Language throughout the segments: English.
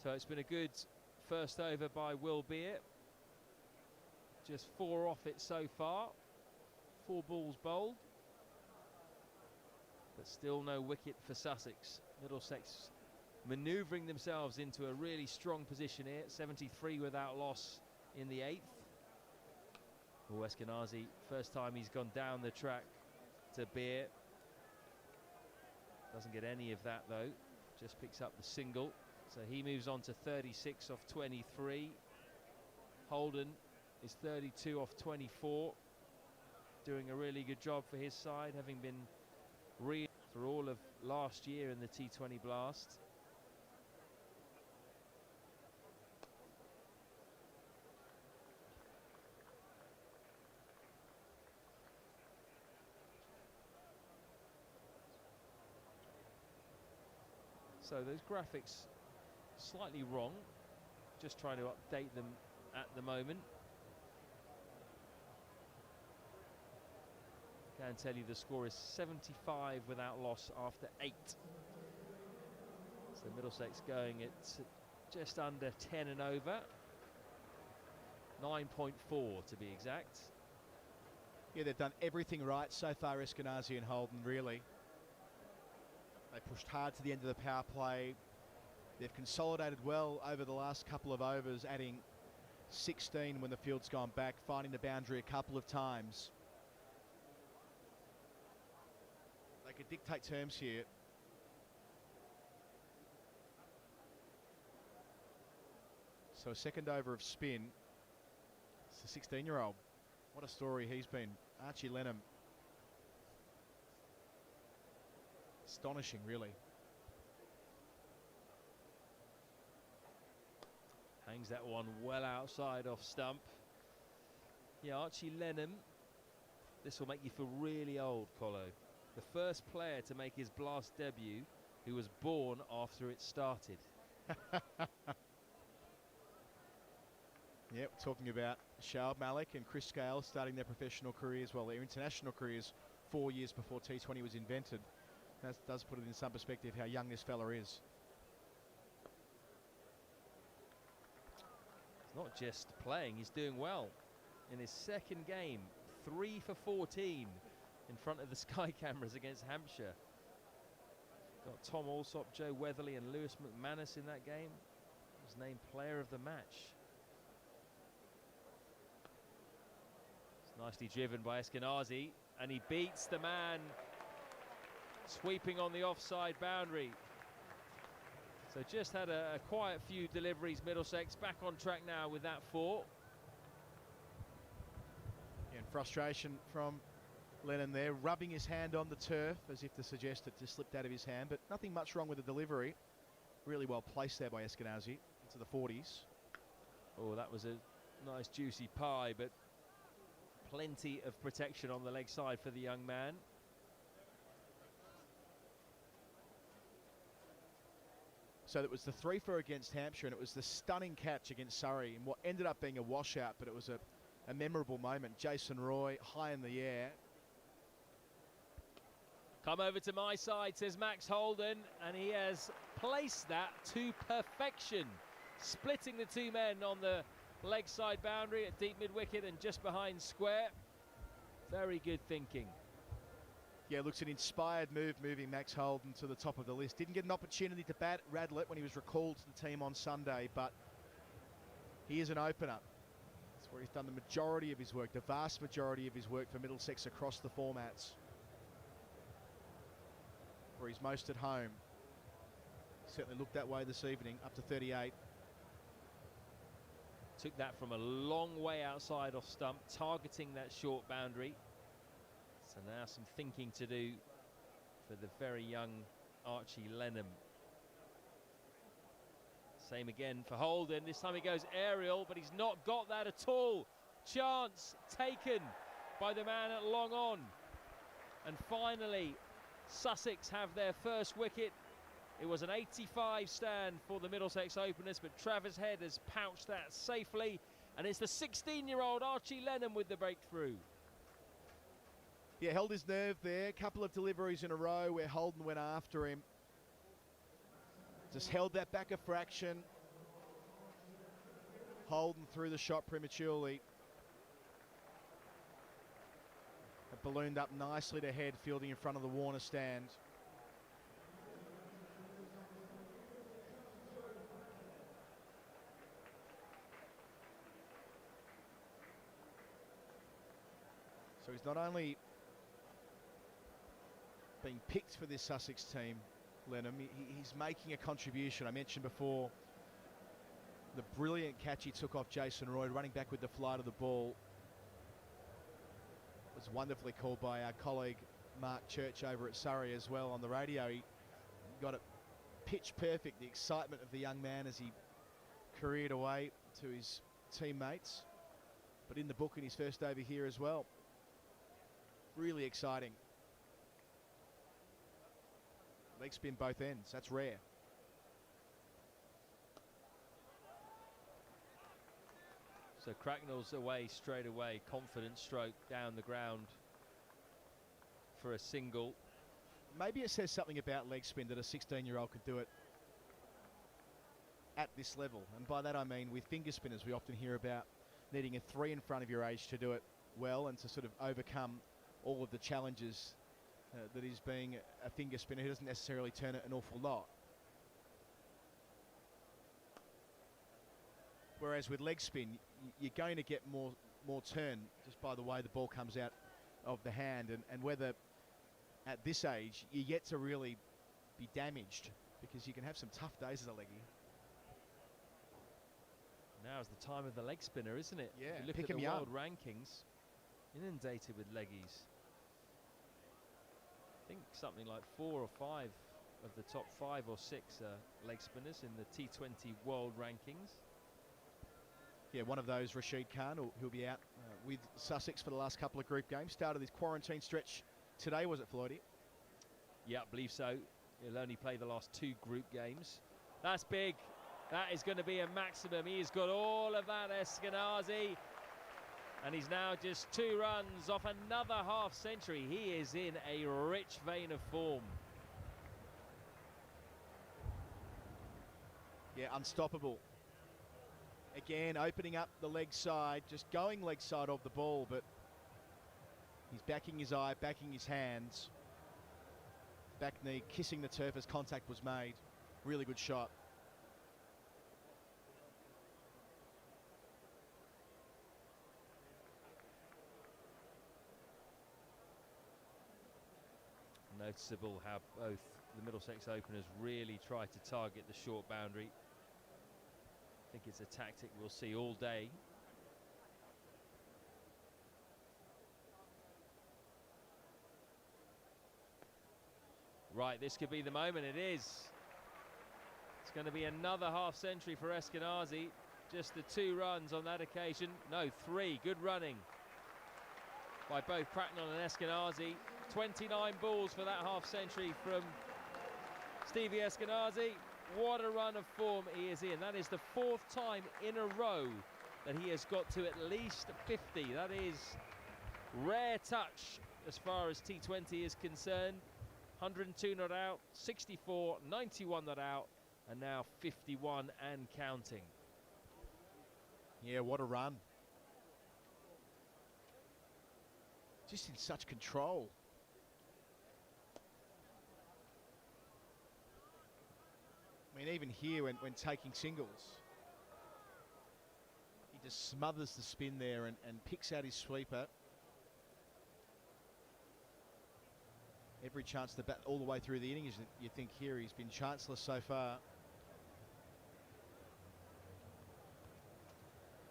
So it's been a good first over by Will Beer. Just 4 off it so far. 4 balls bowled. But still no wicket for Sussex. Middlesex manoeuvring themselves into a really strong position here. 73 without loss in the 8th. Eskenazi, first time he's gone down the track to Beer. Doesn't get any of that though. Just picks up the single. So he moves on to 36 off 23. Holden is 32 off 24. Doing a really good job for his side, having been for all of last year in the T20 Blast. So those graphics slightly wrong. Just trying to update them at the moment. Can tell you the score is 75 without loss after 8. So Middlesex going at just under 10 and over. 9.4 to be exact. Yeah, they've done everything right so far, Eskenazi and Holden, really. They pushed hard to the end of the power play. They've consolidated well over the last couple of overs, adding 16 when the field's gone back, finding the boundary a couple of times. They could dictate terms here. So a second over of spin. It's a 16-year-old. What a story he's been. Archie Lennon. Astonishing, really. Hangs that one well outside off stump. Yeah, Archie Lennon. This will make you feel really old, Colo. The first player to make his Blast debut who was born after it started. Yep, talking about Shoaib Malik and Chris Scales starting their professional careers, well, their international careers 4 years before T20 was invented. That does put it in some perspective how young this fella is. He's not just playing, he's doing well. In his second game, 3 for 14 in front of the Sky cameras against Hampshire. Got Tom Alsop, Joe Weatherly and Lewis McManus in that game. He was named player of the match. It's nicely driven by Eskenazi, and he beats the man sweeping on the offside boundary. So just had a quiet few deliveries. Middlesex back on track now with that 4. And frustration from Lennon there, rubbing his hand on the turf as if to suggest it just slipped out of his hand, but nothing much wrong with the delivery. Really well placed there by Eskenazi into the 40s. Oh, that was a nice juicy pie, but plenty of protection on the leg side for the young man. So that was the 3 for against Hampshire, and it was the stunning catch against Surrey in what ended up being a washout, but it was a memorable moment. Jason Roy high in the air. Come over to my side, says Max Holden, and he has placed that to perfection, splitting the 2 men on the leg side boundary at deep mid-wicket and just behind square. Very good thinking. Yeah, looks an inspired move, moving Max Holden to the top of the list. Didn't get an opportunity to bat Radlett when he was recalled to the team on Sunday, but he is an opener. That's where he's done the majority of his work, the vast majority of his work for Middlesex across the formats. Where he's most at home. Certainly looked that way this evening, up to 38. Took that from a long way outside off stump, targeting that short boundary. So now some thinking to do for the very young Archie Lennon. Same again for Holden. This time he goes aerial, but he's not got that at all. Chance taken by the man at long on. And finally, Sussex have their first wicket. It was an 85 stand for the Middlesex openers, but Travis Head has pouched that safely. And it's the 16-year-old Archie Lennon with the breakthrough. Yeah, held his nerve there. A couple of deliveries in a row where Holden went after him. Just held that back a fraction. Holden threw the shot prematurely. It ballooned up nicely to head, fielding in front of the Warner stand. So he's not only being picked for this Sussex team, Lennon, he's making a contribution. I mentioned before the brilliant catch he took off Jason Roy, running back with the flight of the ball. Was wonderfully called by our colleague Mark Church over at Surrey as well on the radio. He got it pitch perfect, the excitement of the young man as he careered away to his teammates, but in the book in his first over here as well. Really exciting. Leg spin both ends, that's rare. So Cracknell's away straight away, confident stroke down the ground for a single. Maybe it says something about leg spin that a 16-year-old could do it at this level. And by that I mean with finger spinners, we often hear about needing a 3 in front of your age to do it well and to sort of overcome all of the challenges that is being a finger spinner who doesn't necessarily turn it an awful lot. Whereas with leg spin, you're going to get more turn just by the way the ball comes out of the hand, and whether at this age you're yet to really be damaged, because you can have some tough days as a leggy. Now's the time of the leg spinner, isn't it? Yeah, if you look pick at 'em the young. world rankings, inundated with leggies. I think something like 4 or 5 of the top 5 or 6 are leg spinners in the T20 world rankings. Yeah, one of those, Rashid Khan, who'll be out with Sussex for the last couple of group games. Started his quarantine stretch today, was it, Floydie? Yeah, I believe so. He'll only play the last 2 group games. That's big. That is going to be a maximum. He has got all of that, Eskenazi. And he's now just 2 runs off another half century. He is in a rich vein of form. Yeah, unstoppable. Again, opening up the leg side, just going leg side of the ball, but he's backing his eye, backing his hands. Back knee kissing the turf as contact was made. Really good shot. Noticeable how both the Middlesex openers really try to target the short boundary. I think it's a tactic we'll see all day. Right, this could be the moment. It is. It's going to be another half century for Eskenazi. Just the 2 runs on that occasion. No, 3. Good running by both Cracknell and Eskenazi. 29 balls for that half century from Stevie Eskenazi. What a run of form he is in. That is the 4th time in a row that he has got to at least 50. That is rare touch as far as T20 is concerned. 102 not out, 64, 91 not out, and now 51 and counting. Yeah, what a run. Just in such control. I mean, even here when taking singles, he just smothers the spin there and picks out his sweeper. Every chance to bat all the way through the innings, you think here he's been chanceless so far.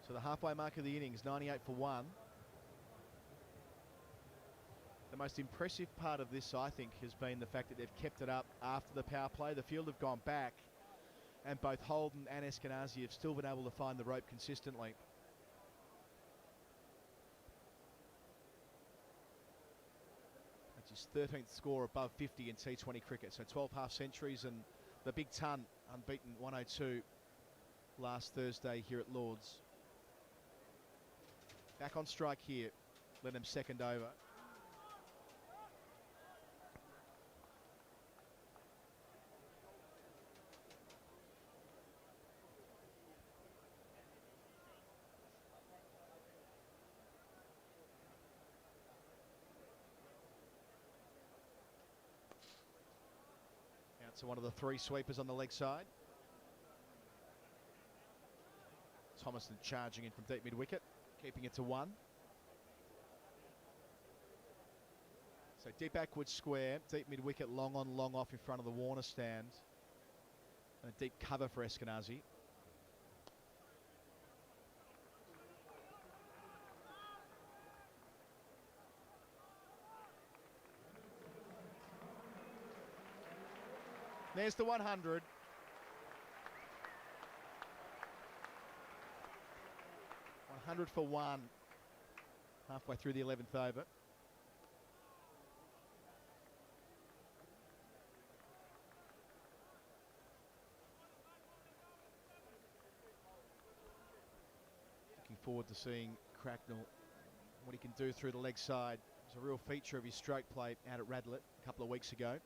So the halfway mark of the innings, 98 for 1. The most impressive part of this, I think, has been the fact that they've kept it up after the power play. The field have gone back, and both Holden and Eskenazi have still been able to find the rope consistently. That's his 13th score above 50 in T20 cricket. So 12 half centuries, and the big ton unbeaten 102 last Thursday here at Lord's. Back on strike here, Lennon's second over. That's one of the three sweepers on the leg side. Thomason charging in from deep mid-wicket, keeping it to 1. So deep backward square, deep mid-wicket, long on, long off in front of the Warner stand. And a deep cover for Eskenazi. There's the 100. $100 for 1. Halfway through the 11th over. Looking forward to seeing Cracknell, what he can do through the leg side. It was a real feature of his stroke play out at Radlett a couple of weeks ago.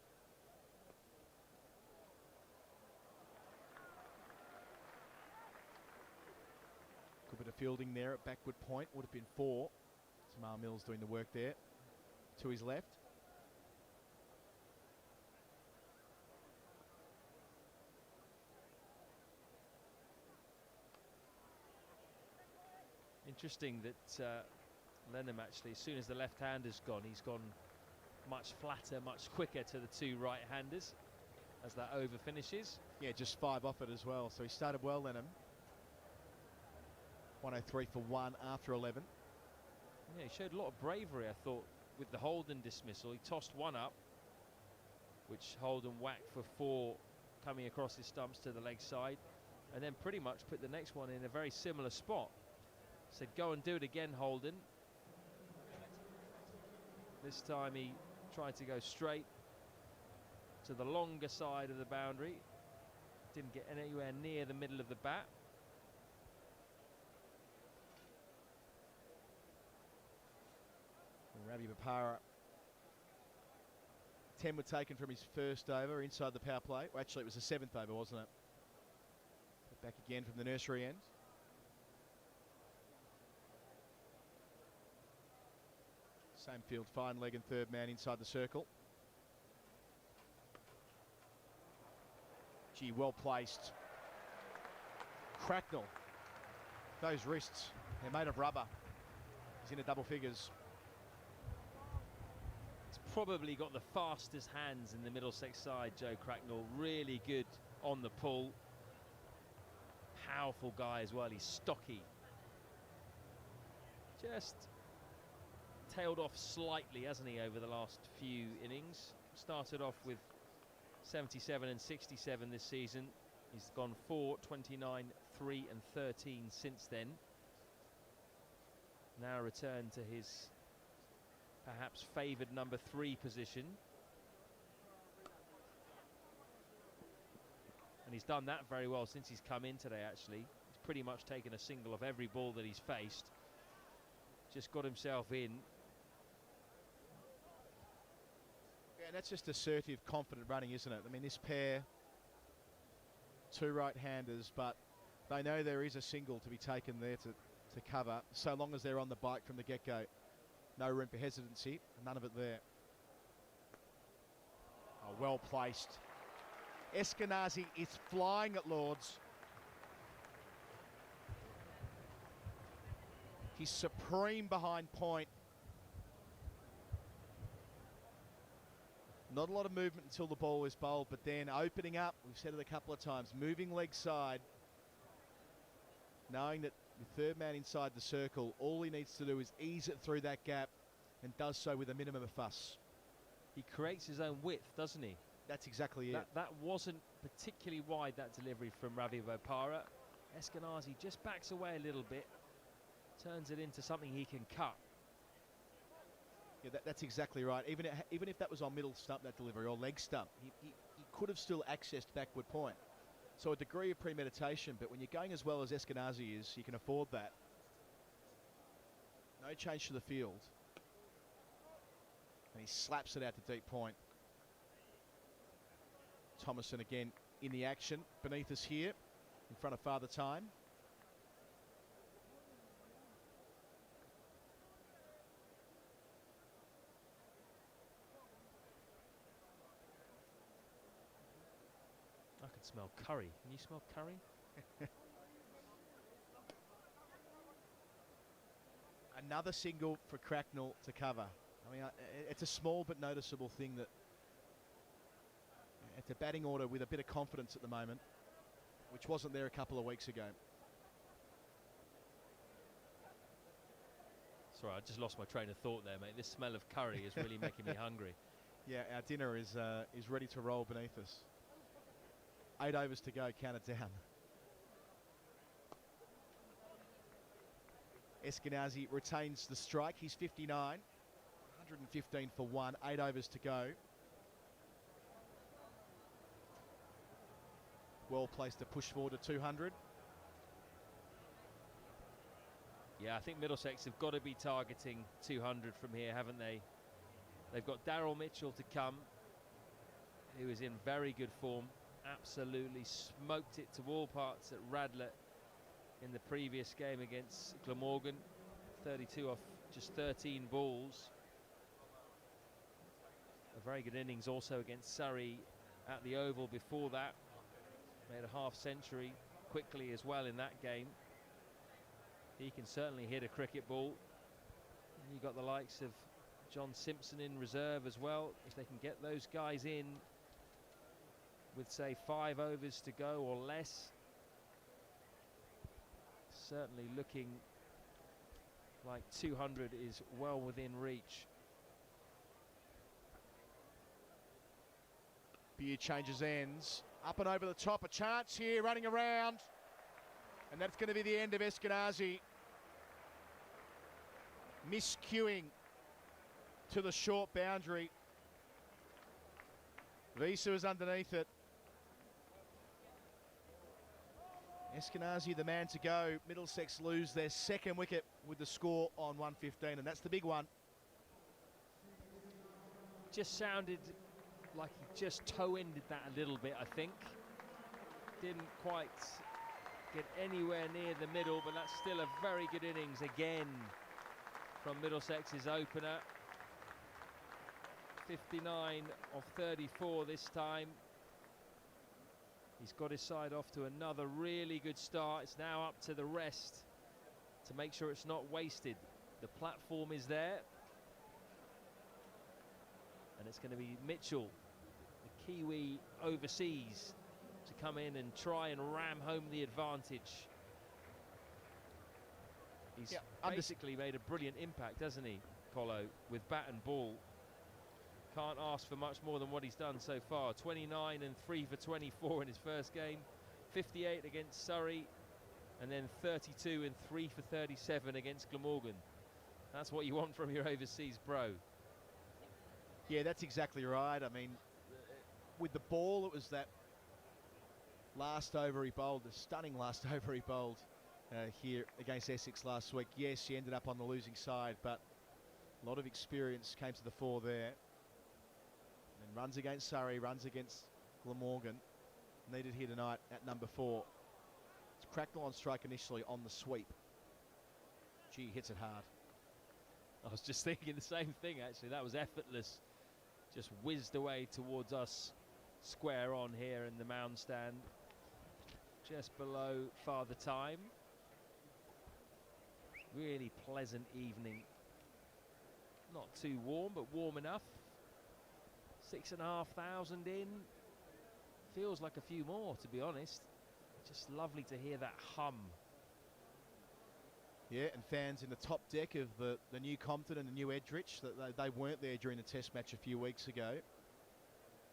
Good bit of fielding there at backward point, would have been 4. Tamar Mills doing the work there to his left. Interesting that Lennon actually, as soon as the left-hander's gone, he's gone much flatter, much quicker to the two right-handers as that over finishes. Yeah, just 5 off it as well. So he started well, Lennon. 103 for 1 after 11. Yeah, he showed a lot of bravery, I thought, with the Holden dismissal. He tossed one up, which Holden whacked for 4, coming across his stumps to the leg side, and then pretty much put the next one in a very similar spot. Said, go and do it again, Holden. This time he tried to go straight to the longer side of the boundary. Didn't get anywhere near the middle of the bat. Ravi Bapara. 10 were taken from his first over inside the power play. Well, actually, it was the 7th over, wasn't it? Back again from the nursery end. Same field, fine leg and third man inside the circle. Gee, well placed. Cracknell. Those wrists, they're made of rubber. He's in a double figures. Probably got the fastest hands in the Middlesex side, Joe Cracknell. Really good on the pull. Powerful guy as well. He's stocky. Just tailed off slightly, hasn't he, over the last few innings. Started off with 77 and 67 this season. He's gone 4, 29, 3 and 13 since then. Now returned to his perhaps favoured number 3 position. And he's done that very well since he's come in today, actually. He's pretty much taken a single of every ball that he's faced. Just got himself in. Yeah, and that's just assertive, confident running, isn't it? I mean, this pair, 2 right-handers, but they know there is a single to be taken there to cover, so long as they're on the bike from the get-go. No room for hesitancy, none of it there. Oh, well placed. Eskenazi is flying at Lords. He's supreme behind point. Not a lot of movement until the ball is bowled, but then opening up, we've said it a couple of times, moving leg side, knowing that the third man inside the circle, all he needs to do is ease it through that gap and does so with a minimum of fuss. He creates his own width, doesn't he? That's exactly it. That wasn't particularly wide, that delivery from Ravi Bopara. Eskenazi just backs away a little bit, turns it into something he can cut. Yeah, that's exactly right. Even if that was on middle stump, that delivery, or leg stump, he could have still accessed backward point. So a degree of premeditation, but when you're going as well as Eskenazi is, you can afford that. No change to the field. And he slaps it out to deep point. Thomason again in the action beneath us here, in front of Father Time. Smell curry. Can you smell curry? Another single for Cracknell to cover. I mean, it's a small but noticeable thing that it's a batting order with a bit of confidence at the moment, which wasn't there a couple of weeks ago. Sorry, I just lost my train of thought there, mate. This smell of curry is really making me hungry. Yeah, our dinner is ready to roll beneath us. 8 overs to go, count it down. Eskenazi retains the strike. He's 59, 115 for 1, 8 overs to go. Well placed to push forward to 200. Yeah, I think Middlesex have got to be targeting 200 from here, haven't they? They've got Daryl Mitchell to come, who is in very good form. Absolutely smoked it to all parts at Radlett in the previous game against Glamorgan. 32 off just 13 balls. A very good innings also against Surrey at the Oval before that. Made a half century quickly as well in that game. He can certainly hit a cricket ball. And you've got the likes of John Simpson in reserve as well. If they can get those guys in with, say, 5 overs to go or less, certainly looking like 200 is well within reach. Beard changes ends. Up and over the top, a chance here, running around. And that's going to be the end of Eskenazi. Miscuing to the short boundary. Visa is underneath it. Eskenazi the man to go. Middlesex lose their second wicket with the score on 115, and that's the big one. Just sounded like he just toe-ended that a little bit, I think. Didn't quite get anywhere near the middle, but that's still a very good innings again from Middlesex's opener. 59 of 34 this time. He's got his side off to another really good start. It's now up to the rest to make sure it's not wasted. The platform is there. And it's going to be Mitchell, the Kiwi overseas, to come in and try and ram home the advantage. He's basically made a brilliant impact, hasn't he, Polo, with bat and ball. Can't ask for much more than what he's done so far. 29 and 3 for 24 in his first game. 58 against Surrey. And then 32 and 3 for 37 against Glamorgan. That's what you want from your overseas bro. Yeah, that's exactly right. I mean, with the ball, it was that last over he bowled, the stunning last over he bowled here against Essex last week. Yes, he ended up on the losing side, but a lot of experience came to the fore there. And runs against Surrey, runs against Glamorgan. Needed here tonight at number 4. It's Cracknell on strike initially on the sweep. Gee, hits it hard. I was just thinking the same thing, actually. That was effortless. Just whizzed away towards us. Square on here in the mound stand. Just below Father Time. Really pleasant evening. Not too warm, but warm enough. 6,500 in. Feels like a few more, to be honest. Just lovely to hear that hum. Yeah, and fans in the top deck of the new Compton and the new Edrich, that they weren't there during the test match a few weeks ago.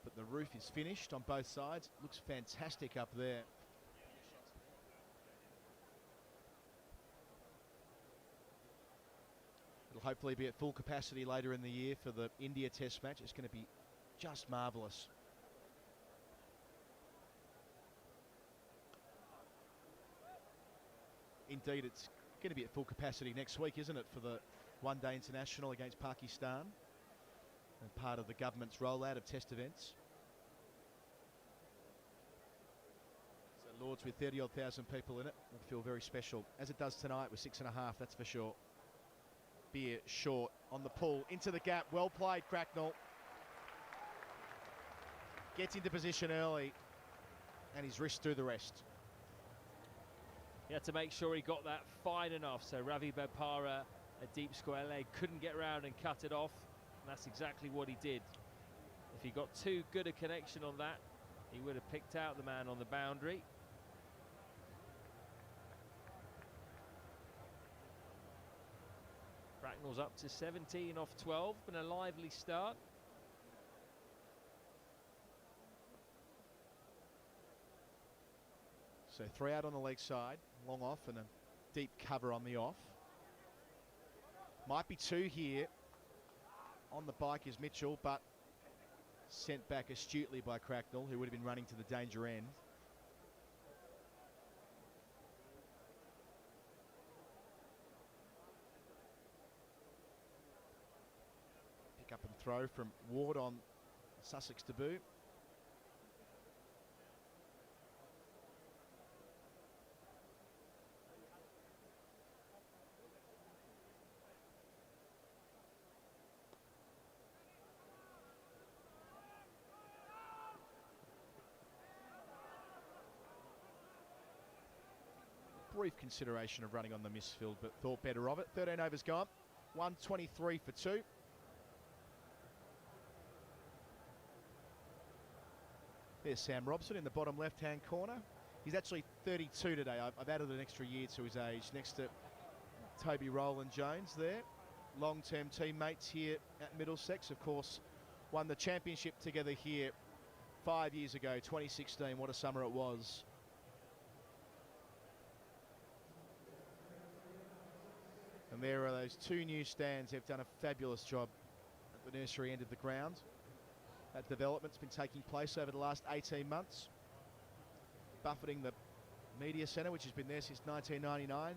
But the roof is finished on both sides. Looks fantastic up there. It'll hopefully be at full capacity later in the year for the India test match. It's going to be just marvellous. Indeed, it's going to be at full capacity next week, isn't it, for the one-day international against Pakistan, and part of the government's rollout of test events. So Lords with 30-odd thousand people in it will feel very special, as it does tonight with 6.5, that's for sure. Beer short on the pull, into the gap, well played Cracknell. Gets into position early. and his wrist do the rest. He had to make sure he got that fine enough, so Ravi Bepara, a deep square leg, couldn't get round and cut it off, and that's exactly what he did. If he got too good a connection on that, he would have picked out the man on the boundary. Bracknell's up to 17 off 12, been a lively start. So 3 out on the leg side, long off and a deep cover on the off. Might be 2 here. On the bike is Mitchell, but sent back astutely by Cracknell, who would have been running to the danger end. Pick up and throw from Ward on Sussex debut. Brief consideration of running on the misfield, but thought better of it. 13 overs gone, 123 for 2. There's Sam Robson in the bottom left-hand corner. He's actually 32 today. I've added an extra year to his age, next to Toby Rowland-Jones there. Long-term teammates here at Middlesex, of course, won the championship together here 5 years ago, 2016. What a summer it was. And there are those 2 new stands. They've done a fabulous job at the nursery end of the ground. That development's been taking place over the last 18 months, buffeting the media centre, which has been there since 1999.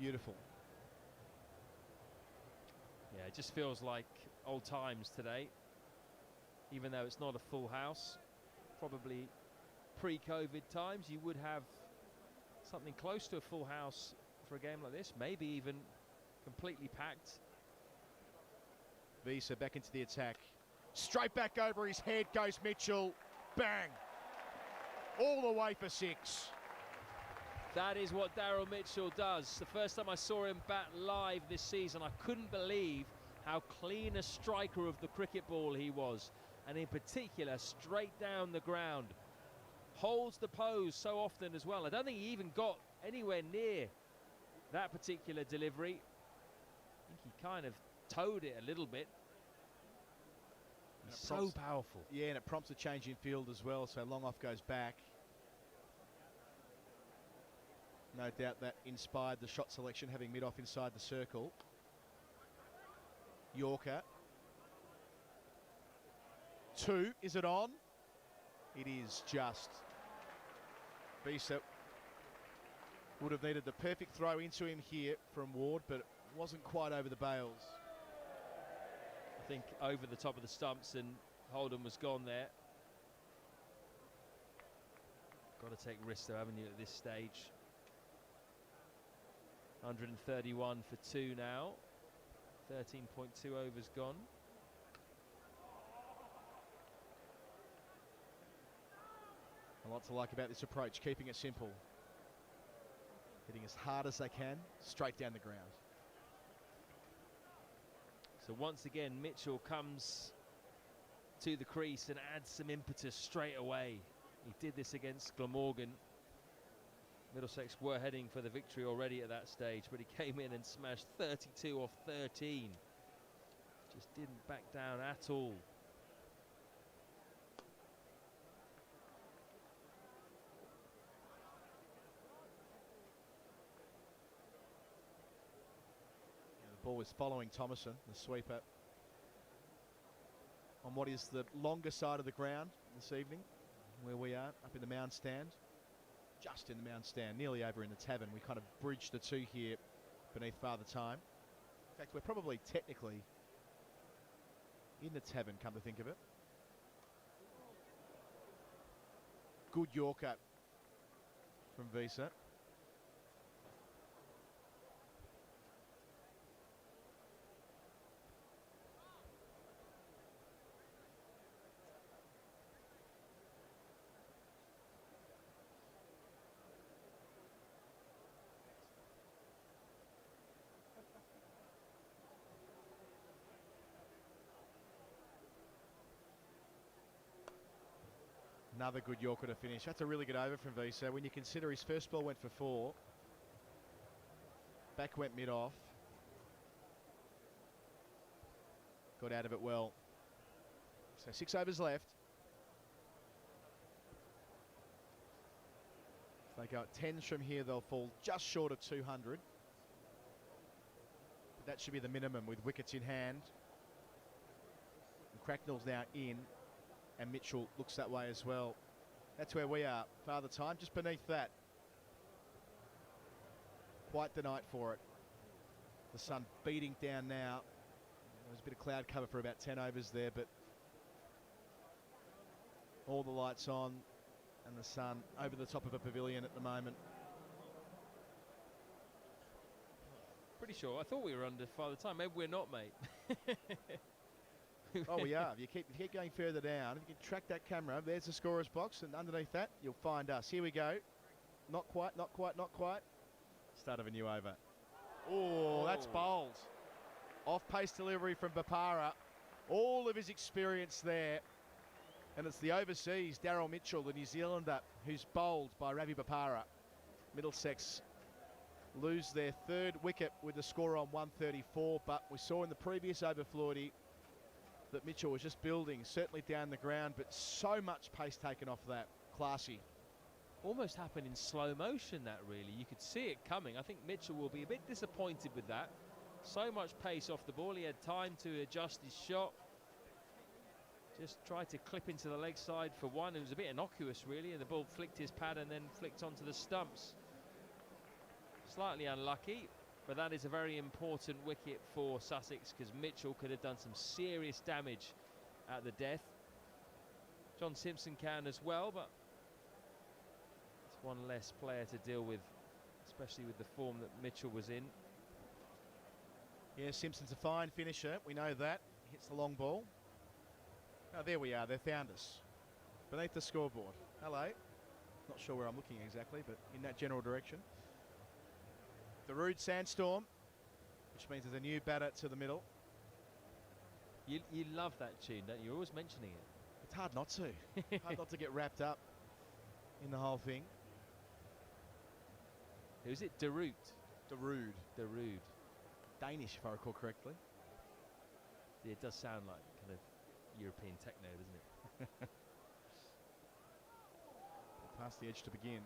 Beautiful. Yeah, it just feels like old times today, even though it's not a full house. Probably pre-COVID times, you would have something close to a full house for a game like this, maybe even completely packed. Visa back into the attack. Straight back over his head goes Mitchell. Bang! All the way for 6. That is what Daryl Mitchell does. The first time I saw him bat live this season, I couldn't believe how clean a striker of the cricket ball he was, and in particular straight down the ground. Holds the pose so often as well. I don't think he even got anywhere near that particular delivery. I think he kind of towed it a little bit. He's so powerful. Yeah, and it prompts a change in field as well, so long off goes back. No doubt that inspired the shot selection, having mid off inside the circle. Yorker. 2, is it on? It is just. Visa would have needed the perfect throw into him here from Ward, but it wasn't quite over the bails. I think over the top of the stumps, and Holden was gone there. Got to take risks though, haven't you, at this stage? 131 for 2 now. 13.2 overs gone. A lot to like about this approach, keeping it simple. Hitting as hard as they can, straight down the ground. So once again, Mitchell comes to the crease and adds some impetus straight away. He did this against Glamorgan. Middlesex were heading for the victory already at that stage, but he came in and smashed 32 off 13. Just didn't back down at all. The ball is following Thomason, the sweeper, on what is the longer side of the ground this evening, where we are, up in the mound stand. Just in the mound stand, nearly over in the tavern. We kind of bridged the 2 here beneath Father Time. In fact, we're probably technically in the tavern, come to think of it. Good Yorker from Visa. Another good Yorker to finish. That's a really good over from Visa. When you consider his first ball went for 4. Back went mid-off. Got out of it well. So 6 overs left. If they go at 10s from here, they'll fall just short of 200. But that should be the minimum with wickets in hand. And Cracknell's now in, and Mitchell looks that way as well. That's where we are. Father Time just beneath that. Quite the night for it. The sun beating down now. There's a bit of cloud cover for about 10 overs there, but all the lights on and the sun over the top of a pavilion at the moment. Pretty sure. I thought we were under Father Time. Maybe we're not, mate. Oh, we are. If you keep going further down, if you can track that camera, there's the scorer's box, and underneath that, you'll find us. Here we go. Not quite, not quite, not quite. Start of a new over. Oh, that's bowled. Off-pace delivery from Bapara. All of his experience there. And it's the overseas, Daryl Mitchell, the New Zealander, who's bowled by Ravi Bapara. Middlesex lose their 3rd wicket with the score on 134, but we saw in the previous over, Floydie, that Mitchell was just building, certainly down the ground, but so much pace taken off that. Classy. Almost happened in slow motion, that really. You could see it coming. I think Mitchell will be a bit disappointed with that. So much pace off the ball. He had time to adjust his shot. Just tried to clip into the leg side for one. It was a bit innocuous, really, and the ball flicked his pad and then flicked onto the stumps. Slightly unlucky, but that is a very important wicket for Sussex, because Mitchell could have done some serious damage at the death. John Simpson can as well, but it's one less player to deal with, especially with the form that Mitchell was in. Yeah, Simpson's a fine finisher. We know that. Hits the long ball. Oh, there we are. They found us. Beneath the scoreboard. Hello. Not sure where I'm looking exactly, but in that general direction. The rude sandstorm, which means there's a new batter to the middle. You love that tune, don't you? You're always mentioning it. It's hard not to. Hard not to get wrapped up in the whole thing. Who's it? Darude. Darude. Darude. Danish, if I recall correctly. Yeah, it does sound like kind of European techno, doesn't it? Past the edge to begin.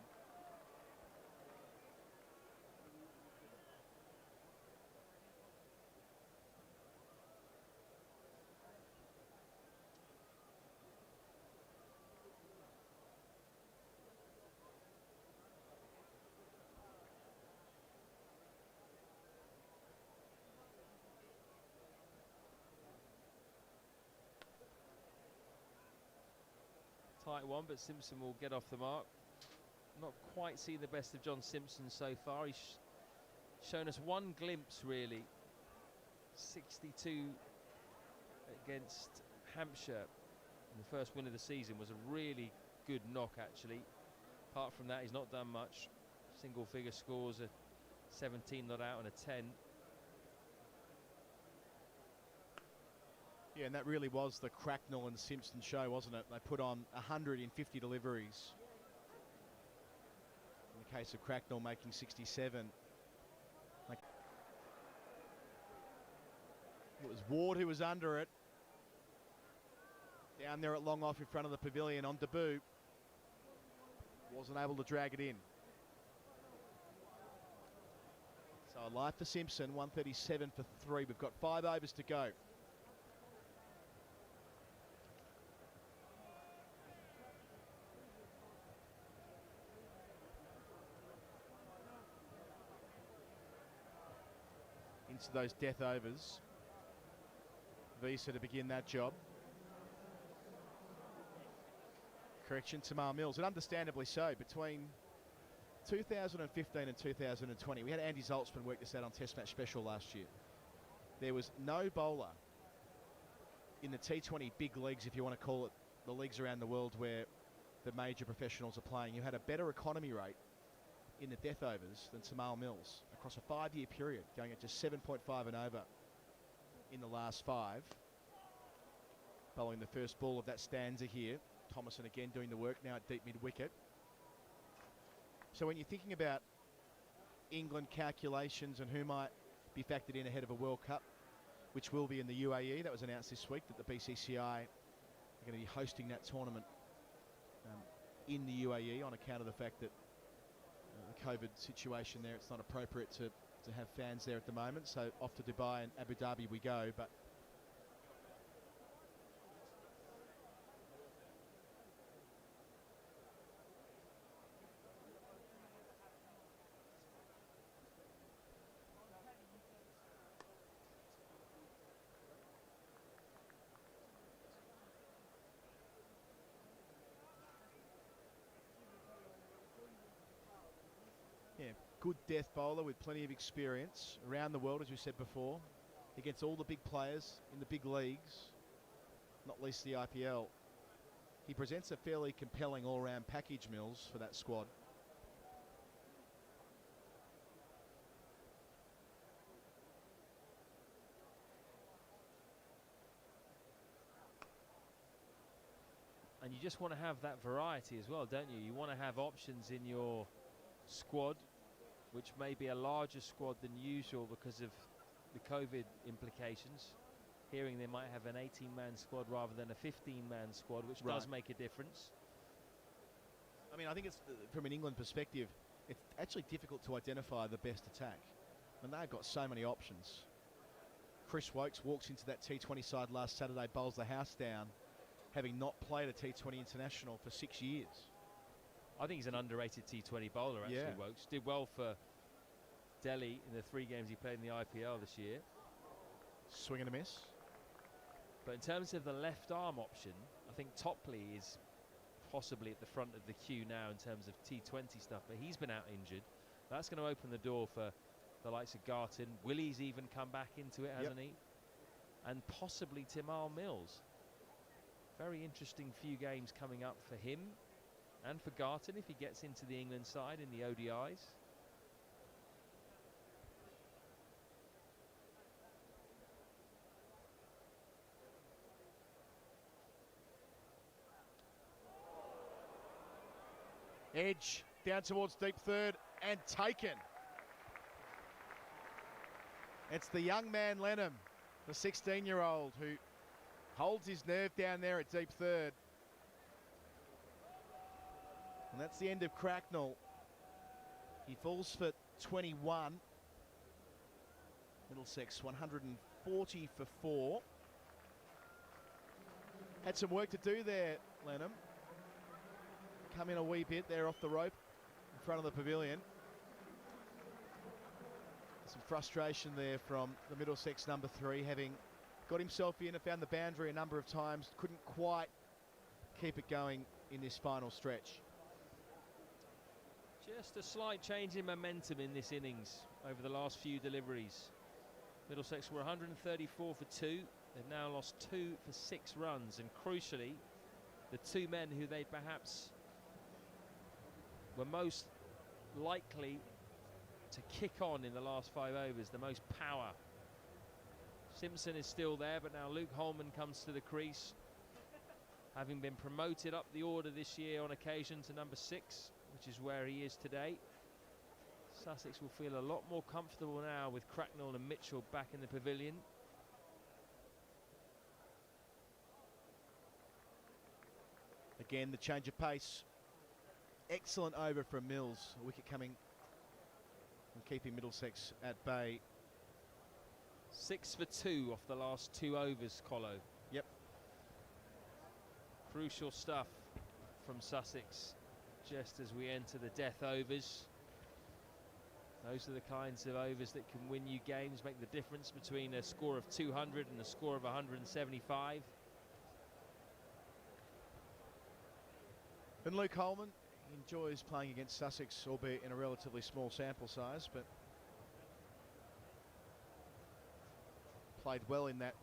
Tight one, but Simpson will get off the mark. Not quite seen the best of John Simpson so far. He's shown us one glimpse, really. 62 against Hampshire in the first win of the season was a really good knock, actually. Apart from that, he's not done much. Single figure scores, a 17 not out and a 10. Yeah, and that really was the Cracknell and Simpson show, wasn't it? They put on 150 deliveries. In the case of Cracknell, making 67. It was Ward who was under it. Down there at long off in front of the pavilion on debut. Wasn't able to drag it in. So a life for Simpson, 137 for 3. We've got 5 overs to go. Into those death overs. Visa to begin that job. Correction, Tamar Mills, and understandably so. Between 2015 and 2020, we had Andy Zaltzman work this out on Test Match Special last year. There was no bowler in the T20 big leagues, if you want to call it the leagues around the world where the major professionals are playing, who had a better economy rate in the death overs than Tamar Mills across a 5-year period, going at just 7.5 and over in the last 5. Bowling the first ball of that stanza here. Thomason again doing the work now at deep mid-wicket. So when you're thinking about England calculations and who might be factored in ahead of a World Cup, which will be in the UAE, that was announced this week that the BCCI are going to be hosting that tournament in the UAE on account of the fact that the COVID situation there, it's not appropriate to have fans there at the moment. So off to Dubai and Abu Dhabi we go. But yeah, good death bowler with plenty of experience around the world, as we said before, against all the big players in the big leagues, not least the IPL. He presents a fairly compelling all-round package, Mills, for that squad. And you just want to have that variety as well, don't you? You want to have options in your squad, which may be a larger squad than usual because of the COVID implications. Hearing they might have an 18-man squad rather than a 15-man squad, which does make a difference. I mean, I think it's, from an England perspective, it's actually difficult to identify the best attack. And they've got so many options. Chris Wokes walks into that T20 side last Saturday, bowls the house down, having not played a T20 international for 6 years. I think he's an underrated T20 bowler, actually, Wokes. Did well for Delhi in the 3 games he played in the IPL this year. Swing and a miss. But in terms of the left arm option, I think Topley is possibly at the front of the queue now in terms of T20 stuff, but he's been out injured. That's going to open the door for the likes of Garton. Willie's even come back into it, hasn't he? And possibly Tamar Mills. Very interesting few games coming up for him and for Garton if he gets into the England side in the ODIs. Edge down towards deep third and taken. It's the young man Lennon, the 16-year-old, who holds his nerve down there at deep third. And that's the end of Cracknell. He falls for 21. Middlesex 140 for 4. Had some work to do there, Lennon. Come in a wee bit there off the rope in front of the pavilion. Some frustration there from the Middlesex number 3, having got himself in and found the boundary a number of times. Couldn't quite keep it going in this final stretch. Just a slight change in momentum in this innings over the last few deliveries. Middlesex were 134 for 2. They've now lost 2 for 6 runs. And crucially, the 2 men who they perhaps were most likely to kick on in the last 5 overs, the most power. Simpson is still there, but now Luke Holman comes to the crease, having been promoted up the order this year on occasion to number 6, which is where he is today. Sussex will feel a lot more comfortable now with Cracknell and Mitchell back in the pavilion. Again, the change of pace. Excellent over from Mills. A wicket coming and keeping Middlesex at bay. 6 for 2 off the last 2 overs, Colo. Yep. Crucial stuff from Sussex just as we enter the death overs. Those are the kinds of overs that can win you games, make the difference between a score of 200 and a score of 175. And Luke Holman enjoys playing against Sussex, albeit in a relatively small sample size, but played well in that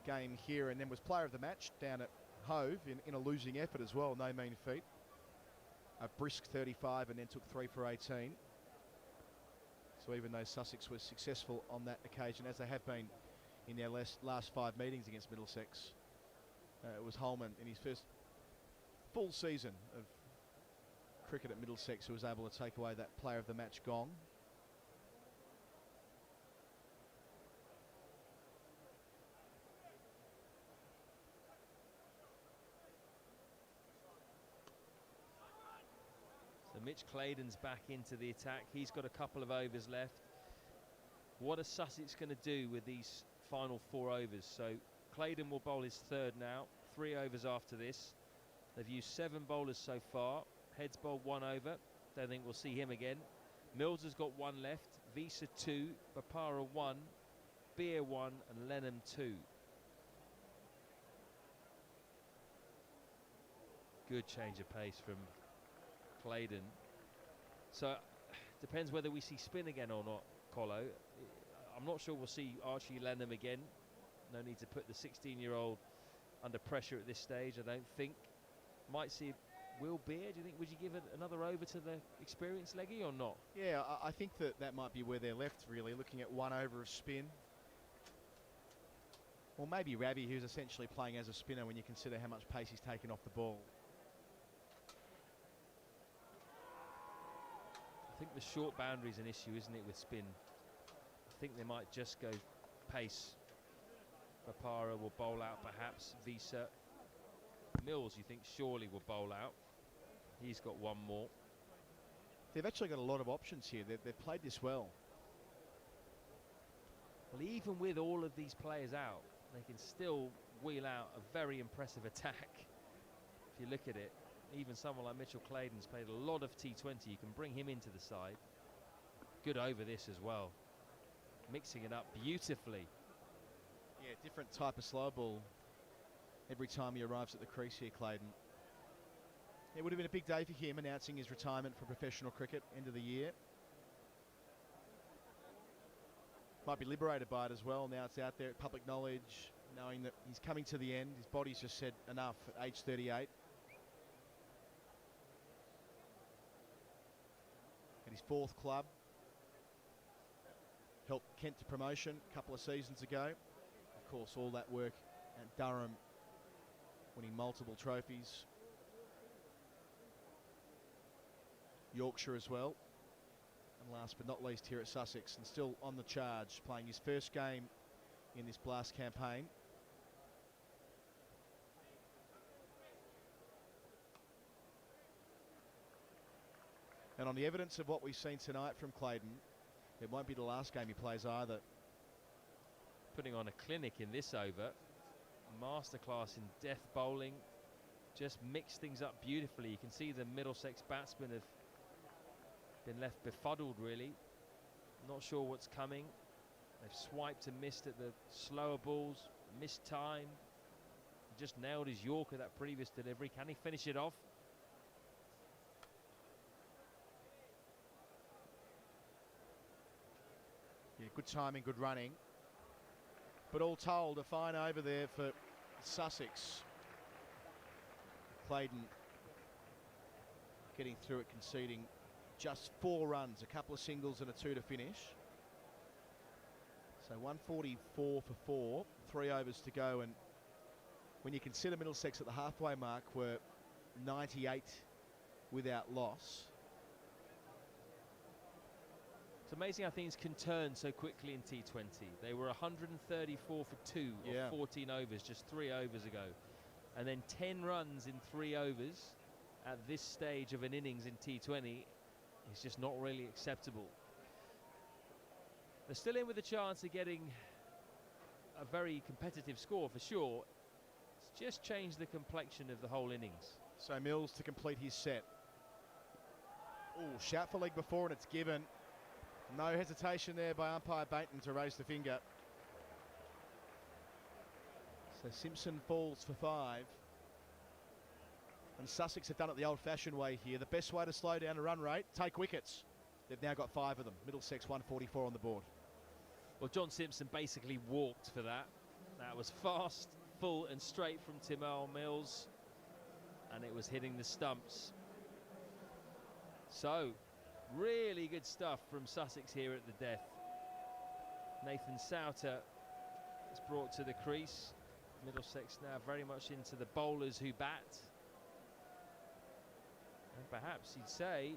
game here, and then was player of the match down at Hove in a losing effort as well. No mean feat. A brisk 35 and then took 3 for 18. So even though Sussex was successful on that occasion, as they have been in their last 5 meetings against Middlesex, it was Holman in his first full season of cricket at Middlesex who was able to take away that player of the match gong. So Mitch Clayton's back into the attack. He's got a couple of overs left. What are Sussex going to do with these final 4 overs? So Clayton will bowl his third now, 3 overs after this. They've used 7 bowlers so far. Heads bowled 1 over. Don't think we'll see him again. Mills has got 1 left. Visa 2, Bapara 1, Beer 1 and Lennon 2. Good change of pace from Clayton. So depends whether we see spin again or not, Colo. I'm not sure we'll see Archie Lennon again. No need to put the 16-year-old under pressure at this stage, I don't think. Might see Will Beer. Do you think, would you give another over to the experienced leggy or not? Yeah, I think that might be where they're left, really, looking at 1 over of spin. Or maybe Ravi, who's essentially playing as a spinner when you consider how much pace he's taken off the ball. I think the short boundary is an issue, isn't it, with spin? I think they might just go pace. Bapara will bowl out, perhaps. Visa. Mills, you think, surely will bowl out. He's got 1 more. They've actually got a lot of options here. They've played this well. Well, even with all of these players out, they can still wheel out a very impressive attack. If you look at it, even someone like Mitchell Clayton's played a lot of T20. You can bring him into the side. Good over this as well. Mixing it up beautifully. Yeah, different type of slow ball every time he arrives at the crease here, Clayton. It would have been a big day for him, announcing his retirement from professional cricket end of the year. Might be liberated by it as well. Now it's out there at public knowledge, knowing that he's coming to the end. His body's just said enough at age 38. At his 4th club. Helped Kent to promotion a couple of seasons ago. Of course, all that work at Durham, winning multiple trophies. Yorkshire as well. And last but not least here at Sussex, and still on the charge, playing his first game in this Blast campaign. And on the evidence of what we've seen tonight from Clayton, it won't be the last game he plays either. Putting on a clinic in this over. Masterclass in death bowling. Just mixed things up beautifully. You can see the Middlesex batsmen have been left befuddled, really. Not sure what's coming. They've swiped and missed at the slower balls. Missed time. Just nailed his Yorker, that previous delivery. Can he finish it off? Yeah, good timing, good running. But all told, a fine over there for Sussex. Clayton getting through it, conceding just 4 runs, a couple of singles and a 2 to finish. So 144 for 4, 3 overs to go, and when you consider Middlesex at the halfway mark were 98 without loss. It's amazing how things can turn so quickly in T20. They were 134 for 2 or 14 overs just 3 overs ago. And then 10 runs in 3 overs at this stage of an innings in T20 is just not really acceptable. They're still in with a chance of getting a very competitive score for sure. It's just changed the complexion of the whole innings. So Mills to complete his set. Oh, shout for leg before, and it's given. No hesitation there by umpire Bainton to raise the finger. So Simpson falls for 5. And Sussex have done it the old-fashioned way here. The best way to slow down a run rate, take wickets. They've now got 5 of them. Middlesex 144 on the board. Well, John Simpson basically walked for that. That was fast, full and straight from Tamar Mills. And it was hitting the stumps. So, really good stuff from Sussex here at the death. Nathan Souter is brought to the crease. Middlesex now very much into the bowlers who bat. perhaps you'd say,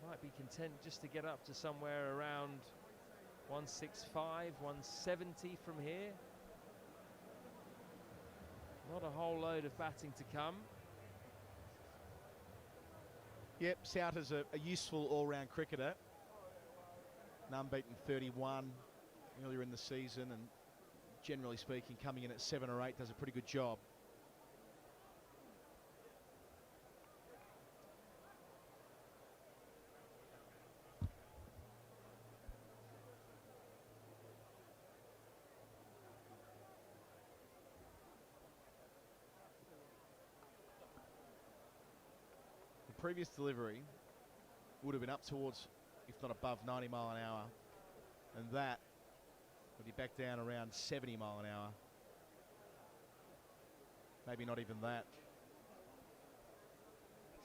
might be content just to get up to somewhere around 165, 170 from here. Not a whole load of batting to come. Yep, Souter's a useful all-round cricketer. An unbeaten 31 earlier in the season, and generally speaking, coming in at 7 or 8 does a pretty good job. The previous delivery would have been up towards, if not above, 90 mile an hour, and that would be back down around 70 mile an hour. Maybe not even that.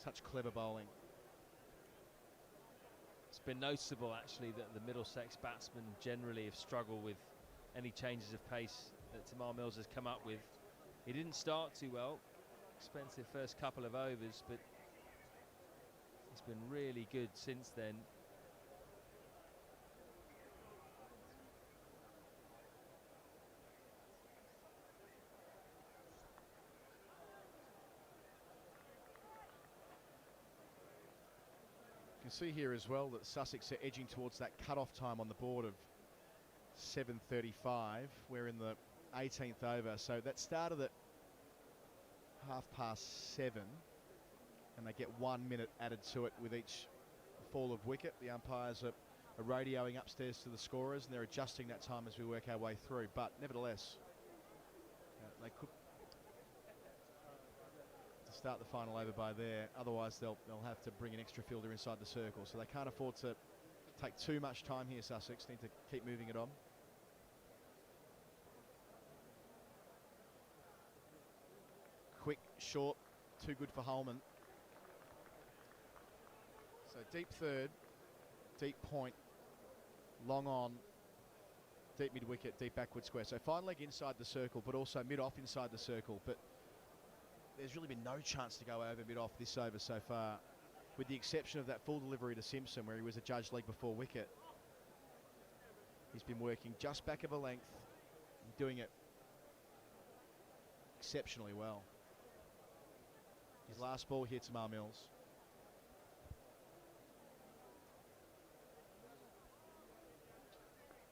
Such clever bowling. It's been noticeable actually that the Middlesex batsmen generally have struggled with any changes of pace that Tamar Mills has come up with. He didn't start too well, expensive first couple of overs, but he's been really good since then. You can see here as well that Sussex are edging towards that cut-off time on the board of 7:35. We're in the 18th over, so that started at 7:30, and they get 1 minute added to it with each fall of wicket. The umpires are radioing upstairs to the scorers, and they're adjusting that time as we work our way through. But nevertheless, they could start the final over by there. Otherwise, they'll have to bring an extra fielder inside the circle. So they can't afford to take too much time here, Sussex. Need to keep moving it on. Quick, short, too good for Holman. So deep third, deep point, long on, deep mid-wicket, deep backward square. So fine leg inside the circle, but also mid-off inside the circle. But there's really been no chance to go over mid-off this over so far, with the exception of that full delivery to Simpson where he was a judge leg before wicket. He's been working just back of a length, and doing it exceptionally well. His last ball here, Tamar Mills.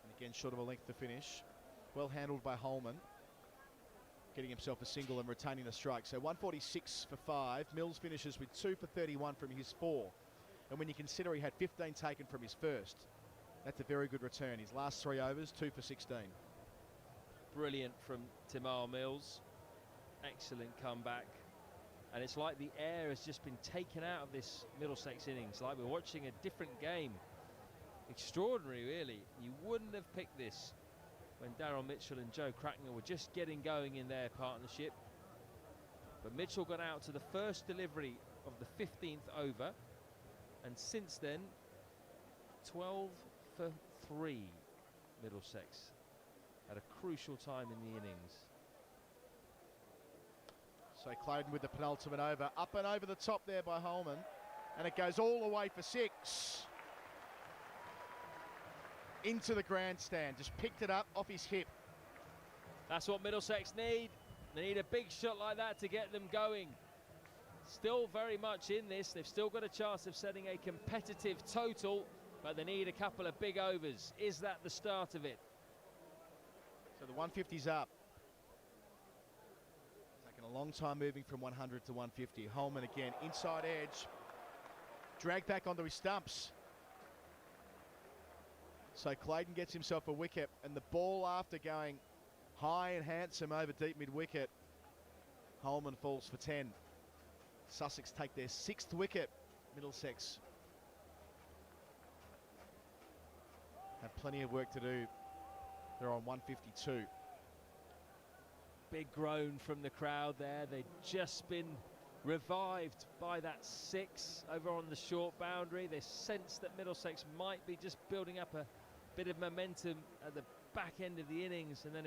And again, short of a length to finish. Well handled by Holman, getting himself a single and retaining the strike. So 146 for 5. Mills finishes with 2 for 31 from his 4. And when you consider he had 15 taken from his first, that's a very good return. His last 3 overs, 2 for 16. Brilliant from Tamar Mills. Excellent comeback. And it's like the air has just been taken out of this Middlesex innings, like we're watching a different game. Extraordinary, really. You wouldn't have picked this when Darryl Mitchell and Joe Cracknell were just getting going in their partnership. But Mitchell got out to the first delivery of the 15th over, and since then 12 for 3 Middlesex at a crucial time in the innings. So Clayton with the penultimate over, up and over the top there by Holman, and it goes all the way for 6. Into the grandstand, just picked it up off his hip. That's what Middlesex need. They need a big shot like that to get them going. Still very much in this. They've still got a chance of setting a competitive total, but they need a couple of big overs. Is that the start of it? So the 150's up. Taking a long time moving from 100 to 150. Holman again, inside edge. Dragged back onto his stumps. So Clayton gets himself a wicket, and the ball, after going high and handsome over deep mid-wicket, Holman falls for 10. Sussex take their 6th wicket. Middlesex have plenty of work to do. They're on 152. Big groan from the crowd there. They've just been revived by that 6 over on the short boundary. They sense that Middlesex might be just building up a bit of momentum at the back end of the innings, and then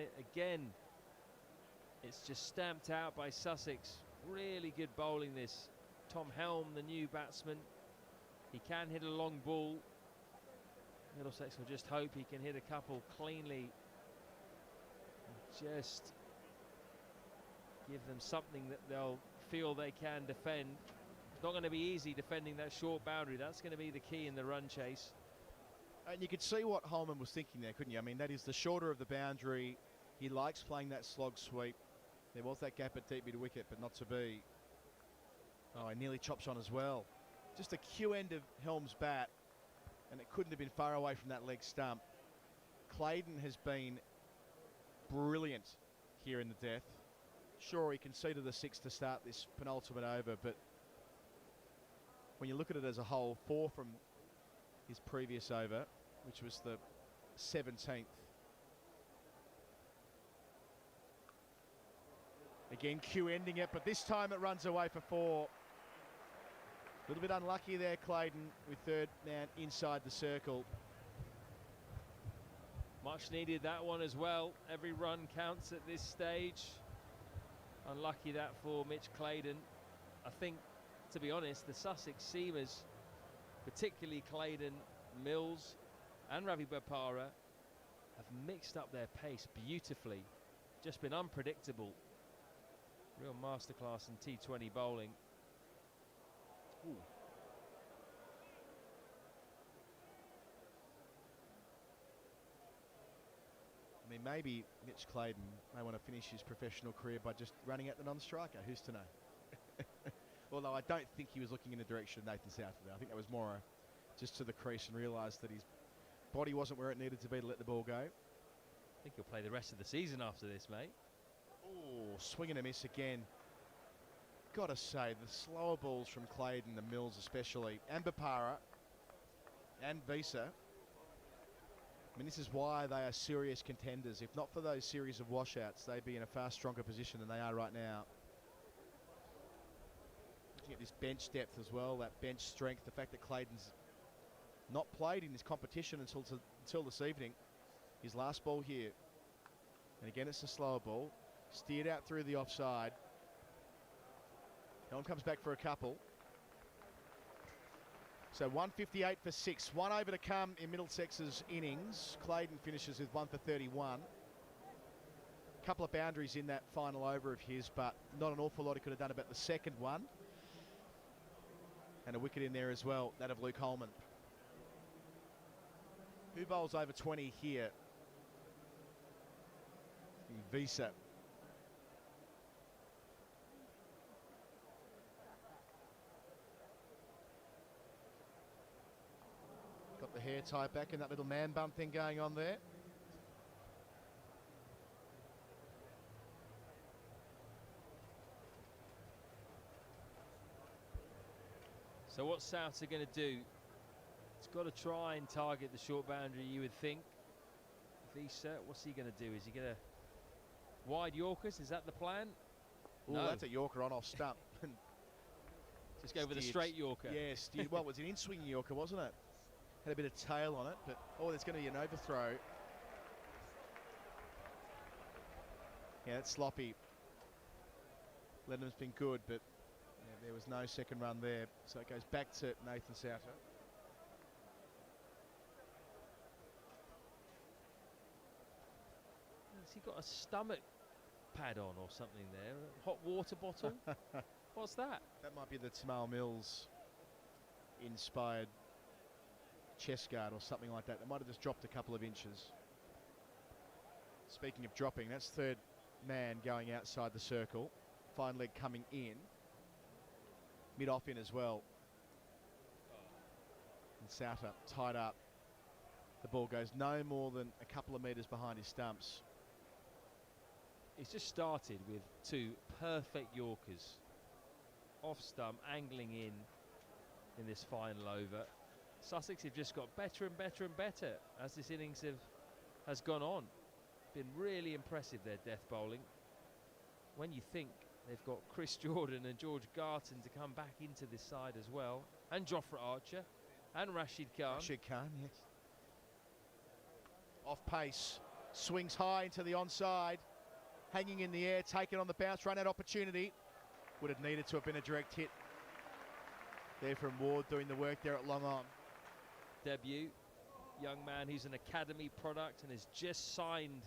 it's just stamped out by Sussex. Really good bowling this Tom Helm, the new batsman. He can hit a long ball. Middlesex will just hope he can hit a couple cleanly. Just give them something that they'll feel they can defend. It's not going to be easy defending that short boundary. That's going to be the key in the run chase. And you could see what Holman was thinking there, couldn't you? I mean, that is the shorter of the boundary. He likes playing that slog sweep. There was that gap at deep mid wicket, but not to be. Oh, he nearly chops on as well. Just a Q end of Helm's bat, and it couldn't have been far away from that leg stump. Clayton has been brilliant here in the death. Sure, he conceded the 6 to start this penultimate over, but when you look at it as a whole, 4 from his previous over, which was the 17th. Again, Q ending it, but this time it runs away for 4. A little bit unlucky there, Clayton, with third man inside the circle. Much needed that one as well. Every run counts at this stage. Unlucky that for Mitch Clayton. I think, to be honest, the Sussex seamers, particularly Clayton, Mills and Ravi Bopara, have mixed up their pace beautifully. Just been unpredictable. Real masterclass in T20 bowling. Ooh. I mean, maybe Mitch Clayton may want to finish his professional career by just running at the non-striker. Who's to know? Although I don't think he was looking in the direction of Nathan Souter there. I think that was more just to the crease and realised that his body wasn't where it needed to be to let the ball go. I think he'll play the rest of the season after this, mate. Oh, swing and a miss again. Got to say, the slower balls from Clayton, the Mills especially, and Bopara, and Visa. I mean, this is why they are serious contenders. If not for those series of washouts, they'd be in a far stronger position than they are right now. Looking at this bench depth as well, that bench strength, the fact that Clayton's not played in this competition until this evening. His last ball here. And again, it's a slower ball. Steered out through the offside. Helm comes back for a couple. So 158 for 6. 1 over to come in Middlesex's innings. Clayton finishes with 1 for 31. Couple of boundaries in that final over of his, but not an awful lot he could have done about the second one. And a wicket in there as well, that of Luke Holman. Who bowls over 20 here? Visa. Got the hair tied back and that little man bun thing going on there. So what's Souter going to do? He's got to try and target the short boundary, you would think. Visa, what's he going to do? Is he going to wide Yorkers? Is that the plan? Oh, no. That's a Yorker on off stump. Just go with a straight Yorker. Yes, yeah, well, it was an in-swing Yorker, wasn't it? Had a bit of tail on it, but oh, there's going to be an overthrow. Yeah, that's sloppy. Lennon's been good, but yeah, there was no second run there. So it goes back to Nathan Souter. Has he got a stomach pad on or something there? A hot water bottle? What's that? That might be the Tamar Mills inspired chest guard or something like that. That might have just dropped a couple of inches. Speaking of dropping, that's third man going outside the circle. Fine leg coming in. Mid-off in as well. And Souter tied up. The ball goes no more than a couple of metres behind his stumps. He's just started with 2 perfect Yorkers. Off stump, angling in this final over. Sussex have just got better and better and better as this innings has gone on. Been really impressive, their death bowling. When you think they've got Chris Jordan and George Garton to come back into this side as well, and Jofra Archer and Rashid Khan. Rashid Khan, yes. Off pace, swings high into the onside, hanging in the air, taken on the bounce, run out opportunity. Would have needed to have been a direct hit there from Ward doing the work there at long on. Debut. Young man who's an academy product and has just signed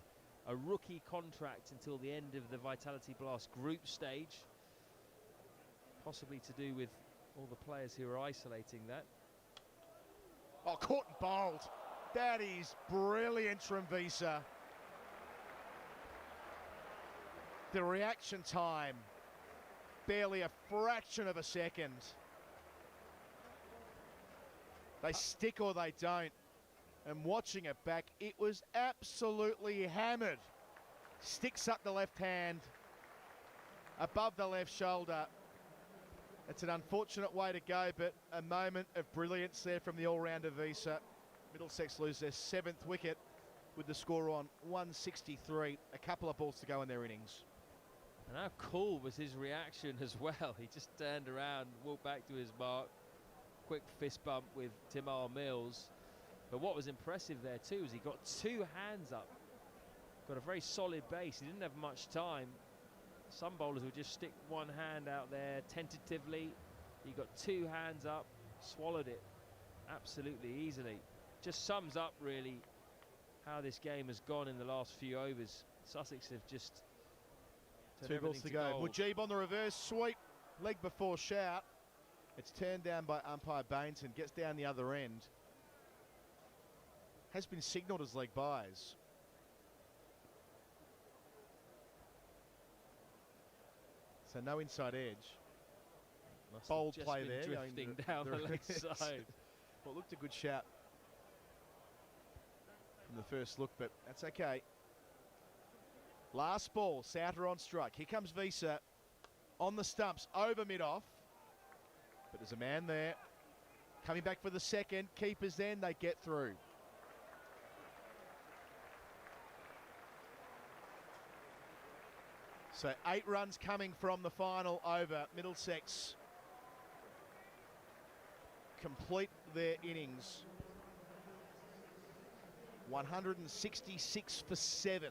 a rookie contract until the end of the Vitality Blast group stage. Possibly to do with all the players who are isolating that. Oh, caught and bowled. That is brilliant from Visa. The reaction time, barely a fraction of a second. They stick or they don't. And watching it back, it was absolutely hammered. Sticks up the left hand, above the left shoulder. It's an unfortunate way to go, but a moment of brilliance there from the all-rounder Visa. Middlesex lose their 7th wicket with the score on 163. A couple of balls to go in their innings. And how cool was his reaction as well. He just turned around, walked back to his mark. Quick fist bump with Tamar Mills. But what was impressive there too is he got 2 hands up. Got a very solid base. He didn't have much time. Some bowlers would just stick one hand out there tentatively. He got 2 hands up, swallowed it absolutely easily. Just sums up really how this game has gone in the last few overs. Sussex have just 2 balls to go. Mujib on the reverse sweep, leg before shout. It's turned down by umpire Bainton, gets down the other end. Has been signalled as leg byes. So no inside edge. Bold play there. Drifting down the leg side. Well, it looked a good shout from the first look, but that's okay. Last ball, Souter on strike. Here comes Visa on the stumps, over mid-off. But there's a man there. Coming back for the second. Keepers then, they get through. So 8 runs coming from the final over. Middlesex complete their innings. 166 for 7.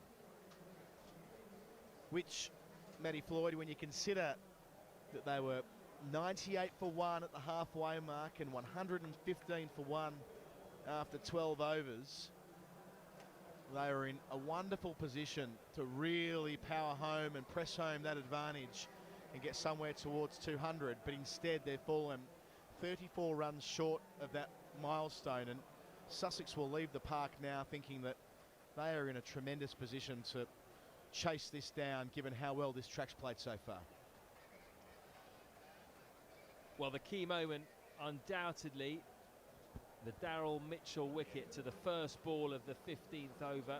Which, Matty Floyd, when you consider that they were 98 for 1 at the halfway mark and 115 for 1 after 12 overs, they are in a wonderful position to really power home and press home that advantage and get somewhere towards 200, but instead they've fallen 34 runs short of that milestone, and Sussex will leave the park now thinking that they are in a tremendous position to chase this down given how well this track's played so far. Well, the key moment undoubtedly the Daryl Mitchell wicket to the first ball of the 15th over.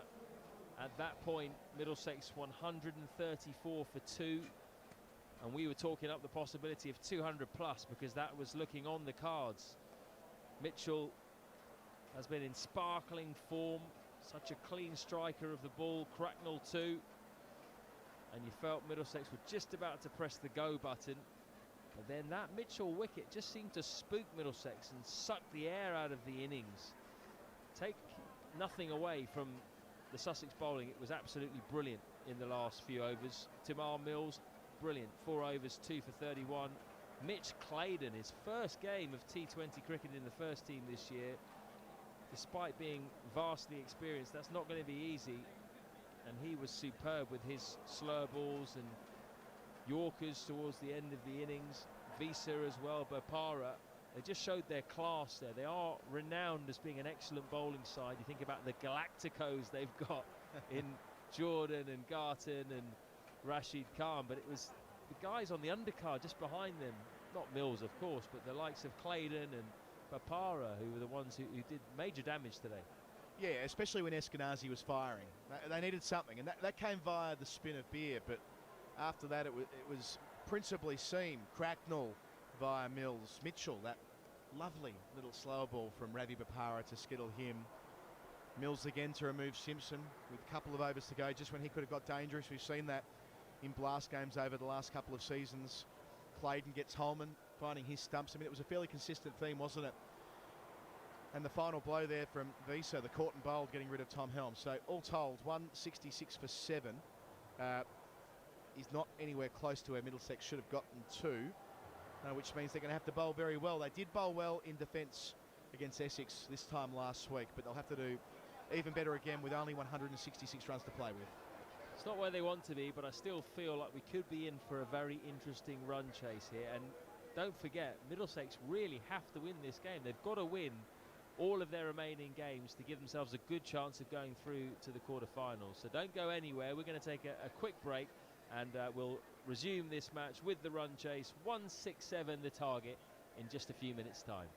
At that point, Middlesex 134 for 2, and we were talking up the possibility of 200 plus because that was looking on the cards. Mitchell has been in sparkling form, such a clean striker of the ball. Cracknell too, and you felt Middlesex were just about to press the go button. But then that Mitchell wicket just seemed to spook Middlesex and suck the air out of the innings. Take nothing away from the Sussex bowling, it was absolutely brilliant in the last few overs. Tamar Mills, brilliant, 4 overs, 2 for 31. Mitch Clayton, his first game of T20 cricket in the first team this year. Despite being vastly experienced, that's not going to be easy. And he was superb with his slur balls and Yorkers towards the end of the innings. Visa as well, Bopara. They just showed their class there. They are renowned as being an excellent bowling side. You think about the Galacticos they've got in Jordan and Garton and Rashid Khan, but it was the guys on the undercard just behind them, not Mills of course, but the likes of Clayton and Bopara, who were the ones who did major damage today. Yeah, especially when Eskenazi was firing. They needed something, and that came via the spin of Beer, but after that it was principally Seam, Cracknell via Mills, Mitchell, that lovely little slower ball from Ravi Bopara to skittle him. Mills again to remove Simpson with a couple of overs to go, just when he could have got dangerous. We've seen that in blast games over the last couple of seasons. Clayton gets Holman finding his stumps. I mean, it was a fairly consistent theme, wasn't it? And the final blow there from Visa, the caught and bowled, getting rid of Tom Helm. So all told, 166 for 7 is not anywhere close to where Middlesex should have gotten to. which means they're going to have to bowl very well. They did bowl well in defence against Essex this time last week, but they'll have to do even better again with only 166 runs to play with. It's not where they want to be, but I still feel like we could be in for a very interesting run chase here. And don't forget, Middlesex really have to win this game. They've got to win all of their remaining games to give themselves a good chance of going through to the quarterfinals. So don't go anywhere. We're going to take a quick break, and we'll resume this match with the run chase. 167 the target in just a few minutes' time.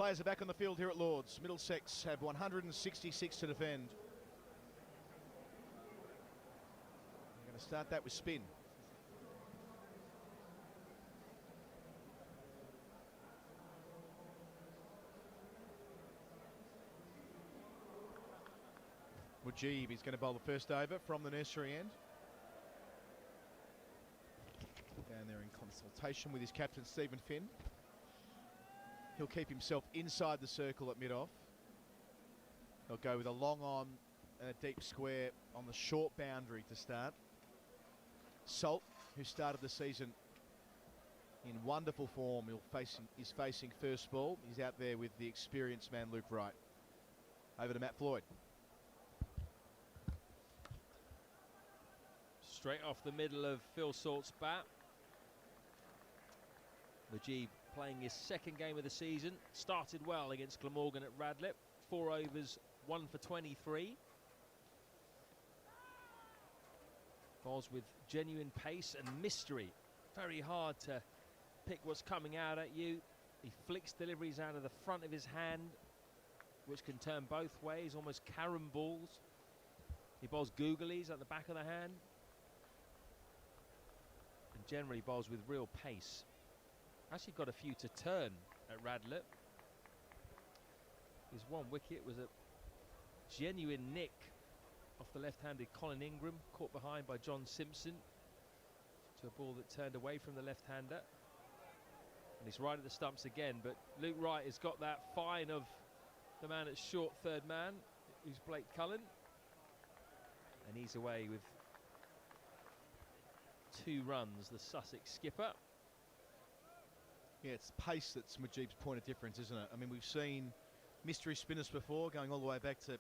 Players are back on the field here at Lords. Middlesex have 166 to defend. They're going to start that with spin. Mujib is going to bowl the first over from the nursery end. Down there in consultation with his captain, Stephen Finn. He'll keep himself inside the circle at mid-off. They'll go with a long on and a deep square on the short boundary to start. Salt, who started the season in wonderful form, is facing first ball. He's out there with the experienced man, Luke Wright. Over to Matt Floyd. Straight off the middle of Phil Salt's bat. Mujib playing his second game of the season. Started well against Glamorgan at Radlett. 4 overs, 1 for 23. Balls with genuine pace and mystery. Very hard to pick what's coming out at you. He flicks deliveries out of the front of his hand, which can turn both ways, almost carom balls. He bowls googlies at the back of the hand. And generally bowls with real pace. Actually got a few to turn at Radlett. His one wicket was a genuine nick off the left-handed Colin Ingram, caught behind by John Simpson, to a ball that turned away from the left-hander. And he's right at the stumps again, but Luke Wright has got that fine of the man at short third man, who's Blake Cullen. And he's away with 2 runs, the Sussex skipper. Yeah, it's pace that's Mujib's point of difference, isn't it? I mean, we've seen mystery spinners before, going all the way back to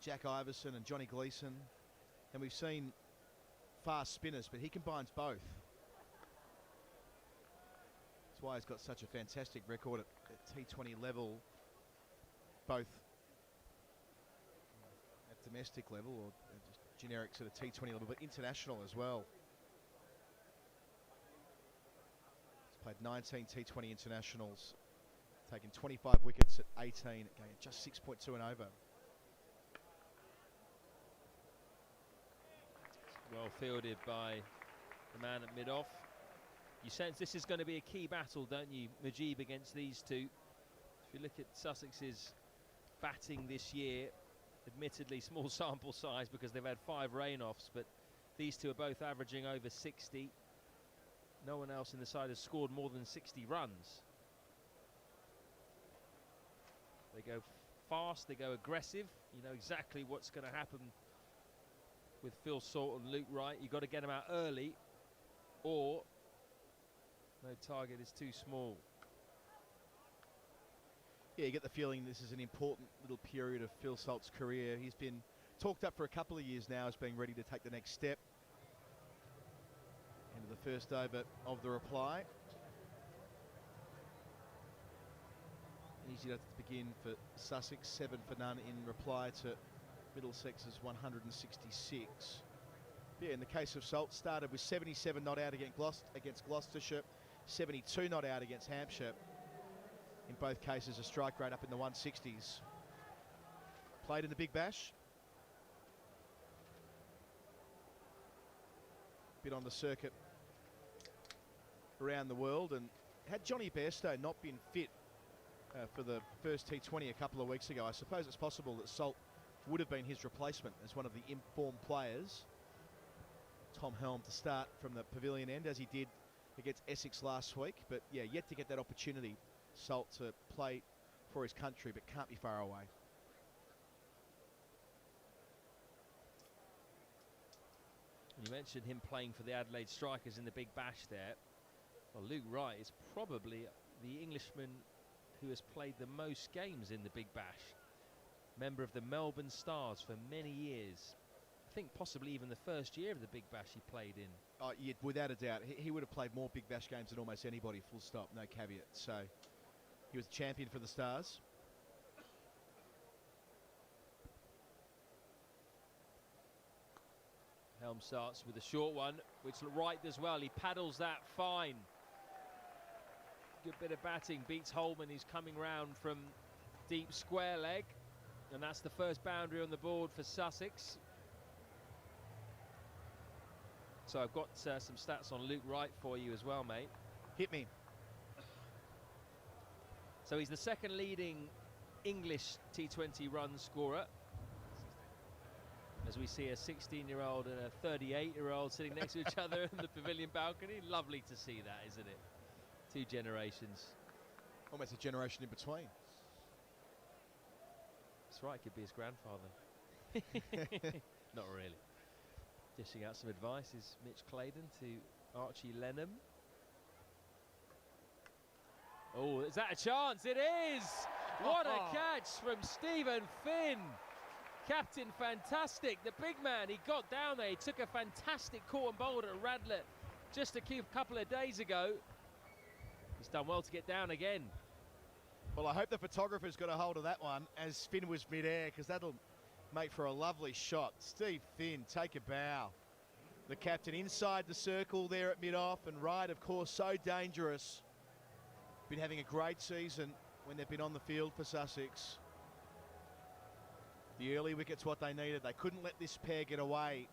Jack Iverson and Johnny Gleeson. And we've seen fast spinners, but he combines both. That's why he's got such a fantastic record at T20 level, both at domestic level or just generic sort of T20 level, but international as well. Played 19 T20 internationals, taken 25 wickets at 18, going at just 6.2 and over. Well fielded by the man at mid-off. You sense this is going to be a key battle, don't you, Mujib against these two? If you look at Sussex's batting this year, admittedly small sample size because they've had 5 rain-offs, but these two are both averaging over 60. No one else in the side has scored more than 60 runs. They go fast, they go aggressive. You know exactly what's going to happen with Phil Salt and Luke Wright. You've got to get them out early, or no target is too small. Yeah, you get the feeling this is an important little period of Phil Salt's career. He's been talked up for a couple of years now as being ready to take the next step. Into the first over of the reply. Easy to begin for Sussex, 7 for none in reply to Middlesex's 166. Yeah, in the case of Salt, started with 77 not out against Gloucestershire, 72 not out against Hampshire. In both cases, a strike rate up in the 160s. Played in the Big Bash. Bit on the circuit around the world, and had Johnny Bairstow not been fit for the first T20 a couple of weeks ago, I suppose it's possible that Salt would have been his replacement as one of the informed players. Tom Helm to start from the pavilion end, as he did against Essex last week, but yeah, yet to get that opportunity, Salt, to play for his country, but can't be far away. You mentioned him playing for the Adelaide Strikers in the Big Bash there. Well, Luke Wright is probably the Englishman who has played the most games in the Big Bash. Member of the Melbourne Stars for many years. I think possibly even the first year of the Big Bash he played in. Oh, yeah, without a doubt. He would have played more Big Bash games than almost anybody, full stop, no caveat. So he was a champion for the Stars. Helm starts with a short one, which Wright does well. He paddles that fine. Good bit of batting, beats Holman, who's coming round from deep square leg. And that's the first boundary on the board for Sussex. So I've got some stats on Luke Wright for you as well, mate. Hit me. So he's the second leading English T20 run scorer. As we see a 16-year-old and a 38-year-old sitting next to each other in the pavilion balcony. Lovely to see that, isn't it? Two generations. Almost a generation in between. That's right, could be his grandfather. Not really. Dishing out some advice is Mitch Clayton to Archie Lennon. Oh, is that a chance? It is! What a catch from Stephen Finn. Captain fantastic. The big man, he got down there. He took a fantastic caught and bowled at Radlett just a couple of days ago. He's done well to get down again. Well, I hope the photographer's got a hold of that one as Finn was mid-air, because that'll make for a lovely shot. Steve Finn, take a bow. The captain inside the circle there at mid-off, and Wright, of course, so dangerous. Been having a great season when they've been on the field for Sussex. The early wicket's what they needed. They couldn't let this pair get away.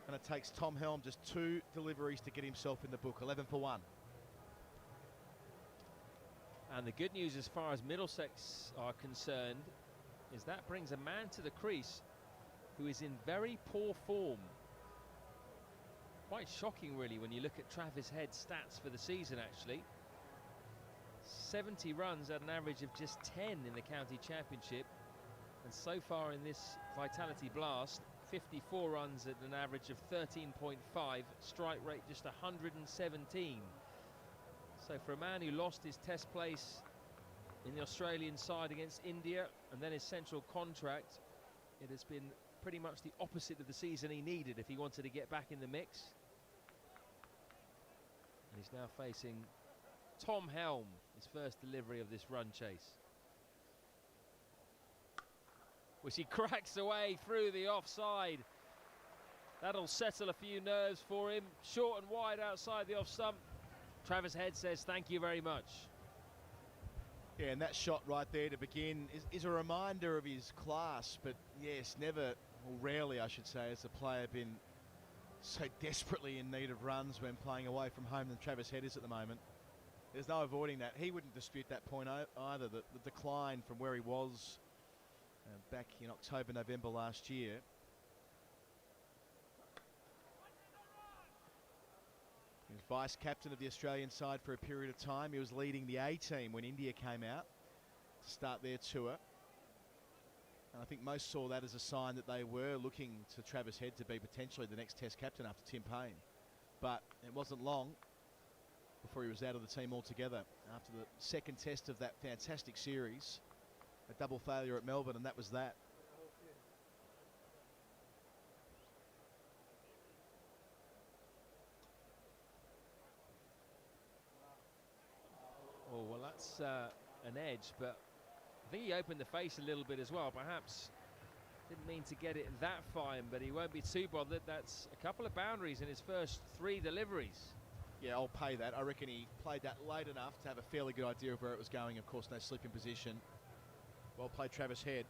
And it takes Tom Helm just 2 deliveries to get himself in the book, 11 for 1. And the good news as far as Middlesex are concerned is that brings a man to the crease who is in very poor form. Quite shocking, really, when you look at Travis Head's stats for the season, actually. 70 runs at an average of just 10 in the county championship. And so far in this Vitality Blast, 54 runs at an average of 13.5, strike rate just 117. So for a man who lost his test place in the Australian side against India and then his central contract, it has been pretty much the opposite of the season he needed if he wanted to get back in the mix. And he's now facing Tom Helm, his first delivery of this run chase, which he cracks away through the offside. That'll settle a few nerves for him. Short and wide outside the off stump. Travis Head says thank you very much. Yeah, and that shot right there to begin is a reminder of his class, but yes, never, or rarely I should say, has a player been so desperately in need of runs when playing away from home than Travis Head is at the moment. There's no avoiding that. He wouldn't dispute that point either, the decline from where he was back in October, November last year. He was vice-captain of the Australian side for a period of time. He was leading the A-team when India came out to start their tour. And I think most saw that as a sign that they were looking to Travis Head to be potentially the next Test captain after Tim Payne. But it wasn't long before he was out of the team altogether after the second test of that fantastic series. A double failure at Melbourne, and that was that. Oh, well, that's an edge, but I think he opened the face a little bit as well. Perhaps didn't mean to get it that fine, but he won't be too bothered. That's a couple of boundaries in his first 3 deliveries. Yeah, I'll pay that. I reckon he played that late enough to have a fairly good idea of where it was going. Of course, no slip in position. Well played, Travis Head.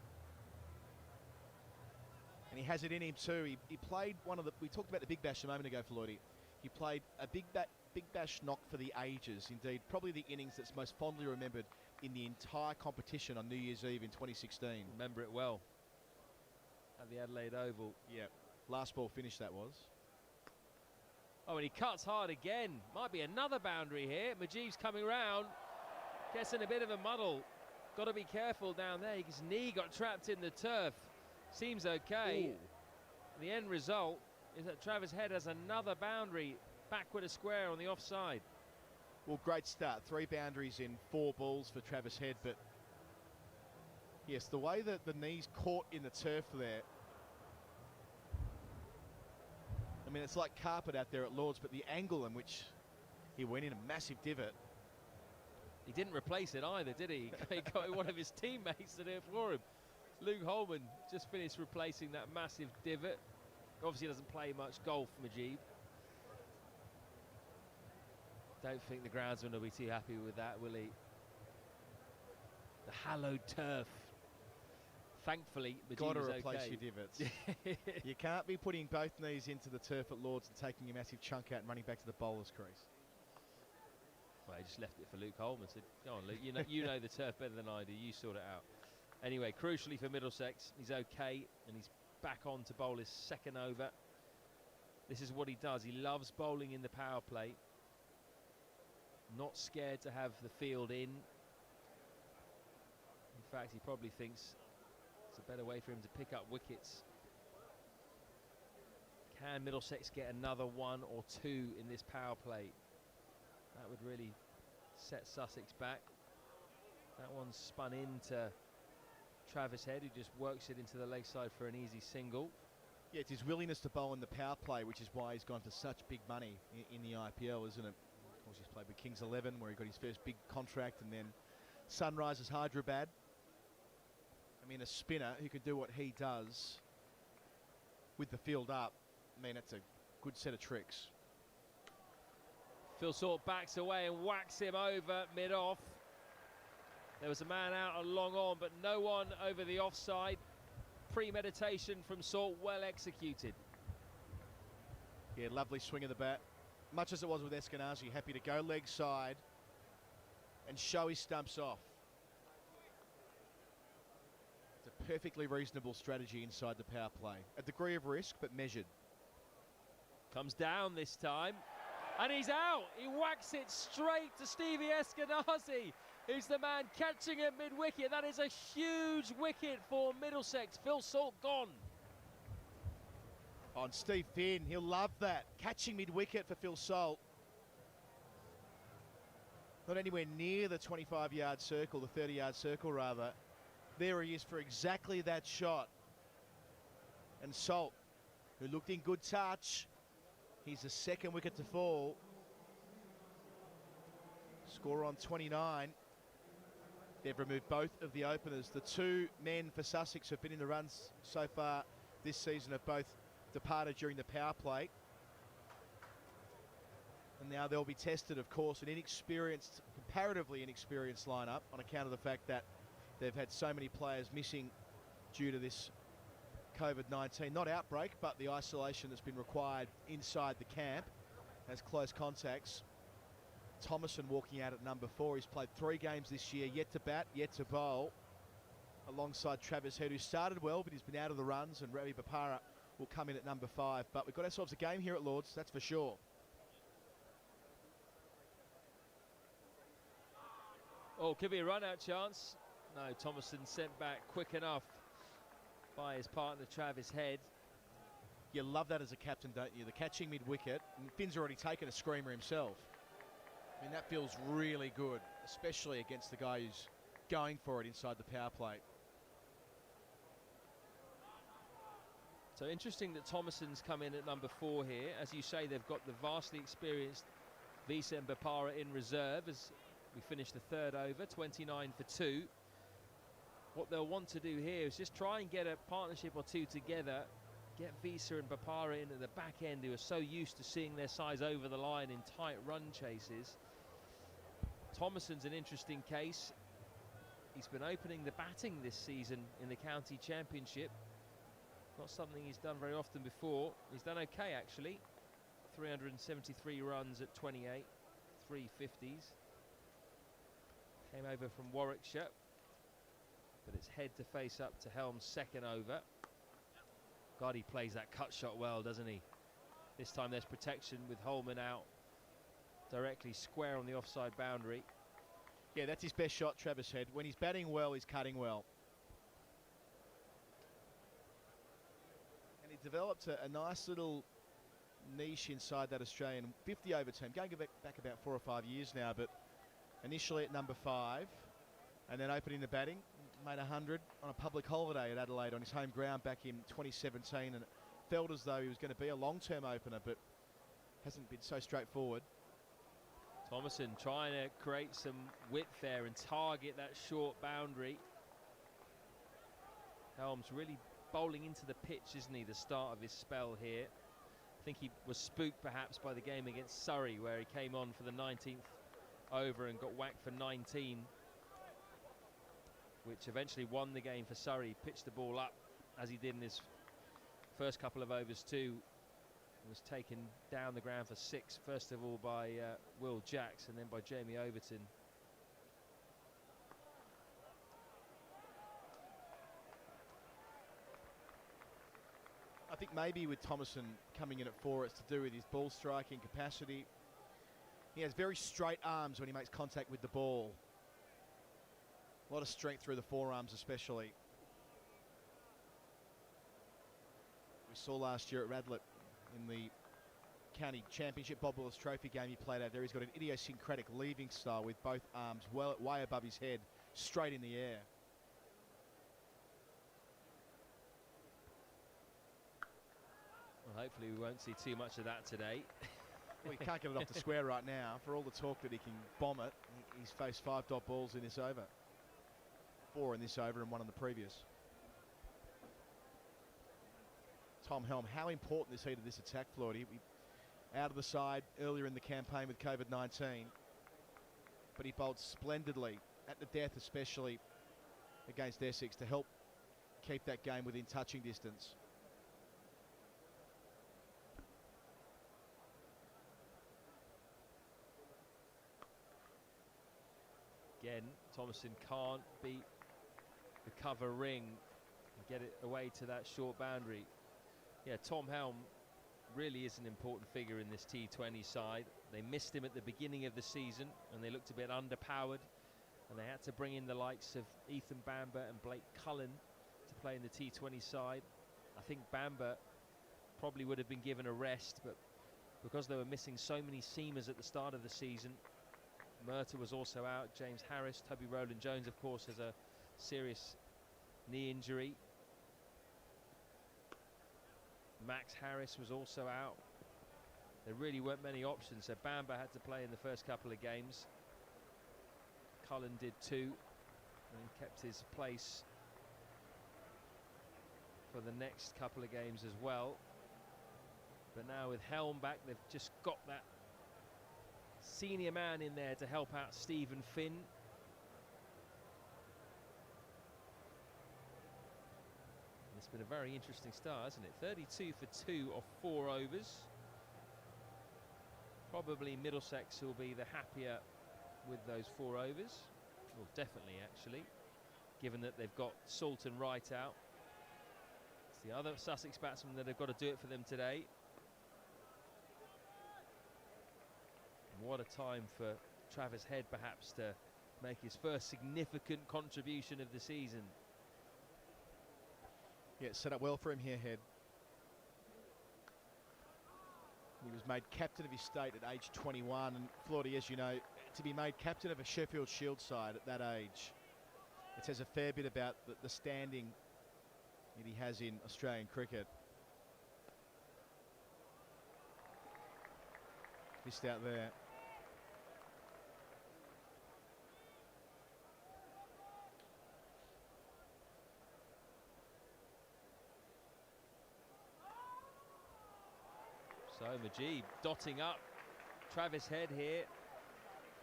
And he has it in him too. He played one of the... We talked about the Big Bash a moment ago for Lloydie. He played a Big Bash knock for the ages. Indeed, probably the innings that's most fondly remembered in the entire competition on New Year's Eve in 2016. Remember it well. At the Adelaide Oval. Yeah. Last ball finish that was. Oh, and he cuts hard again. Might be another boundary here. Mujeeb's coming round. Gets in a bit of a muddle. Got to be careful down there. His knee got trapped in the turf. Seems okay. Ooh. The end result is that Travis Head has another boundary backward a square on the offside. Well, great start. 3 boundaries in 4 balls for Travis Head, but yes, the way that the knee's caught in the turf there. I mean, it's like carpet out there at Lord's, but the angle in which he went in, a massive divot. He didn't replace it either, did he? He got one of his teammates to do it for him. Luke Holman just finished replacing that massive divot. Obviously doesn't play much golf, Mujeeb. Don't think the groundsman will be too happy with that, will he? The hallowed turf. Thankfully, the Got to G was replace okay. your divots. You can't be putting both knees into the turf at Lords and taking a massive chunk out and running back to the bowler's crease. Well, he just left it for Luke Holman. Said, "Go on, Luke. You know the turf better than I do. You sort it out." Anyway, crucially for Middlesex, he's okay, and he's back on to bowl his second over. This is what he does. He loves bowling in the power play. Not scared to have the field in. In fact, he probably thinks it's a better way for him to pick up wickets. Can Middlesex get another 1 or 2 in this power play? That would really set Sussex back. That one's spun into Travis Head, who just works it into the leg side for an easy single. Yeah, it's his willingness to bowl in the power play, which is why he's gone for such big money in the IPL, isn't it? Of course, he's played with Kings 11, where he got his first big contract, and then Sunrisers Hyderabad. I mean, a spinner who could do what he does with the field up, I mean, it's a good set of tricks. Phil Salt backs away and whacks him over mid-off. There was a man out and long on, but no one over the offside. Premeditation from Salt, well executed. Yeah, lovely swing of the bat. Much as it was with Eskenazi, happy to go leg side and show his stumps off. It's a perfectly reasonable strategy inside the power play. A degree of risk, but measured. Comes down this time, and he's out. He whacks it straight to Stevie Eskenazi, who's the man catching it mid-wicket. That is a huge wicket for Middlesex. Phil Salt gone. On Steve Finn, he'll love that. Catching mid-wicket for Phil Salt. Not anywhere near the 25-yard circle, the 30-yard circle rather. There he is for exactly that shot. And Salt, who looked in good touch, he's the second wicket to fall. Score on 29. They've removed both of the openers. The two men for Sussex who have been in the runs so far this season have both departed during the power play. And now they'll be tested, of course, an inexperienced, comparatively inexperienced lineup on account of the fact that they've had so many players missing due to this COVID-19, not outbreak, but the isolation that's been required inside the camp as close contacts. Thomason walking out at number 4. He's played 3 games this year, yet to bat, yet to bowl, alongside Travis Head, who started well, but he's been out of the runs, and Ravi Bopara will come in at number 5. But we've got ourselves a game here at Lords, that's for sure. Oh, could be a run-out chance. No, Thomason sent back quick enough by his partner Travis Head. You love that as a captain, don't you? The catching mid-wicket. Finn's already taken a screamer himself. I mean, that feels really good, especially against the guy who's going for it inside the power play. So interesting that Thomason's come in at number 4 here. As you say, they've got the vastly experienced Vishen Bopara in reserve as we finish the 3rd over, 29 for 2. What they'll want to do here is just try and get a partnership or 2 together, get Visa and Bopara in at the back end, who are so used to seeing their sides over the line in tight run chases. Thomason's an interesting case. He's been opening the batting this season in the county championship. Not something he's done very often before. He's done okay, actually. 373 runs at 28, 350s. Came over from Warwickshire. But it's Head to face up to Helm's second over. God, he plays that cut shot well, doesn't he? This time there's protection with Holman out directly square on the offside boundary. Yeah, that's his best shot, Travis Head. When he's batting well, he's cutting well. And he developed a nice little niche inside that Australian 50 over team, going back about 4 or 5 years now, but initially at number 5, and then opening the batting, made 100 on a public holiday at Adelaide on his home ground back in 2017, and it felt as though he was going to be a long-term opener, but hasn't been so straightforward. Thomason trying to create some width there and target that short boundary. Helm's really bowling into the pitch, isn't he, the start of his spell here. I think he was spooked perhaps by the game against Surrey, where he came on for the 19th over and got whacked for 19, which eventually won the game for Surrey. He pitched the ball up as he did in his first couple of overs too. Was taken down the ground for 6, first of all by Will Jacks and then by Jamie Overton. I think maybe with Thomason coming in at 4, it's to do with his ball striking capacity. He has very straight arms when he makes contact with the ball. A lot of strength through the forearms especially. We saw last year at Radlett in the County Championship Bob Willis Trophy game he played out there. He's got an idiosyncratic leaving style with both arms way above his head, straight in the air. Well, hopefully we won't see too much of that today. Well, he can't get it off the square right now. For all the talk that he can bomb it, he's faced 5 dot balls in this over. 4 in this over and 1 in the previous. Tom Helm, how important is he to this attack, Floyd? He out of the side earlier in the campaign with COVID-19, but he bowled splendidly at the death, especially against Essex, to help keep that game within touching distance. Again, Thomason can't beat the cover ring and get it away to that short boundary. Yeah, Tom Helm really is an important figure in this T20 side. They missed him at the beginning of the season and they looked a bit underpowered, and they had to bring in the likes of Ethan Bamber and Blake Cullen to play in the T20 side. I think Bamber probably would have been given a rest, but because they were missing so many seamers at the start of the season, Murtagh was also out, James Harris, Toby Rowland-Jones of course has a serious knee injury. Max Harris was also out. There really weren't many options, so Bamber had to play in the first couple of games. Cullen did too, and kept his place for the next couple of games as well. But now with Helm back, they've just got that senior man in there to help out Stephen Finn. It's been a very interesting start, hasn't it? 32 for 2 of 4 overs. Probably Middlesex will be the happier with those 4 overs. Well, definitely actually, given that they've got Souter and Wright out. It's the other Sussex batsmen that have got to do it for them today. And what a time for Travis Head perhaps to make his first significant contribution of the season. Yeah, set up well for him here, Head. He was made captain of his state at age 21, and Flordy, as you know, to be made captain of a Sheffield Shield side at that age, it says a fair bit about the standing that he has in Australian cricket. Missed out there. So Majid dotting up Travis Head here.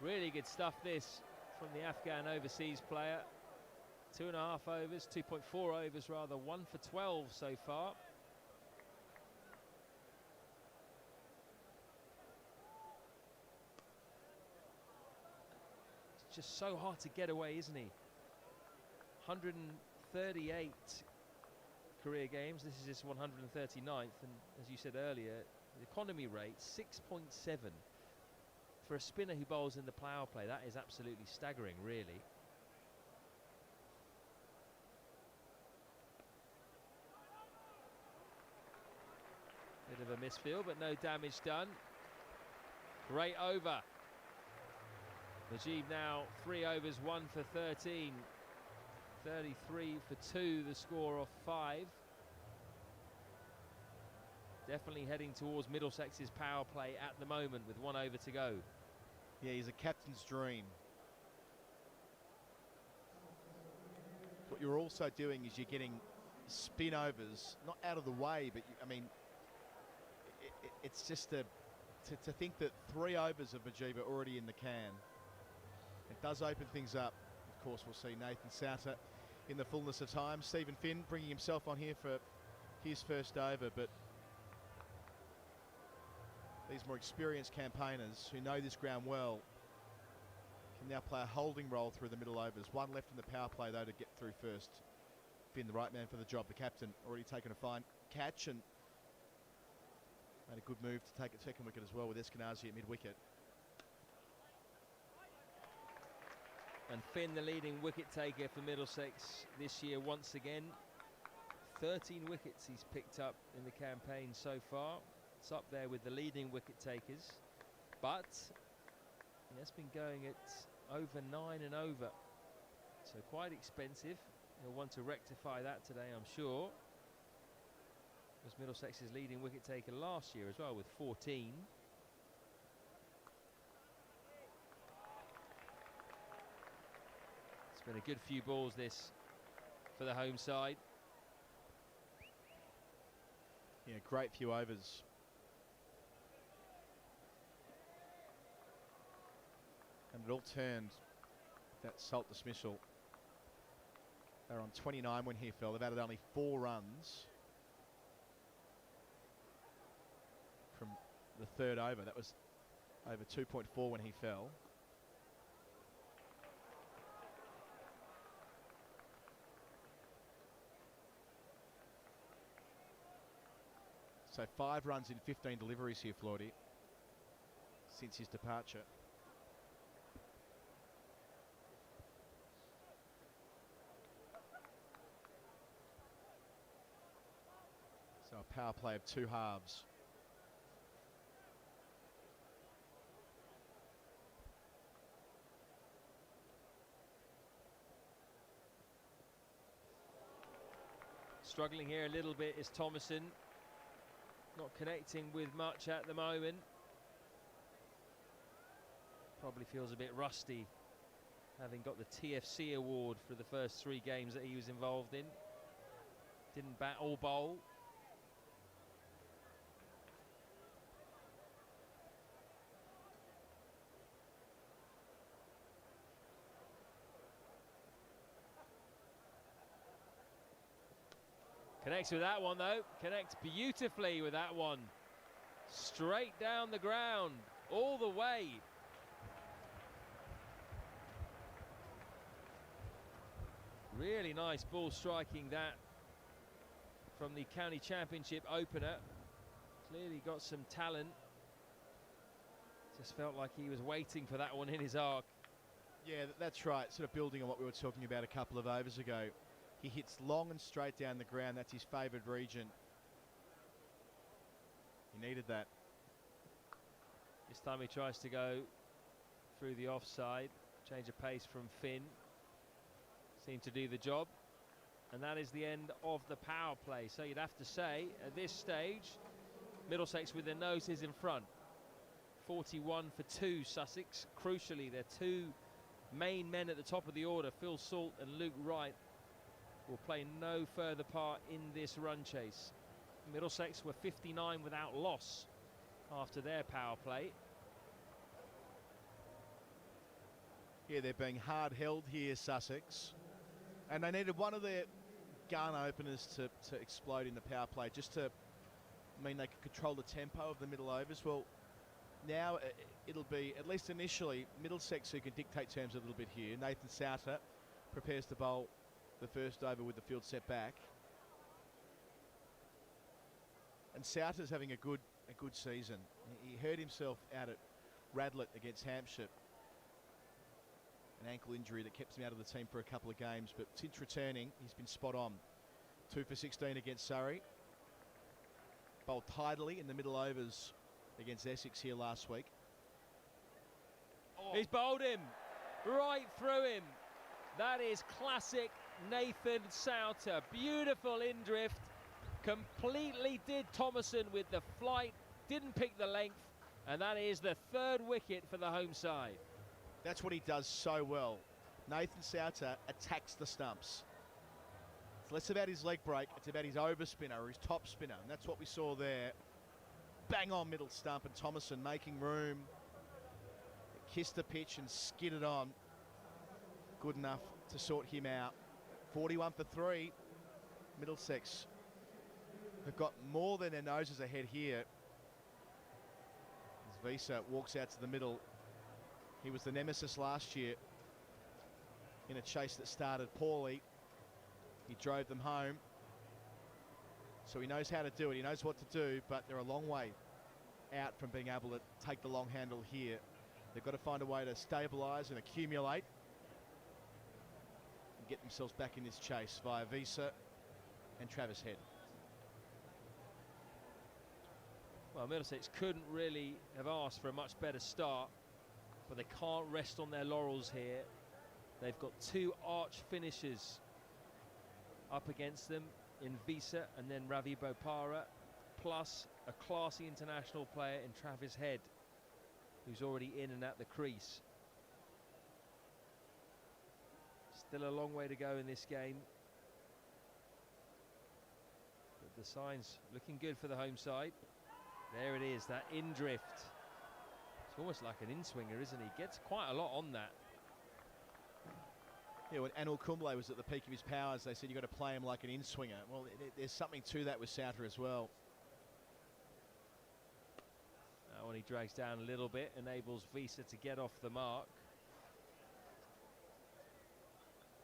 Really good stuff this from the Afghan overseas player. 2.5 overs, 2.4 overs rather, 1 for 12 so far. It's just so hard to get away, isn't he? 138 career games, this is his 139th, and as you said earlier, the economy rate 6.7 for a spinner who bowls in the power play. That is absolutely staggering, really. Bit of a misfield, but no damage done. Great over. Najib now 3 overs, 1 for 13. 33 for 2, the score of 5. Definitely heading towards Middlesex's power play at the moment with 1 over to go. Yeah, he's a captain's dream. What you're also doing is you're getting spin overs, not out of the way, but I mean, it's just to think that 3 overs of Majiba already in the can. It does open things up. Of course, we'll see Nathan Souter in the fullness of time. Stephen Finn bringing himself on here for his first over, but these more experienced campaigners who know this ground well can now play a holding role through the middle overs. One left in the power play, though, to get through first. Finn, the right man for the job. The captain already taken a fine catch and made a good move to take a second wicket as well with Eskenazi at mid-wicket. And Finn, the leading wicket taker for Middlesex this year once again. 13 wickets he's picked up in the campaign so far. It's up there with the leading wicket takers, but he has been going at over 9 and over, so quite expensive. He'll want to rectify that today, I'm sure. Was Middlesex's leading wicket taker last year as well with 14. It's been a good few balls this for the home side. Yeah, great few overs. And it all turned that Salt dismissal. They were on 29 when he fell. They've added only 4 runs from the third over. That was over 2.4 when he fell. So 5 runs in 15 deliveries here, Flordy, since his departure. So a power play of 2 halves. Struggling here a little bit is Thomason. Not connecting with much at the moment. Probably feels a bit rusty, having got the TFC award for the first 3 games that he was involved in. Didn't bat or bowl. Connects with that one though, connects beautifully with that one. Straight down the ground, all the way. Really nice ball striking that from the County Championship opener. Clearly got some talent. Just felt like he was waiting for that one in his arc. Yeah, that's right, sort of building on what we were talking about a couple of overs ago. He hits long and straight down the ground. That's his favoured region. He needed that. This time he tries to go through the offside. Change of pace from Finn. Seemed to do the job. And that is the end of the power play. So you'd have to say, at this stage, Middlesex with their noses in front. 41 for 2, Sussex. Crucially, their 2 main men at the top of the order, Phil Salt and Luke Wright, will play no further part in this run chase. Middlesex were 59 without loss after their power play. Yeah, they're being hard held here, Sussex. And they needed one of their gun openers to explode in the power play, just to mean they could control the tempo of the middle overs. Well, now it'll be, at least initially, Middlesex who can dictate terms a little bit here. Nathan Souter prepares to bowl the first over with the field set back. And Souter's having a good season. He hurt himself out at Radlett against Hampshire. An ankle injury that kept him out of the team for a couple of games, but since returning, he's been spot on. 2 for 16 against Surrey. Bowled tidily in the middle overs against Essex here last week. Oh. He's bowled him right through him. That is classic Nathan Souter. Beautiful in drift. Completely did Thomason with the flight. Didn't pick the length. And that is the 3rd wicket for the home side. That's what he does so well. Nathan Souter attacks the stumps. It's less about his leg break. It's about his overspinner or his top spinner. And that's what we saw there. bang on middle stump, and Thomason making room. Kissed the pitch and skidded on. Good enough to sort him out. 41 for 3. Middlesex have got more than their noses ahead here. As Visa walks out to the middle. He was the nemesis last year in a chase that started poorly. He drove them home. So he knows how to do it. He knows what to do, but they're a long way out from being able to take the long handle here. They've got to find a way to stabilise and accumulate and get themselves back in this chase via Visa and Travis Head. Well, Middlesex couldn't really have asked for a much better start, but they can't rest on their laurels here. They've got two arch finishers up against them in Visa and then Ravi Bopara, plus a classy international player in Travis Head, who's already in and at the crease. Still a long way to go in this game, but the signs looking good for the home side. There it is, that in drift. It's almost like an in-swinger, isn't he? Gets quite a lot on that. Yeah, when Anil Kumble was at the peak of his powers, they said you've got to play him like an in-swinger. Well, there's something to that with Souter as well. When he drags down a little bit, enables Visa to get off the mark.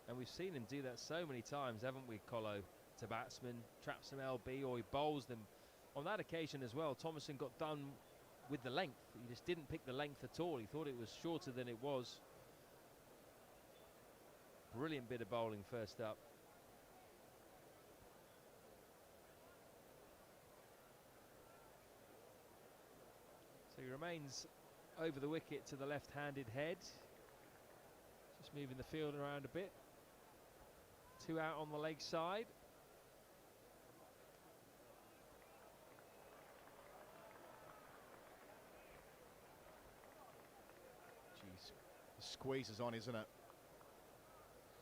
And we've seen him do that so many times, haven't we, Colo? To batsmen, traps some LB, or he bowls them. On that occasion as well, Thomason got done with the length. He just didn't pick the length at all. He thought it was shorter than it was. Brilliant bit of bowling first up. So he remains over the wicket to the left-handed Head. Just moving the field around a bit. 2 out on the leg side. Jeez, the squeeze is on, isn't it?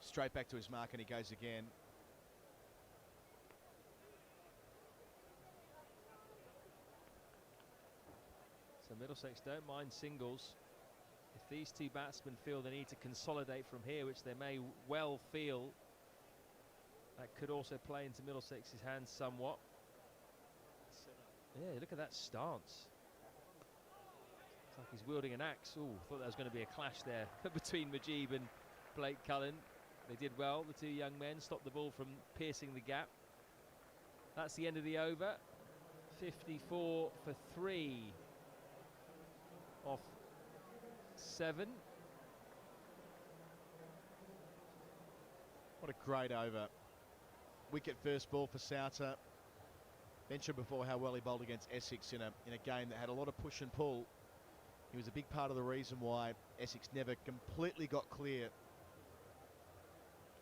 Straight back to his mark, and he goes again. So Middlesex don't mind singles. If these two batsmen feel they need to consolidate from here, which they may well feel, that could also play into Middlesex's hands somewhat. Yeah, look at that stance. It's like he's wielding an axe. Ooh, thought there was going to be a clash there between Mujeeb and Blake Cullen. They did well, the two young men, stopped the ball from piercing the gap. That's the end of the over. 54 for 3 off 7. What a great over. Wicket first ball for Souter. Mentioned before how well he bowled against Essex in a game that had a lot of push and pull. He was a big part of the reason why Essex never completely got clear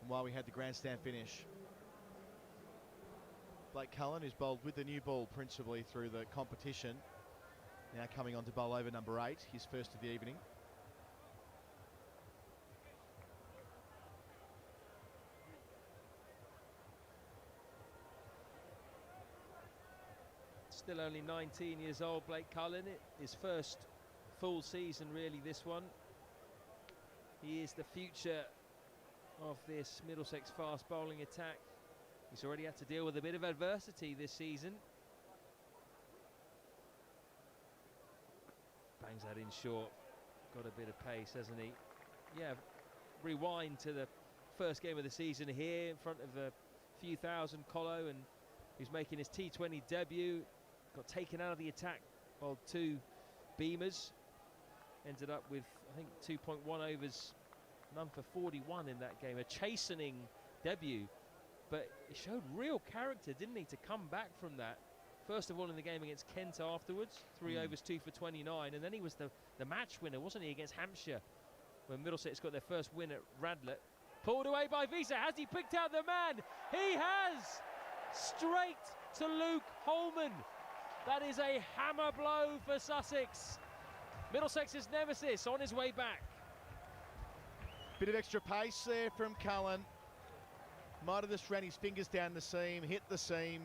and why we had the grandstand finish. Blake Cullen, who's bowled with the new ball principally through the competition, now coming on to bowl over number 8, his first of the evening. Still only 19 years old, Blake Cullen. His first full season, really, this one. He is the future of this Middlesex fast bowling attack. He's already had to deal with a bit of adversity this season. Bangs that in short. Got a bit of pace, hasn't he? Yeah, rewind to the first game of the season here in front of a few thousand, Colo, and he's making his T20 debut. Got taken out of the attack by 2 beamers. Ended up with, I think, 2.1 overs, none for 41 in that game. A chastening debut, but he showed real character, didn't he, to come back from that. First of all in the game against Kent afterwards, 3 overs, 2 for 29, and then he was the match winner, wasn't he, against Hampshire, when Middlesex got their first win at Radlett. Pulled away by Visa. Has he picked out the man? He has! Straight to Luke Holman. That is a hammer blow for Sussex. Middlesex's nemesis on his way back. Bit of extra pace there from Cullen. Might have just ran his fingers down the seam, hit the seam.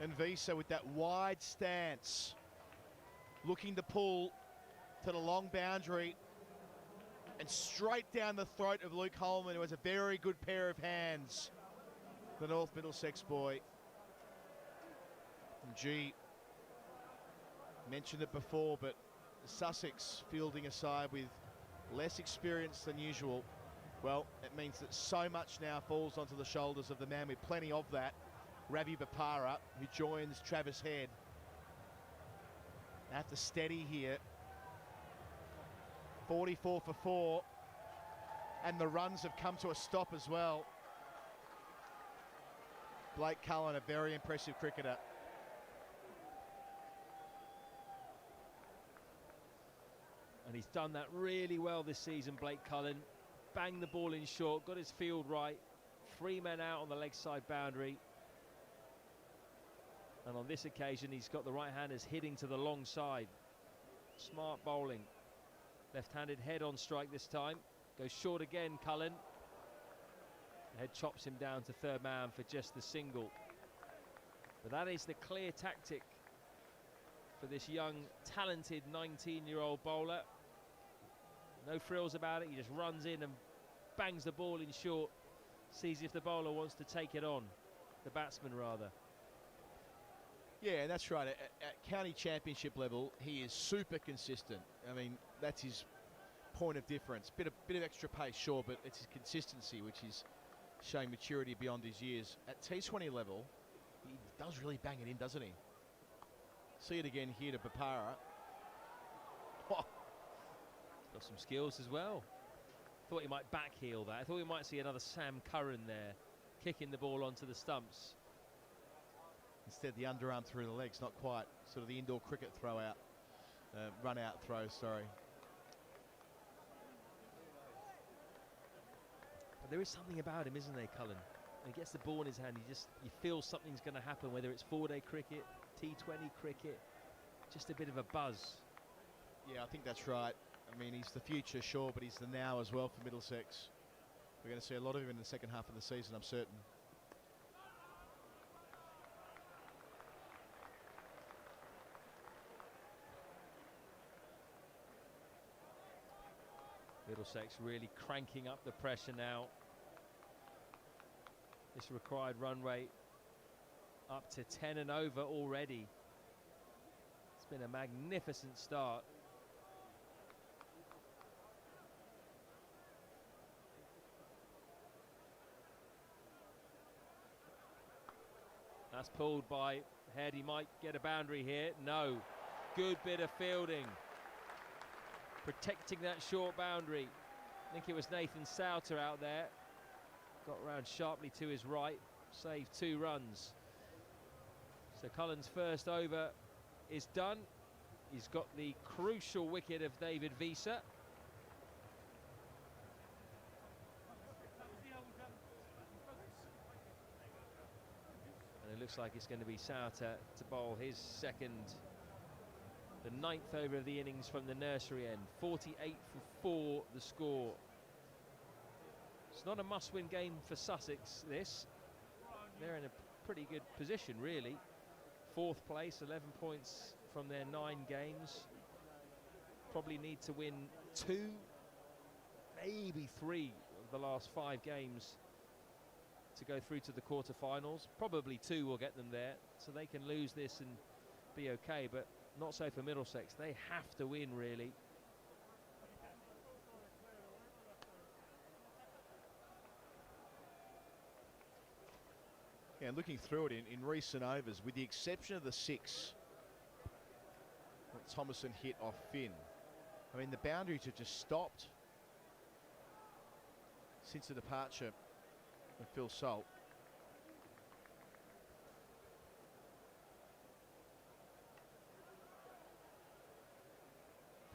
And Visa with that wide stance, looking to pull to the long boundary and straight down the throat of Luke Holman, who has a very good pair of hands, the North Middlesex boy. And gee, mentioned it before, but Sussex fielding a side with less experience than usual. Well, it means that so much now falls onto the shoulders of the man with plenty of that, Ravi Bapara, who joins Travis Head. They have to steady here. 44 for 4, and the runs have come to a stop as well. Blake Cullen, a very impressive cricketer. And he's done that really well this season, Blake Cullen. Banged the ball in short, got his field right. 3 men out on the leg side boundary. And on this occasion, he's got the right-handers hitting to the long side. Smart bowling. Left-handed head on strike this time. Goes short again, Cullen. Head chops him down to third man for just the single. But that is the clear tactic for this young, talented 19-year-old bowler. No frills about it. He just runs in and bangs the ball in short. Sees if the bowler wants to take it on. The batsman, rather. Yeah, that's right. At county championship level, he is super consistent. I mean, that's his point of difference. Bit of extra pace, sure, but it's his consistency which is showing maturity beyond his years. At T20 level, he does really bang it in, doesn't he? See it again here to Bapara. Oh. Got some skills as well. Thought he might backheel that. I thought we might see another Sam Curran there, kicking the ball onto the stumps. Instead, the underarm through the legs, not quite. Sort of the indoor cricket throw out, run out throw, sorry. But there is something about him, isn't there, Cullen? When he gets the ball in his hand, you feel something's going to happen, whether it's 4-day cricket, T20 cricket, just a bit of a buzz. Yeah, I think that's right. I mean, he's the future, sure, but he's the now as well for Middlesex. We're going to see a lot of him in the second half of the season, I'm certain. Middlesex really cranking up the pressure now. This required run rate up to 10 and over already. It's been a magnificent start. That's pulled by Head. He might get a boundary here. No. Good bit of fielding. Protecting that short boundary. I think it was Nathan Souter out there. Got round sharply to his right. Saved 2 runs. So Cullen's first over is done. He's got the crucial wicket of David Visa. And it looks like it's going to be Souter to bowl his second. The 9th over of the innings from the nursery end. 48 for 4 the score. It's not a must-win game for Sussex, this. They're in a pretty good position, really. 4th place, 11 points from their 9 games. Probably need to win 2, maybe 3 of the last 5 games to go through to the quarterfinals. Probably 2 will get them there, so they can lose this and be okay, but not so for Middlesex. They have to win, really. Yeah, looking through it in recent overs, with the exception of the 6 that Thomason hit off Finn, I mean, the boundaries have just stopped since the departure of Phil Salt.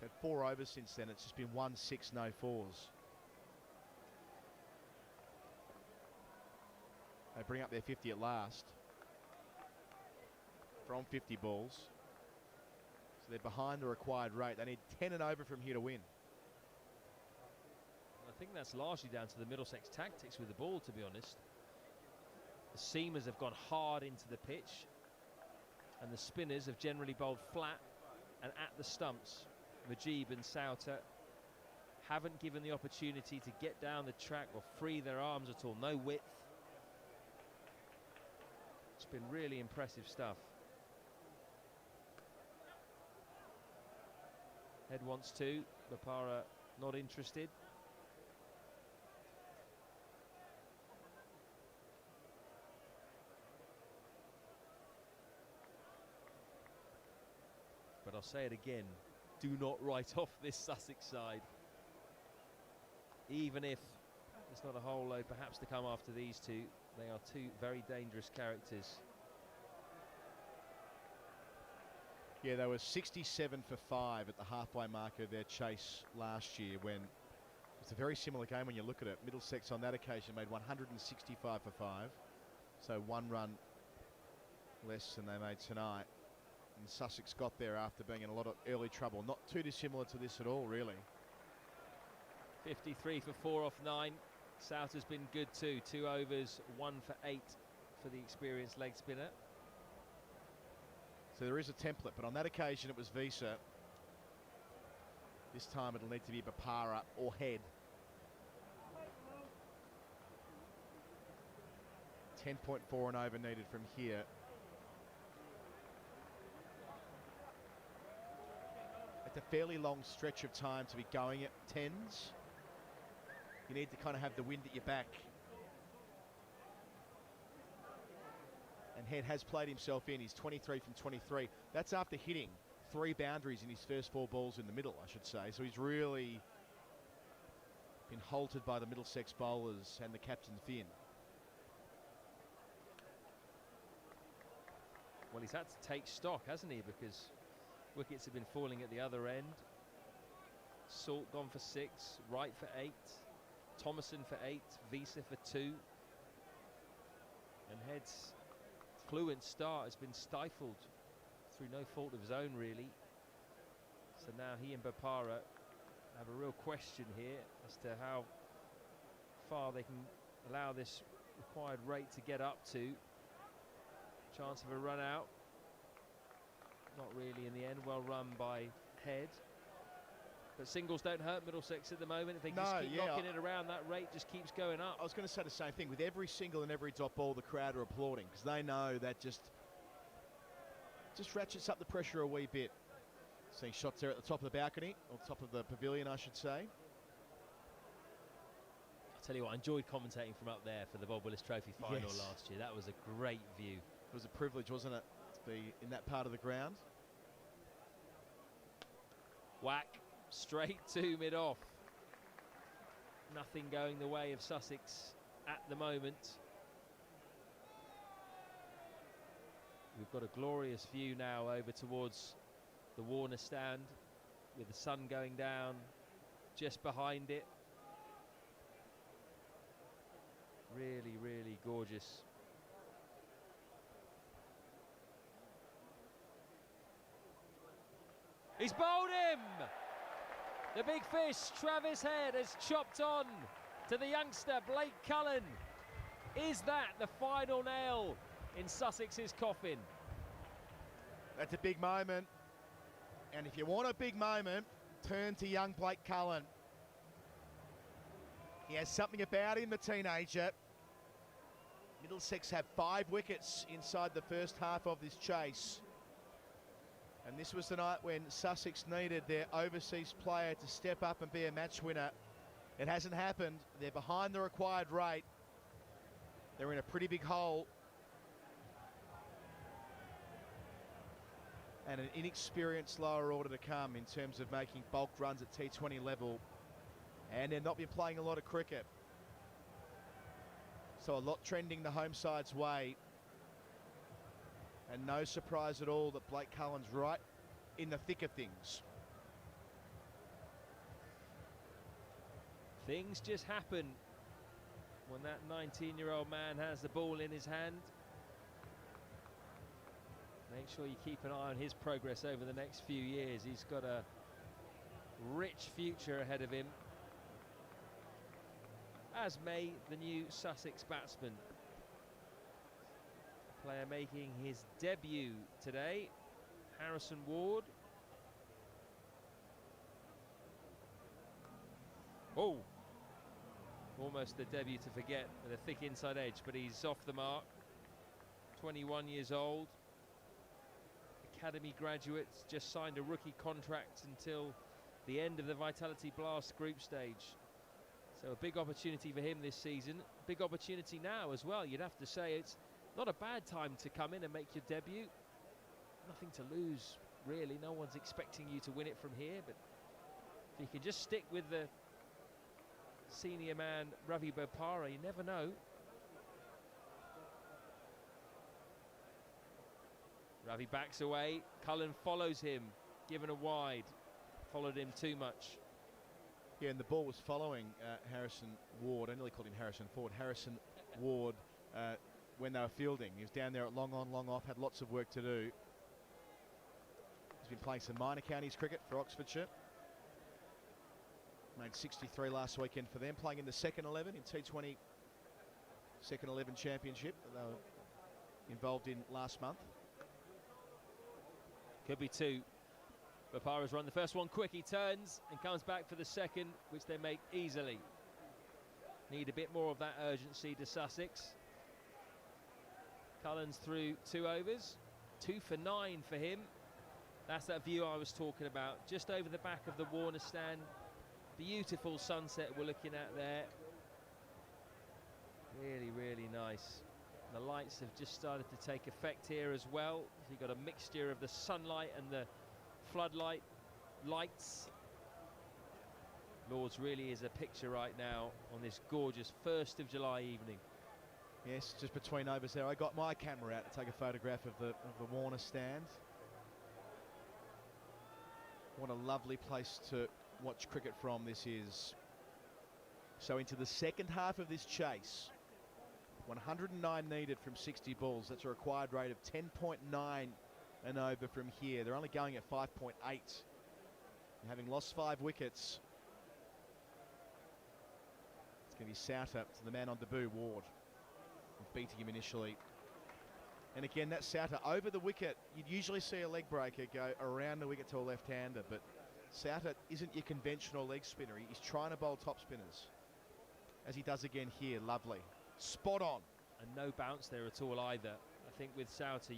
Had 4 overs since then. It's just been 1 6 no 4s. They bring up their 50 at last from 50 balls. So they're behind the required rate. They need 10 and over from here to win. I think that's largely down to the Middlesex tactics with the ball, to be honest. The seamers have gone hard into the pitch. And the spinners have generally bowled flat and at the stumps. Mujeeb and Souter haven't given the opportunity to get down the track or free their arms at all. No width. It's been really impressive stuff. Head wants to, Bopara not interested. But I'll say it again, do not write off this Sussex side. Even if there's not a whole load perhaps to come after these two, they are two very dangerous characters. Yeah, they were 67 for 5 at the halfway mark of their chase last year, when it's a very similar game when you look at it. Middlesex on that occasion made 165 for 5, so 1 run less than they made tonight. And Sussex got there after being in a lot of early trouble. Not too dissimilar to this at all, really. 53 for 4 off 9. Souter's been good too. 2 overs, 1 for 8 for the experienced leg spinner. So there is a template, but on that occasion it was Visa. This time it'll need to be Bopara or Head. 10.4 and over needed from here. It's a fairly long stretch of time to be going at 10s. You need to kind of have the wind at your back. And Head has played himself in. He's 23 from 23. That's after hitting 3 boundaries in his first 4 balls in the middle, I should say. So he's really been halted by the Middlesex bowlers and the captain Finn. Well, he's had to take stock, hasn't he? Because wickets have been falling at the other end. Salt gone for 6, Wright for 8, Thomason for 8, Visa for 2. And Head's fluent start has been stifled through no fault of his own, really. So now he and Bopara have a real question here as to how far they can allow this required rate to get up to. Chance of a run out. Not really in the end. Well run by Head. But singles don't hurt Middlesex at the moment. If they just keep knocking it around, that rate just keeps going up. I was going to say the same thing. With every single and every dot ball, the crowd are applauding because they know that just ratchets up the pressure a wee bit. Seeing shots there at the top of the balcony, or top of the pavilion, I should say. I'll tell you what, I enjoyed commentating from up there for the Bob Willis Trophy final last year. That was a great view. It was a privilege, wasn't it, to be in that part of the ground. Whack. Straight to mid-off. Nothing going the way of Sussex at the moment. We've got a glorious view now over towards the Warner stand with the sun going down just behind it. Really, really gorgeous. He's bowled him! The big fish, Travis Head, has chopped on to the youngster, Blake Cullen. Is that the final nail in Sussex's coffin? That's a big moment. And if you want a big moment, turn to young Blake Cullen. He has something about him, the teenager. Middlesex have 5 wickets inside the first half of this chase. And this was the night when Sussex needed their overseas player to step up and be a match winner. It hasn't happened. They're behind the required rate. They're in a pretty big hole. And an inexperienced lower order to come in terms of making bulk runs at T20 level. And they've not been playing a lot of cricket. So a lot trending the home side's way. And no surprise at all that Blake Cullen's right in the thick of things. Things just happen when that 19-year-old man has the ball in his hand. Make sure you keep an eye on his progress over the next few years. He's got a rich future ahead of him, as may the new Sussex batsman. player making his debut today, Harrison Ward. Oh, almost the debut to forget with a thick inside edge, but he's off the mark. 21 years old. Academy graduates, just signed a rookie contract until the end of the Vitality Blast group stage. So a big opportunity for him this season. Big opportunity now as well. You'd have to say it's not a bad time to come in and make your debut. Nothing to lose, really. No one's expecting you to win it from here, but if you can just stick with the senior man, Ravi Bopara, you never know. Ravi backs away. Cullen follows him, given a wide. Followed him too much. Yeah, and the ball was following Harrison Ward. I nearly called him Harrison Ford. Harrison Ward when they were fielding. He was down there at long on, long off, had lots of work to do. He's been playing some minor counties cricket for Oxfordshire. Made 63 last weekend for them, playing in the second 11 in T20 second 11 championship that they were involved in last month. Could be two. Bopara's run the first one quick, he turns and comes back for the second, which they make easily. Need a bit more of that urgency to Sussex. Cullen's through 2 overs, 2 for 9 for him. That's that view I was talking about, just over the back of the Warner stand. Beautiful sunset we're looking at there. Really, really nice. The lights have just started to take effect here as well. So you've got a mixture of the sunlight and the floodlight lights. Lord's really is a picture right now on this gorgeous 1st of July evening. Yes, just between overs there. I got my camera out to take a photograph of the Warner stand. What a lovely place to watch cricket from this is. So into the second half of this chase, 109 needed from 60 balls. That's a required rate of 10.9 and over from here. They're only going at 5.8. Having lost 5 wickets, it's going to be Souter to the man on debut, Ward, beating him initially. And again, that Souter over the wicket. You'd usually see a leg breaker go around the wicket to a left-hander, but Souter isn't your conventional leg spinner. He's trying to bowl top spinners, as he does again here. Lovely. Spot on. And no bounce there at all either. I think with Souter,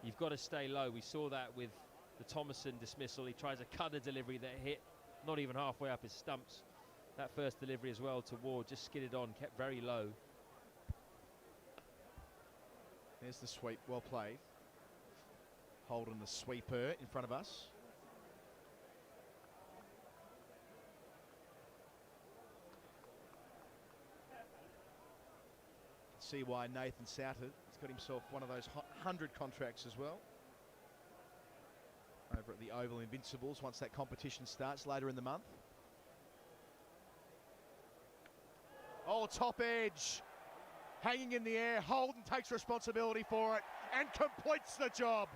you've got to stay low. We saw that with the Thomason dismissal. He tries a cutter delivery that hit not even halfway up his stumps. That first delivery as well to Ward, just skidded on, kept very low. There's the sweep, well played. Holden the sweeper in front of us. See why Nathan Souter has got himself one of those 100 contracts as well. Over at the Oval Invincibles once that competition starts later in the month. Oh, top edge. Hanging in the air. Holden takes responsibility for it and completes the job.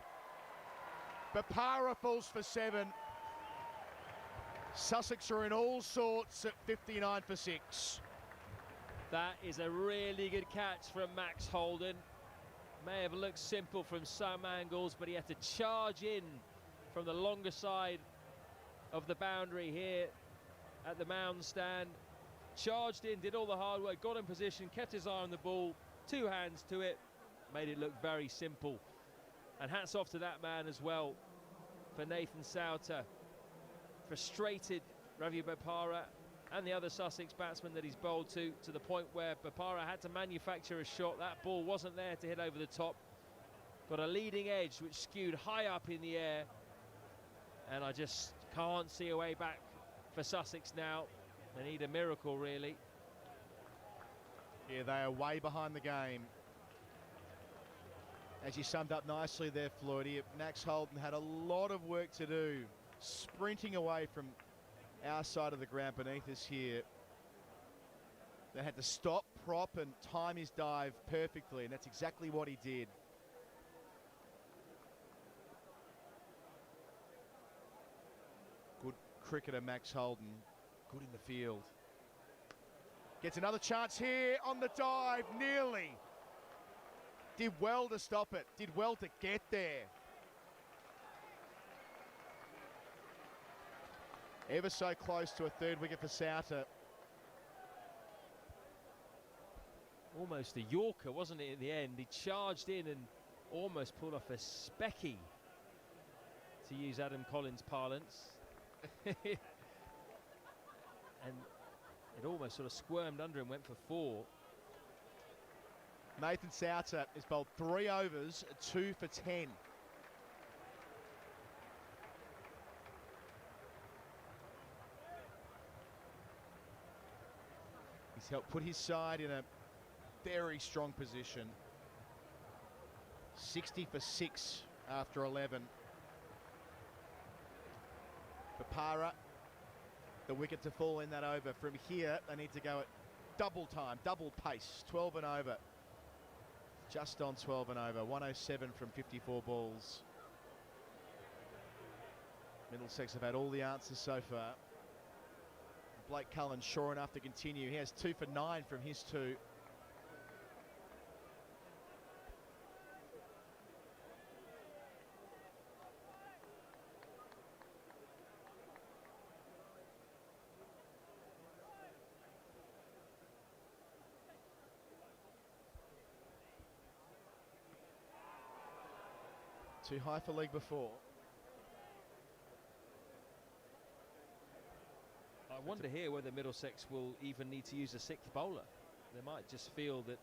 Bopara falls for 7. Sussex are in all sorts at 59 for 6. That is a really good catch from Max Holden. May have looked simple from some angles, but he had to charge in from the longer side of the boundary here at the mound stand. Charged in, did all the hard work, got in position, kept his eye on the ball, 2 hands to it, made it look very simple. And hats off to that man as well, for Nathan Souter. Frustrated Ravi Bopara and the other Sussex batsman that he's bowled to the point where Bopara had to manufacture a shot. That ball wasn't there to hit over the top. Got a leading edge which skewed high up in the air. And I just can't see a way back for Sussex now. They need a miracle, really. Yeah, they are way behind the game. As you summed up nicely there, Floydie, Max Holden had a lot of work to do, sprinting away from our side of the ground beneath us here. They had to stop, prop, and time his dive perfectly, and that's exactly what he did. Good cricketer, Max Holden. Good in the field. Gets another chance here on the dive, nearly. Did well to stop it. Did well to get there. Ever so close to a third wicket for Souter. Almost a Yorker, wasn't it, in the end? He charged in and almost pulled off a specky, to use Adam Collins' parlance. And it almost sort of squirmed under and went for 4. Nathan Souter has bowled 3 overs, 2 for 10. He's helped put his side in a very strong position. 60 for 6 after 11. Papara, the wicket to fall in that over. From here, they need to go at double time, double pace, 12 and over. Just on 12 and over, 107 from 54 balls. Middlesex have had all the answers so far. Blake Cullen sure enough to continue. He has 2 for 9 from his 2. Too high for leg before. I wonder here whether Middlesex will even need to use a 6th bowler. They might just feel that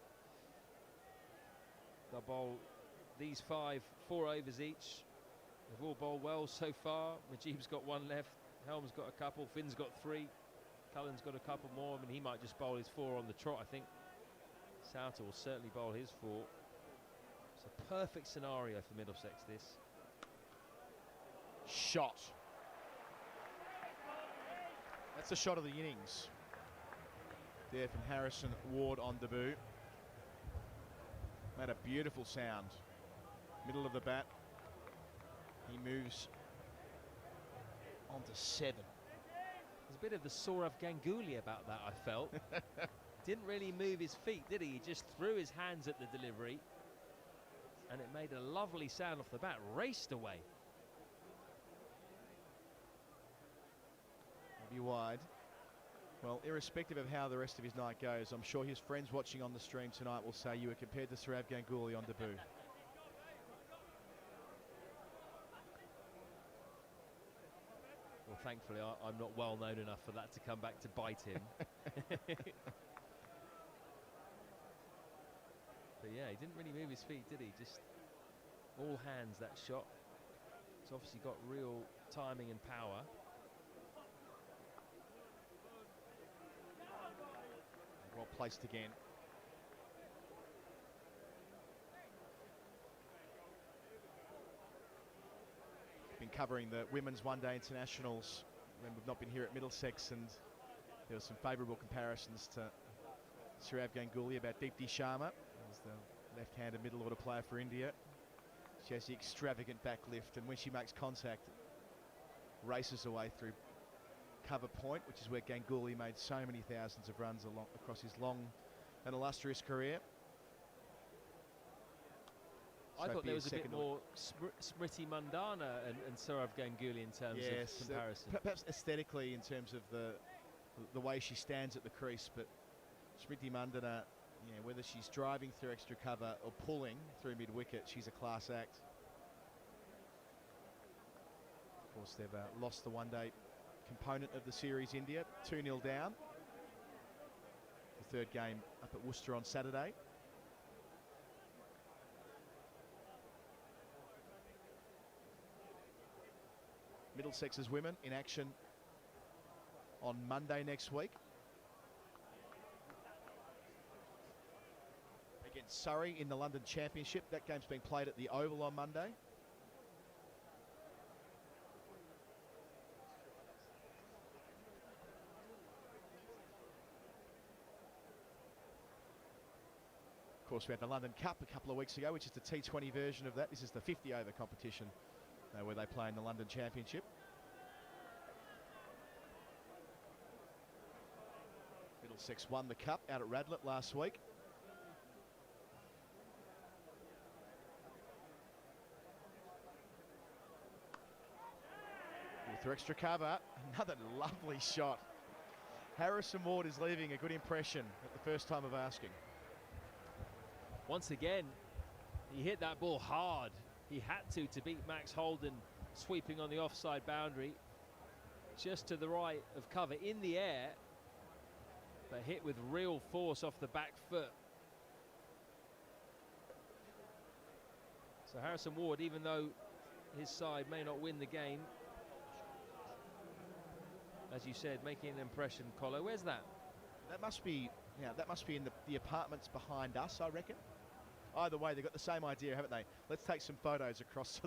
they'll bowl these 4 overs each. They've all bowled well so far. Mujeeb's got 1 left, Helm's got a couple, Finn's got 3, Cullen's got a couple more. I mean, he might just bowl his 4 on the trot, I think. Souter will certainly bowl his 4. It's a perfect scenario for Middlesex, this. Shot. That's the shot of the innings. There from Harrison Ward on debut. Made a beautiful sound. Middle of the bat. He moves on to 7. There's a bit of the Sourav Ganguly about that, I felt. Didn't really move his feet, did he? He just threw his hands at the delivery. And it made a lovely sound off the bat. Raced away. Maybe wide. Well, irrespective of how the rest of his night goes, I'm sure his friends watching on the stream tonight will say you were compared to Sourav Ganguly on debut. Well, thankfully, I'm not well known enough for that to come back to bite him. But yeah, he didn't really move his feet, did he? Just all hands, that shot. It's obviously got real timing and power. Well placed again. Been covering the women's one-day internationals when we've not been here at Middlesex, and there were some favourable comparisons to Sourav Ganguly about Deepti Sharma, as the left-handed middle order player for India. She has the extravagant back lift, and when she makes contact, races away through cover point, which is where Ganguly made so many thousands of runs across his long and illustrious career. I thought there was a bit more Smriti Mandana and Sourav Ganguly in terms of comparison. Perhaps aesthetically in terms of the way she stands at the crease, but Smriti Mandana, yeah, whether she's driving through extra cover or pulling through mid-wicket, she's a class act. Of course, they've lost the one-day component of the series, India, 2-0 down. The third game up at Worcester on Saturday. Middlesex's women in action on Monday next week against Surrey in the London Championship. That game's being played at the Oval on Monday. Of course, we had the London Cup a couple of weeks ago, which is the T20 version of that. This is the 50-over competition where they play in the London Championship. Middlesex won the Cup out at Radlett last week. for extra cover. Another lovely shot. Harrison Ward is leaving a good impression at the first time of asking. Once again, he hit that ball hard. He had to beat Max Holden, sweeping on the offside boundary. Just to the right of cover in the air, but hit with real force off the back foot. So Harrison Ward, even though his side may not win the game, as you said, making an impression. Colo, where's that? That must be, that must be in the apartments behind us, I reckon. Either way, they've got the same idea, haven't they? Let's take some photos across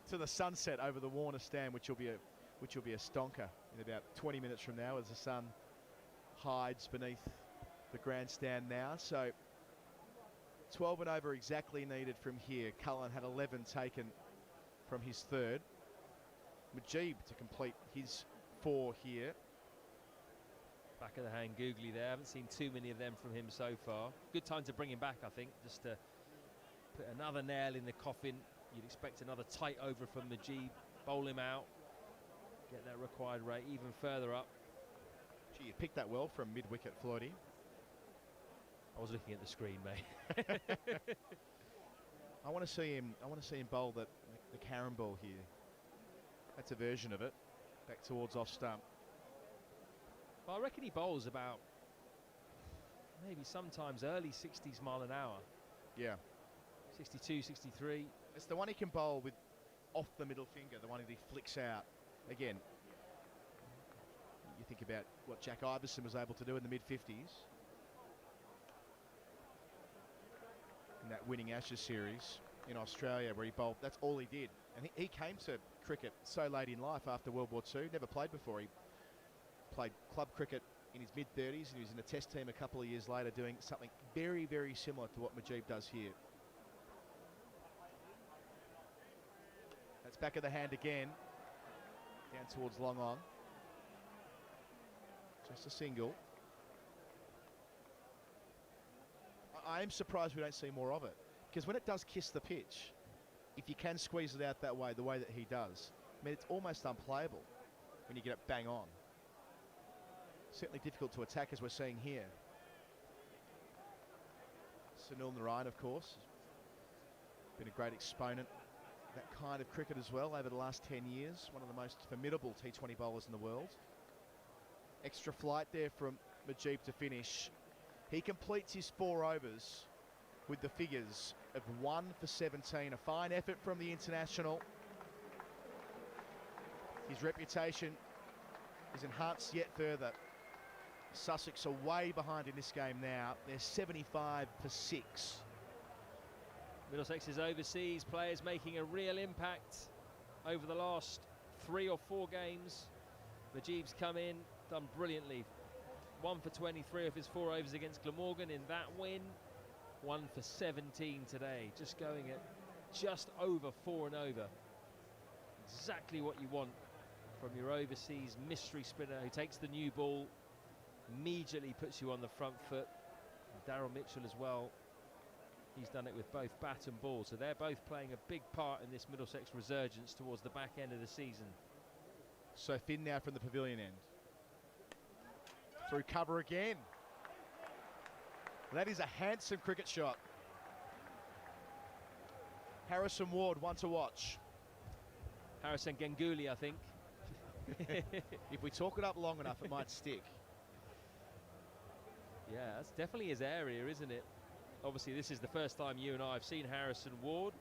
to the sunset over the Warner stand, which will be a stonker in about 20 minutes from now, as the sun hides beneath the grandstand now. So 12 and over exactly needed from here. Cullen had 11 taken from his third. Mujeeb to complete his 4 here. Back of the hand googly there. Haven't seen too many of them from him so far. Good time to bring him back, I think, just to put another nail in the coffin. You'd expect another tight over from Mujeeb, bowl him out, get that required rate even further up. Gee, you picked that well from mid-wicket, Floydie. I was looking at the screen, mate. I want to see him bowl the Karen ball here. That's a version of it. Back towards off stump. Well, I reckon he bowls about maybe sometimes early 60s mile an hour. Yeah. 62, 63. It's the one he can bowl with off the middle finger, the one that he flicks out. Again, you think about what Jack Iverson was able to do in the mid-50s. In that winning Ashes series in Australia where he bowled, that's all he did. And he came to cricket so late in life after World War II, never played before. He played club cricket in his mid-30s and he was in a test team a couple of years later doing something very, very similar to what Mujeeb does here. That's back of the hand again. Down towards long on. Just a single. I am surprised we don't see more of it, because when it does kiss the pitch, if you can squeeze it out that way, the way that he does, I mean, it's almost unplayable when you get it bang on. Certainly difficult to attack, as we're seeing here. Sunil Narayan, of course, been a great exponent of that kind of cricket as well over the last 10 years. One of the most formidable T20 bowlers in the world. Extra flight there from Mujeeb to finish. He completes his 4 overs with the figures of 1 for 17. A fine effort from the international. His reputation is enhanced yet further. Sussex are way behind in this game now. They're 75 for 6. Middlesex's overseas players making a real impact over the last 3 or 4 games. Mujeeb's come in, done brilliantly. 1 for 23 of his 4 overs against Glamorgan in that win. 1 for 17 today, just going at just over 4 and over. Exactly what you want from your overseas mystery spinner who takes the new ball, immediately puts you on the front foot. Daryl Mitchell as well. He's done it with both bat and ball, so they're both playing a big part in this Middlesex resurgence towards the back end of the season. So Finn now from the pavilion end. Through cover again. That is a handsome cricket shot. Harrison Ward, one to watch. Harrison Ganguly, I think. If we talk it up long enough, it might stick. Yeah, that's definitely his area, isn't it? Obviously, this is the first time you and I have seen Harrison Ward.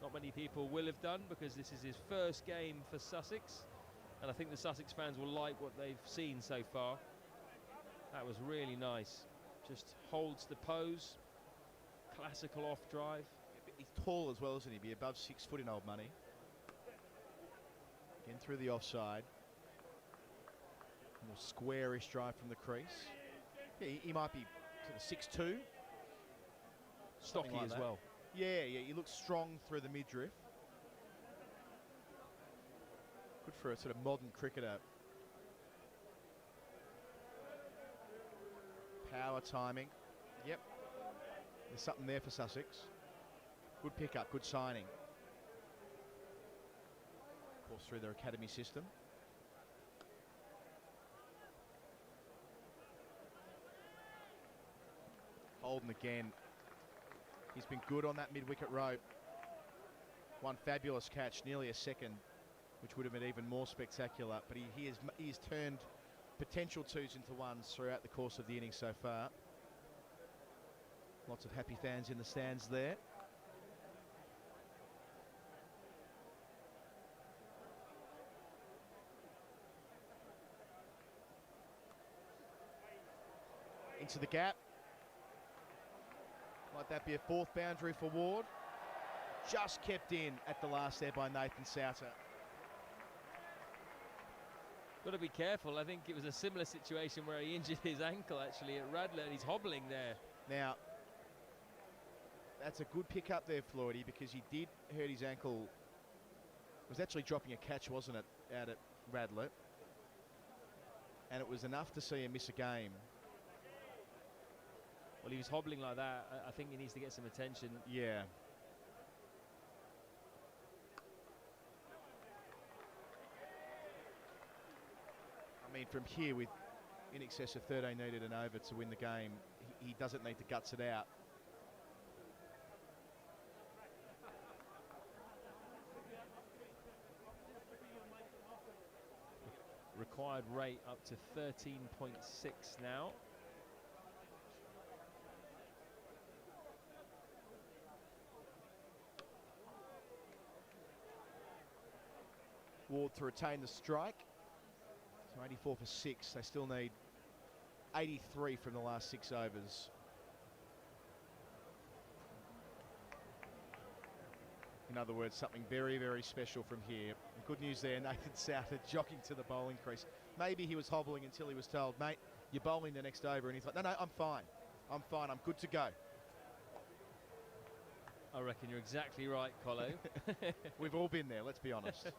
Not many people will have done, because this is his first game for Sussex. And I think the Sussex fans will like what they've seen so far. That was really nice. Just holds the pose. Classical off drive. He's tall as well, isn't he? Be above 6 foot in old money. Again through the offside. More squarish drive from the crease. Yeah, he might be sort of 6'2". Stocky like as that. well. Yeah, he looks strong through the midriff. Good for a sort of modern cricketer. Power timing. Yep. There's something there for Sussex. Good pickup, good signing. Of course, through their academy system. Holden again. He's been good on that mid-wicket rope. One fabulous catch, nearly a second, which would have been even more spectacular. But he has turned potential twos into ones throughout the course of the innings so far. Lots of happy fans in the stands there. Into the gap. Might that be a fourth boundary for Ward? Just kept in at the last there by Nathan Souter. Got to be careful. I think it was a similar situation where he injured his ankle actually at Radler, and he's hobbling there. Now, that's a good pick up there, Floydie, because he did hurt his ankle. It was actually dropping a catch, wasn't it, out at Radler? And it was enough to see him miss a game. Well, he was hobbling like that. I think he needs to get some attention. Yeah. I mean, from here, with in excess of 13 needed and over to win the game, he doesn't need to guts it out. Required rate up to 13.6 now. Ward to retain the strike. So 84 for 6. They still need 83 from the last 6 overs. In other words, something very, very special from here. Good news there, Nathan Souter jogging to the bowling crease. Maybe he was hobbling until he was told, mate, you're bowling the next over. And he's like, no, I'm fine. I'm fine. I'm good to go. I reckon you're exactly right, Colo. We've all been there, let's be honest.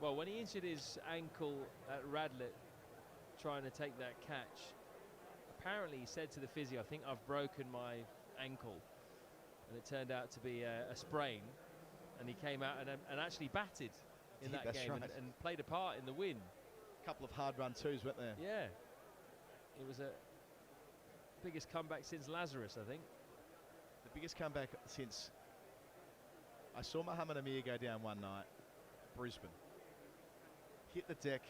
Well, when he injured his ankle at Radlett trying to take that catch, apparently he said to the physio, I think I've broken my ankle. And it turned out to be a sprain. And he came out and actually batted in that game, right. and played a part in the win. A couple of hard run twos, weren't there? Yeah. It was a biggest comeback since Lazarus, I think. The biggest comeback since I saw Muhammad Amir go down one night, Brisbane. Hit the deck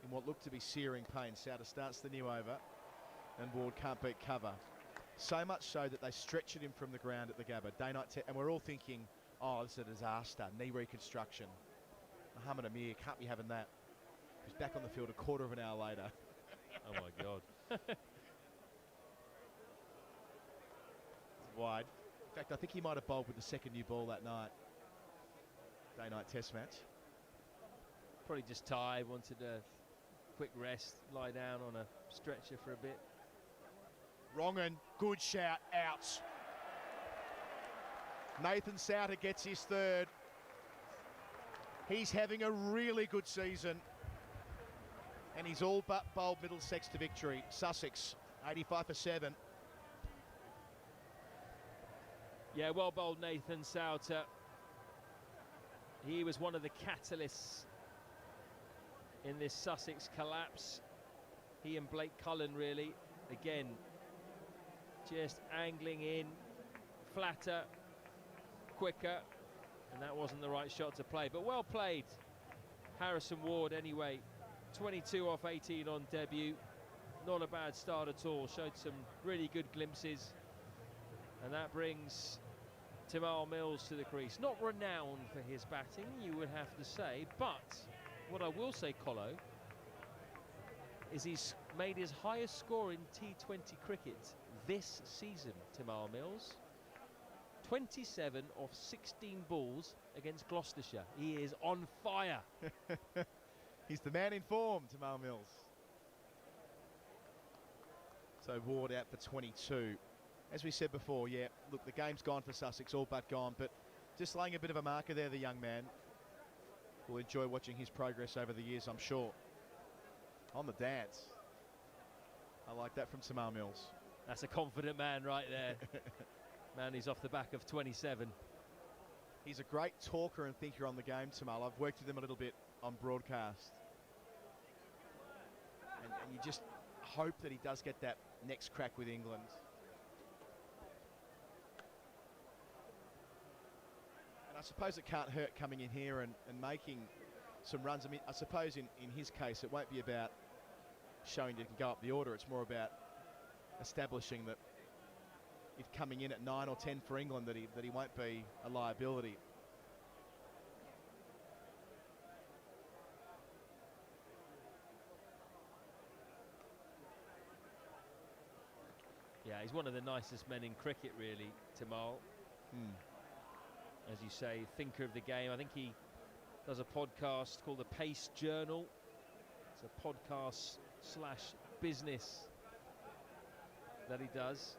in what looked to be searing pain. Souter starts the new over, and Ward can't beat cover. So much so that they stretched him from the ground at the Gabba. Day-night and we're all thinking, oh, this is a disaster, knee reconstruction. Muhammad Amir can't be having that. He's back on the field a quarter of an hour later. Oh my God. Wide. In fact, I think he might have bowled with the second new ball that night. Day-night test match. Probably just tired, wanted a quick rest, lie down on a stretcher for a bit. Wrong and good shout, out. Nathan Souter gets his third. He's having a really good season. And he's all but bowled Middlesex to victory. Sussex, 85 for 7. Yeah, well bowled Nathan Souter. He was one of the catalysts in this Sussex collapse. He and Blake Cullen really, again, just angling in, flatter, quicker, and that wasn't the right shot to play, but well played. Harrison Ward anyway, 22 off 18 on debut, not a bad start at all, showed some really good glimpses, and that brings Tamar Mills to the crease. Not renowned for his batting, you would have to say, but what I will say, Colo, is he's made his highest score in T20 cricket this season, Tamar Mills. 27 off 16 balls against Gloucestershire. He is on fire. He's the man in form, Tamar Mills. So Ward out for 22. As we said before, yeah, look, the game's gone for Sussex, all but gone, but just laying a bit of a marker there, the young man. We'll enjoy watching his progress over the years, I'm sure. On the dance. I like that from Tamar Mills. That's a confident man right there. Man, he's off the back of 27. He's a great talker and thinker on the game, Tamar. I've worked with him a little bit on broadcast. And you just hope that he does get that next crack with England. And I suppose it can't hurt coming in here and making some runs. I mean, I suppose in his case, it won't be about showing that he can go up the order. It's more about establishing that if coming in at 9 or 10 for England, that he won't be a liability. Yeah, he's one of the nicest men in cricket, really, Tamar. As you say, thinker of the game. I think he does a podcast called The Pace Journal. It's a podcast / business that he does.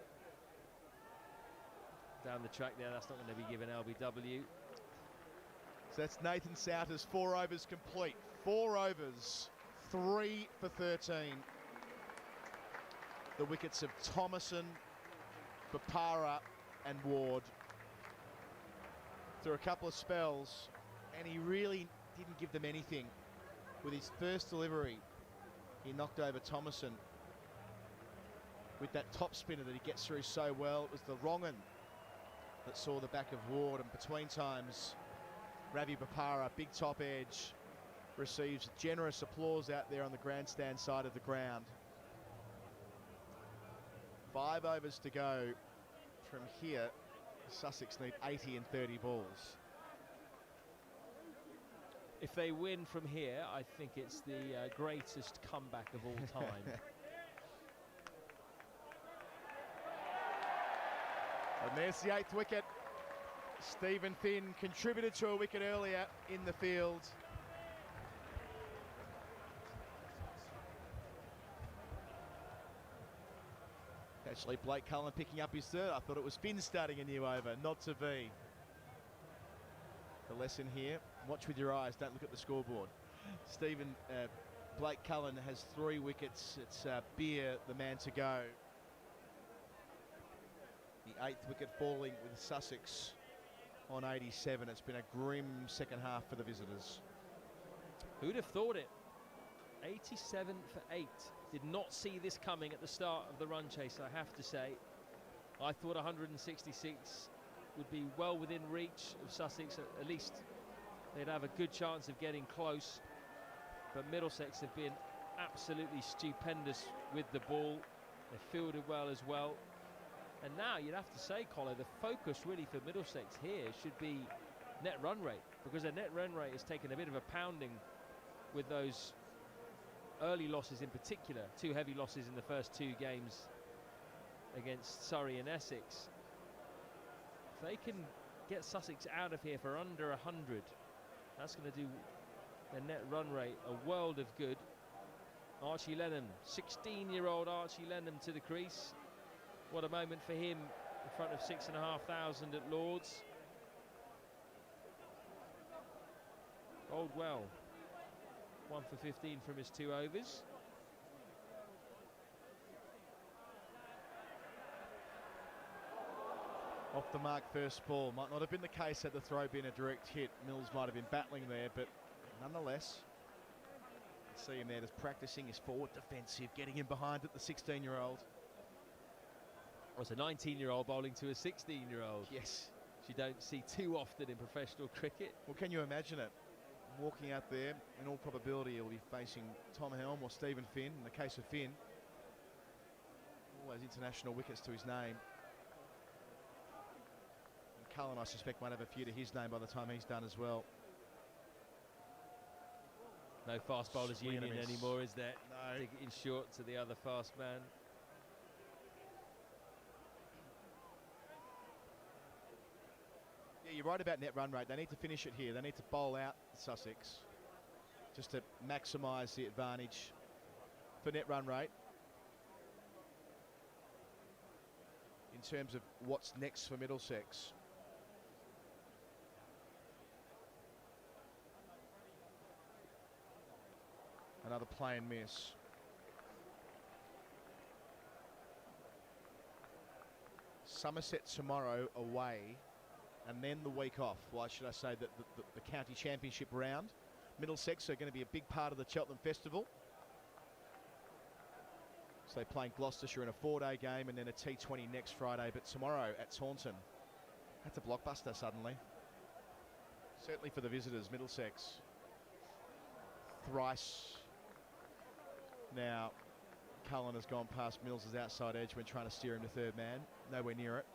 Down the track there, that's not going to be given LBW. So that's Nathan Souter's 4 overs complete. 4 overs, 3 for 13. The wickets of Thomason, Bopara and Ward. Through a couple of spells, and he really didn't give them anything. With his first delivery, he knocked over Thomason with that top spinner that he gets through so well. It was the wrong one that saw the back of Ward, and between times, Ravi Bopara, big top edge, receives generous applause out there on the grandstand side of the ground. 5 overs to go from here. Sussex need 80 and 30 balls. If they win from here, I think it's the greatest comeback of all time. And there's the 8th wicket. Stephen Finn contributed to a wicket earlier in the field. Actually, Blake Cullen picking up his 3rd. I thought it was Finn starting a new over, not to be. The lesson here, watch with your eyes, don't look at the scoreboard. Blake Cullen has 3 wickets. It's Beer, the man to go. The 8th wicket falling with Sussex on 87. It's been a grim second half for the visitors. Who'd have thought it? 87 for 8. Did not see this coming at the start of the run chase, I have to say. I thought 166 would be well within reach of Sussex. At least they'd have a good chance of getting close. But Middlesex have been absolutely stupendous with the ball. They've fielded well as well. And now you'd have to say, Colin, the focus really for Middlesex here should be net run rate, because their net run rate has taken a bit of a pounding with those early losses in particular. 2 heavy losses in the first 2 games against Surrey and Essex. If they can get Sussex out of here for under 100, that's going to do their net run rate a world of good. Archie Lennon, 16-year-old Archie Lennon to the crease. What a moment for him in front of 6,500 at Lord's. Bowled well. 1 for 15 from his 2 overs. Off the mark first ball. Might not have been the case had the throw been a direct hit. Mills might have been battling there, but nonetheless, see him there just practicing his forward defensive, getting him behind at the 16-year-old. Well, it's a 19-year-old bowling to a 16-year-old. Yes. Which you don't see too often in professional cricket. Well, can you imagine it? Walking out there, in all probability, he'll be facing Tom Helm or Stephen Finn. In the case of Finn, all those international wickets to his name. And Cullen, I suspect, might have a few to his name by the time he's done as well. No fast bowlers union anymore, is there? No. Take it in short to the other fast man. Yeah, you're right about net run rate. They need to finish it here. They need to bowl out Sussex just to maximise the advantage for net run rate. In terms of what's next for Middlesex. Another play and miss. Somerset tomorrow away, and then the week off. Why should I say that the county championship round? Middlesex are going to be a big part of the Cheltenham Festival. So they're playing Gloucestershire in a 4-day game and then a T20 next Friday, but tomorrow at Taunton. That's a blockbuster suddenly. Certainly for the visitors, Middlesex. Thrice now Cullen has gone past Mills' outside edge when trying to steer him to third man. Nowhere near it.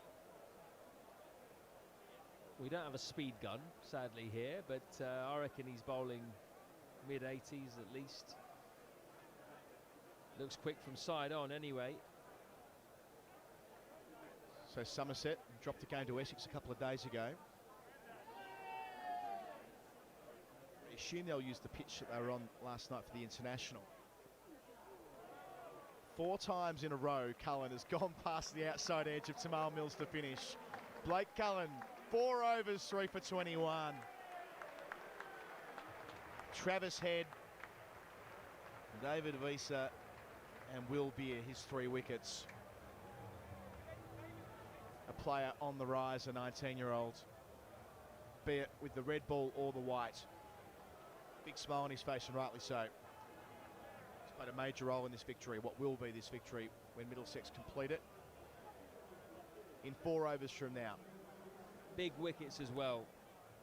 We don't have a speed gun, sadly, here, but I reckon he's bowling mid-80s at least. Looks quick from side on anyway. So Somerset dropped the game to Essex a couple of days ago. I assume they'll use the pitch that they were on last night for the international. 4 times in a row, Cullen has gone past the outside edge of Tamar Mills to finish. Blake Cullen, 4 overs, 3 for 21. Travis Head, David Visa, and Will Beer, his 3 wickets. A player on the rise, a 19-year-old. Be it with the red ball or the white. Big smile on his face, and rightly so. He's played a major role in this victory, what will be this victory when Middlesex complete it. In 4 overs from now. Big wickets as well.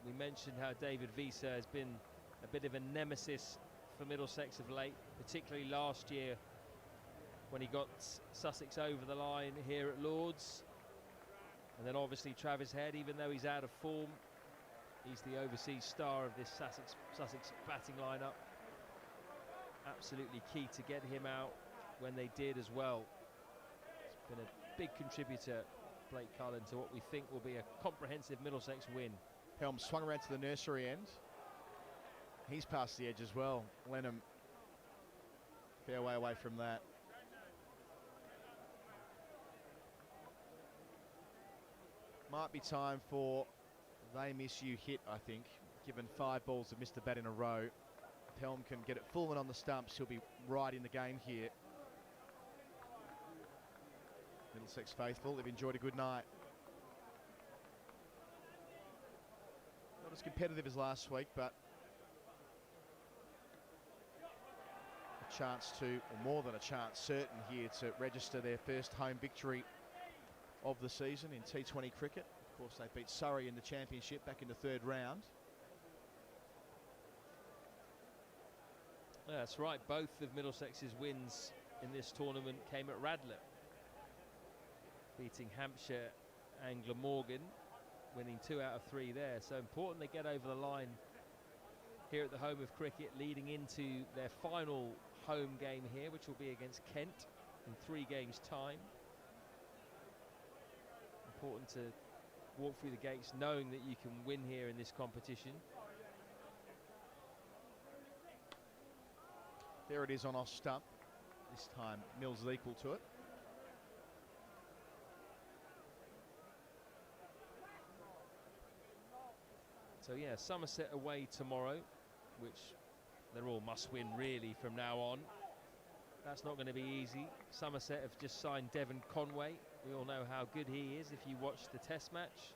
We mentioned how David Visa has been a bit of a nemesis for Middlesex of late, particularly last year when he got Sussex over the line here at Lord's. And then obviously Travis Head, even though he's out of form, he's the overseas star of this Sussex batting lineup. Absolutely key to get him out when they did as well. It's been a big contributor, Blake Cullen, to what we think will be a comprehensive Middlesex win. Helm swung around to the nursery end. He's past the edge as well. Lennon, fair way away from that. Might be time for they miss you hit, I think. Given 5 balls have missed the bat in a row. If Helm can get it full and on the stumps, he'll be right in the game here. Middlesex faithful, they've enjoyed a good night. Not as competitive as last week, but a chance to, or more than a chance, certain here to register their first home victory of the season in T20 cricket. Of course, they beat Surrey in the championship back in the 3rd round. That's right, both of Middlesex's wins in this tournament came at Radlett, beating Hampshire and Glamorgan, winning 2 out of 3 there. So important they get over the line here at the home of cricket, leading into their final home game here, which will be against Kent in 3 games' time. Important to walk through the gates knowing that you can win here in this competition. There it is on off stump. This time Mills is equal to it. So yeah, Somerset away tomorrow, which they're all must-win really from now on. That's not going to be easy. Somerset have just signed Devon Conway. We all know how good he is if you watch the Test match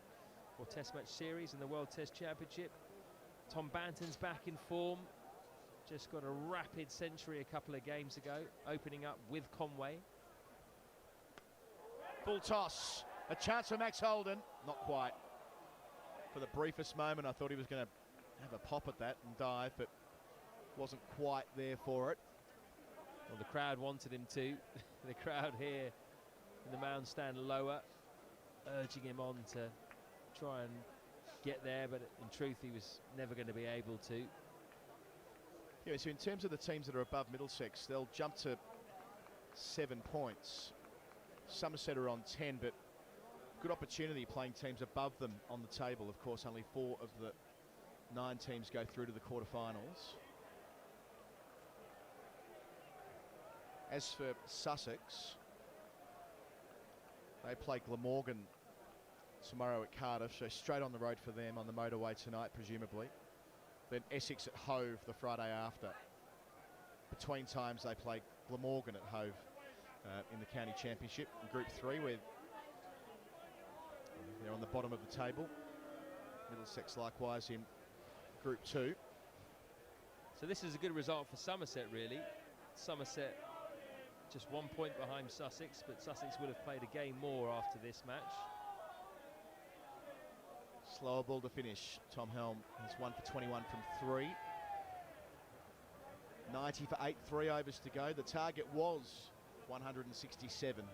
or Test match series in the World Test Championship. Tom Banton's back in form. Just got a rapid century a couple of games ago, opening up with Conway. Full toss. A chance for Max Holden. Not quite. For the briefest moment, I thought he was going to have a pop at that and dive, but wasn't quite there for it. Well, the crowd wanted him to. The crowd here in the mound stand lower, urging him on to try and get there, but in truth he was never going to be able to. Yeah, so in terms of the teams that are above Middlesex, they'll jump to 7 points. Somerset are on 10, but good opportunity playing teams above them on the table. Of course, only 4 of the 9 teams go through to the quarterfinals. As for Sussex, they play Glamorgan tomorrow at Cardiff, so straight on the road for them on the motorway tonight, presumably. Then Essex at Hove the Friday after. Between times they play Glamorgan at Hove in the county championship in Group 3, where they're on the bottom of the table. Middlesex likewise in Group 2. So this is a good result for Somerset, really. Somerset just 1 point behind Sussex, but Sussex would have played a game more after this match. Slower ball to finish. Tom Helm has 1 for 21 from 3. 90 for 8, 3 overs to go. The target was 167,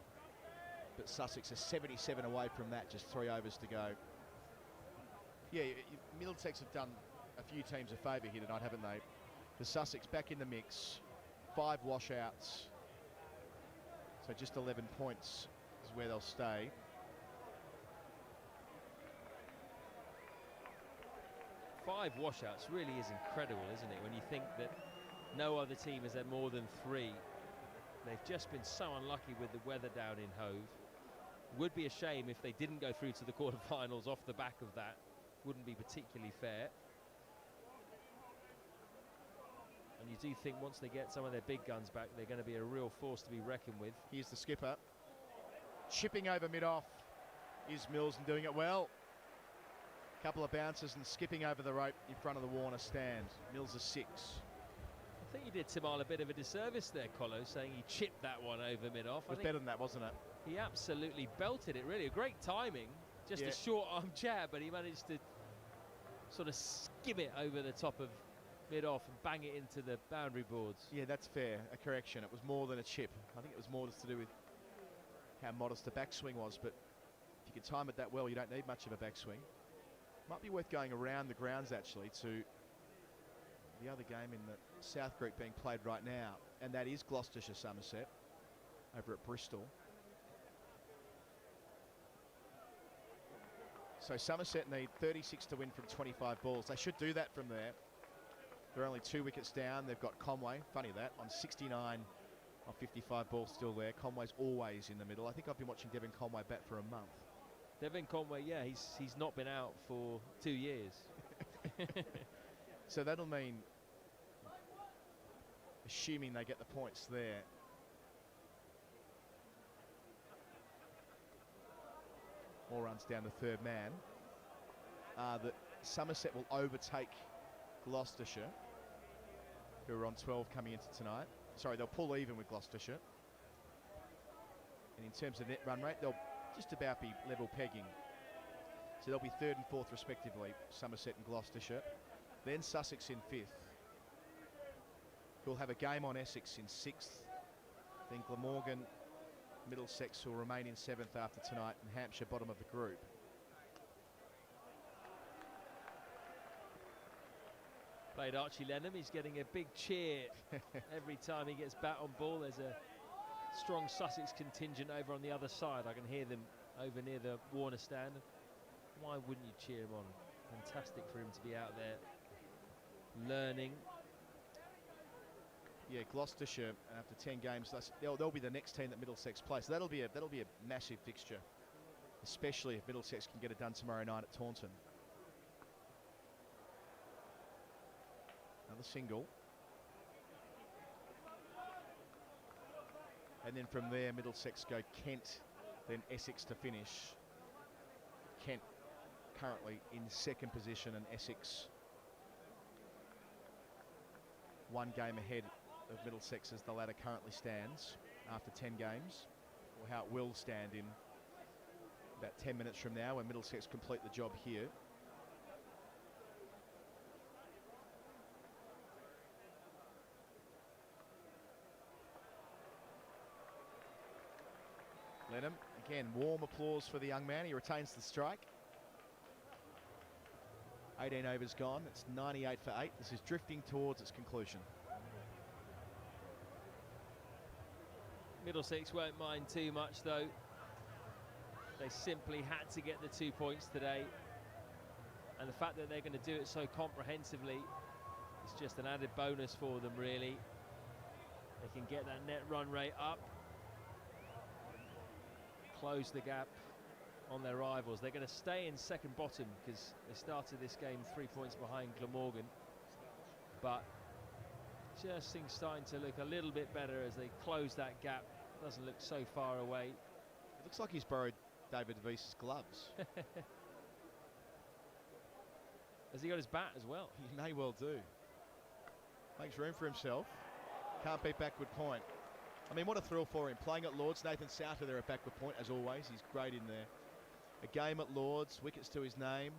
but Sussex are 77 away from that, just 3 overs to go. Yeah, Middlesex have done a few teams a favour here tonight, haven't they? The Sussex back in the mix, 5 washouts, so just 11 points is where they'll stay. Five washouts really is incredible, isn't it? When you think that no other team has had more than 3. They've just been so unlucky with the weather down in Hove. Would be a shame if they didn't go through to the quarterfinals off the back of that. Wouldn't be particularly fair. And you do think once they get some of their big guns back, they're going to be a real force to be reckoned with. Here's the skipper. Chipping over mid-off is Mills and doing it well. Couple of bounces and skipping over the rope in front of the Warner stand. Mills is 6. I think he did Tamar a bit of a disservice there, Colo, saying he chipped that one over mid-off. It was better than that, wasn't it? He absolutely belted it, really. A great timing. Just a short arm jab, but he managed to sort of skim it over the top of mid-off and bang it into the boundary boards. Yeah, that's fair. A correction. It was more than a chip. I think it was more just to do with how modest the backswing was, but if you can time it that well, you don't need much of a backswing. Might be worth going around the grounds, actually, to the other game in the South Group being played right now, and that is Gloucestershire Somerset over at Bristol. So Somerset need 36 to win from 25 balls. They should do that from there. They're only 2 wickets down. They've got Conway, funny that, on 69 of 55 balls still there. Conway's always in the middle. I think I've been watching Devon Conway bat for a month. Devon Conway, yeah, he's not been out for 2 years. So that'll mean, assuming they get the points there, more runs down the third man, that Somerset will overtake Gloucestershire, who are on 12 coming into tonight. Sorry, they'll pull even with Gloucestershire. And in terms of net run rate, they'll just about be level pegging. So they'll be 3rd and 4th respectively, Somerset and Gloucestershire. Then Sussex in 5th, who'll have a game on Essex in 6th. Then Glamorgan, Middlesex will remain in 7th after tonight, and Hampshire bottom of the group. Played Archie Lennon, he's getting a big cheer every time he gets bat on ball. There's a strong Sussex contingent over on the other side. I can hear them over near the Warner stand. Why wouldn't you cheer him on? Fantastic for him to be out there learning. Yeah, Gloucestershire after 10 games, they'll be the next team that Middlesex plays. So that'll be a massive fixture, especially if Middlesex can get it done tomorrow night at Taunton. Another single. And then from there, Middlesex go Kent, then Essex to finish. Kent currently in 2nd position, and Essex 1 game ahead of Middlesex as the ladder currently stands after 10 games, or how it will stand in about 10 minutes from now when Middlesex complete the job here. Lennon, again, warm applause for the young man. He retains the strike. 18 overs gone. It's 98 for 8. This is drifting towards its conclusion. Middlesex won't mind too much, though. They simply had to get the 2 points today. And the fact that they're going to do it so comprehensively is just an added bonus for them, really. They can get that net run rate up, close the gap on their rivals. They're going to stay in 2nd bottom because they started this game 3 points behind Glamorgan, but just things starting to look a little bit better as they close that gap. Doesn't look so far away. It looks like he's borrowed David Devise's gloves. Has he got his bat as well? He may well do. Makes room for himself. Can't beat backward point. I mean, what a thrill for him. Playing at Lord's, Nathan Souter there at backward point, as always. He's great in there. A game at Lord's, wickets to his name.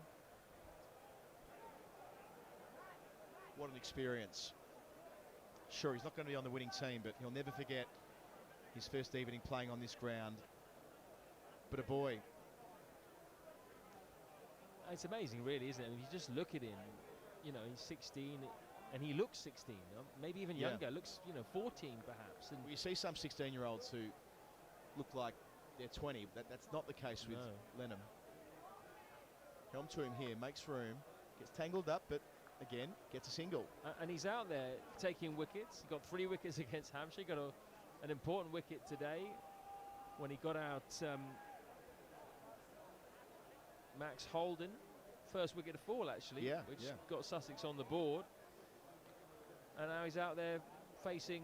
What an experience. Sure, he's not going to be on the winning team, but he'll never forget his first evening playing on this ground. But a boy. It's amazing, really, isn't it? I mean, if you just look at him, you know, he's 16, and he looks 16, maybe even younger, looks, you know, 14 perhaps. And well, you see some 16-year-olds who look like they're 20. That's not the case with Lennon. Helm to him here, makes room, gets tangled up, but again, gets a single. And he's out there taking wickets. He got 3 wickets against Hampshire. He got an important wicket today when he got out Max Holden. First wicket to fall, actually, which got Sussex on the board. And now he's out there facing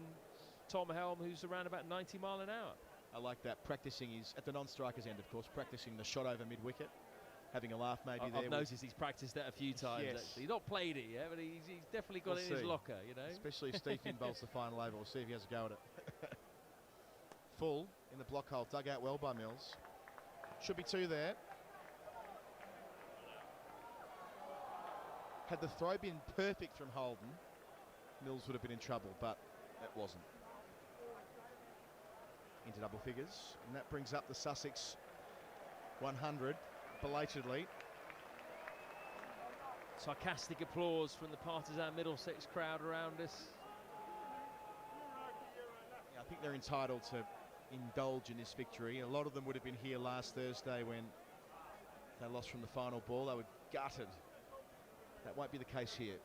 Tom Helm, who's around about 90 mile an hour. I like that. Practicing is at the non-striker's end, of course, practicing the shot over mid-wicket. Having a laugh maybe there. I've noticed he's practiced that a few times, actually. He's not played it yet, but he's definitely got it in his locker, you know. Especially if Steve Finn bowls the final over. We'll see if he has a go at it. Full in the block hole. Dug out well by Mills. Should be 2 there. Had the throw been perfect from Holden, Mills would have been in trouble, but that wasn't. Into double figures, and that brings up the Sussex 100 belatedly. Sarcastic applause from the partisan Middlesex crowd around us. Yeah, I think they're entitled to indulge in this victory. A lot of them would have been here last Thursday when they lost from the final ball. They were gutted. That won't be the case here.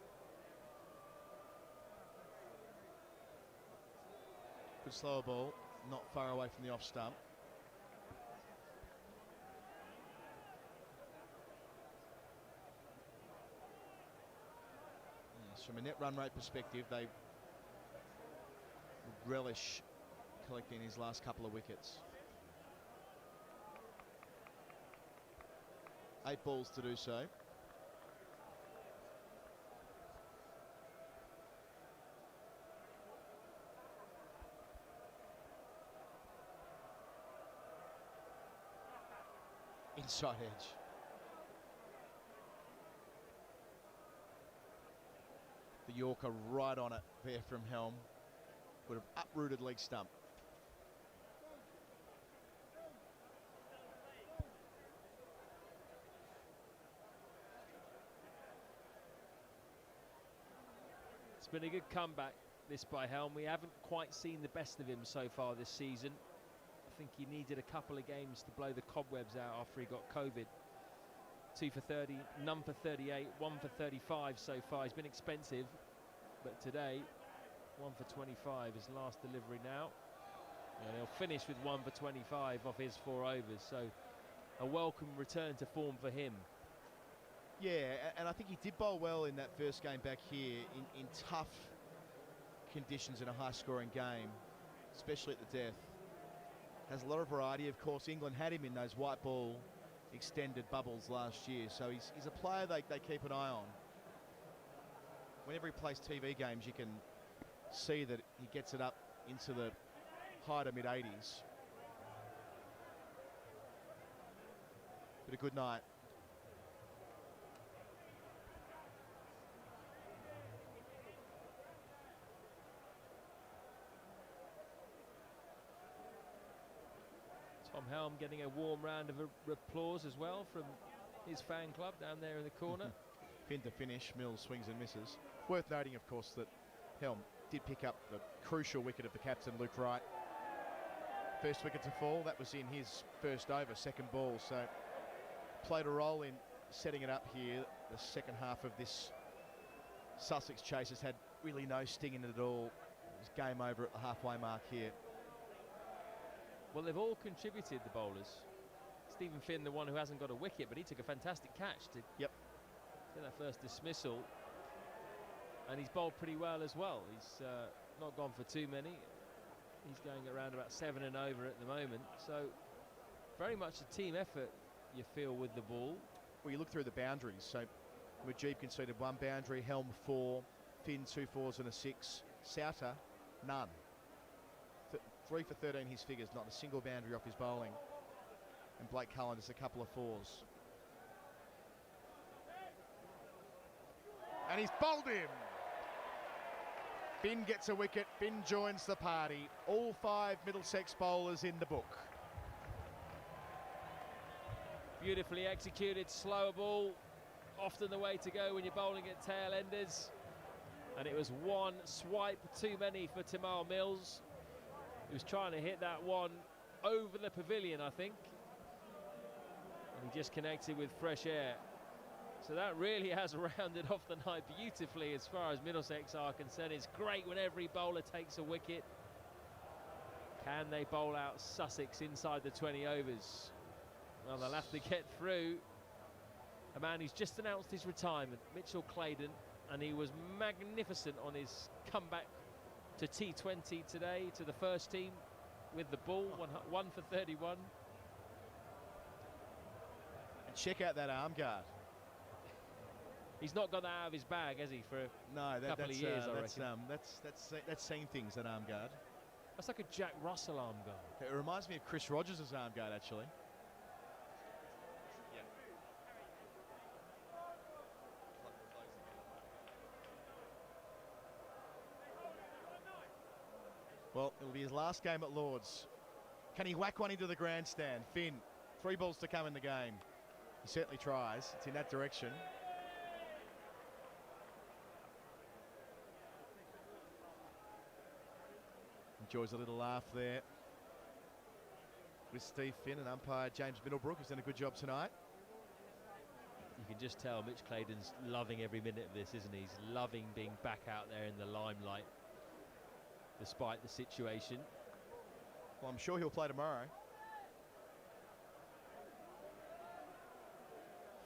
Good slower ball, not far away from the off stump. Yes, from a net run rate perspective, they would relish collecting his last couple of wickets. 8 balls to do so. Inside edge. The Yorker right on it there from Helm. Would have uprooted leg stump. It's been a good comeback, this by Helm. We haven't quite seen the best of him so far this season. I think he needed a couple of games to blow the cobwebs out after he got COVID. 2 for 30, none for 38, 1 for 35 so far. He's been expensive, but today 1 for 25, his last delivery now. And he'll finish with 1 for 25 off his 4 overs, so a welcome return to form for him. Yeah, and I think he did bowl well in that first game back here in tough conditions in a high-scoring game, especially at the death. Has a lot of variety. Of course, England had him in those white ball extended bubbles last year, so he's a player they keep an eye on. Whenever he plays TV games, you can see that he gets it up into the high to mid-80s. But a good night. Tom Helm getting a warm round of applause as well from his fan club down there in the corner. Fin to finish, Mills swings and misses. Worth noting, of course, that Helm did pick up the crucial wicket of the captain, Luke Wright. First wicket to fall, that was in his first over, second ball, so played a role in setting it up here. The second half of this Sussex chase has had really no sting in it at all. It was game over at the halfway mark here. Well, they've all contributed, the bowlers. Stephen Finn, the one who hasn't got a wicket, but he took a fantastic catch to get that first dismissal. And he's bowled pretty well as well. He's not gone for too many. He's going around about 7 and over at the moment. So very much a team effort, you feel, with the ball. Well, you look through the boundaries. So Mujib conceded 1 boundary, Helm 4, Finn 2 4s and a 6, Souter none. 3 3 for 13 his figures, not a single boundary off his bowling. And Blake Cullen just a couple of fours. And he's bowled him. Finn gets a wicket. Finn joins the party. All 5 Middlesex bowlers in the book. Beautifully executed, slower ball. Often the way to go when you're bowling at tail enders. And it was one swipe too many for Tamar Mills. He was trying to hit that one over the pavilion, I think. And he just connected with fresh air. So that really has rounded off the night beautifully as far as Middlesex are concerned. It's great when every bowler takes a wicket. Can they bowl out Sussex inside the 20 overs? Well, they'll have to get through a man who's just announced his retirement, Mitchell Clayton, and he was magnificent on his comeback to T20 today, to the first team with the ball, 1 for 31. And check out that arm guard. He's not got that out of his bag, has he, for a couple of years, I reckon. That's saying things, that arm guard. That's like a Jack Russell arm guard. It reminds me of Chris Rogers' arm guard, actually. Well, it'll be his last game at Lord's. Can he whack one into the grandstand? Finn, 3 balls to come in the game. He certainly tries. It's in that direction. Enjoys a little laugh there with Steve Finn and umpire James Middlebrook, who's done a good job tonight. You can just tell Mitch Clayton's loving every minute of this, isn't he? He's loving being back out there in the limelight, despite the situation. Well, I'm sure he'll play tomorrow.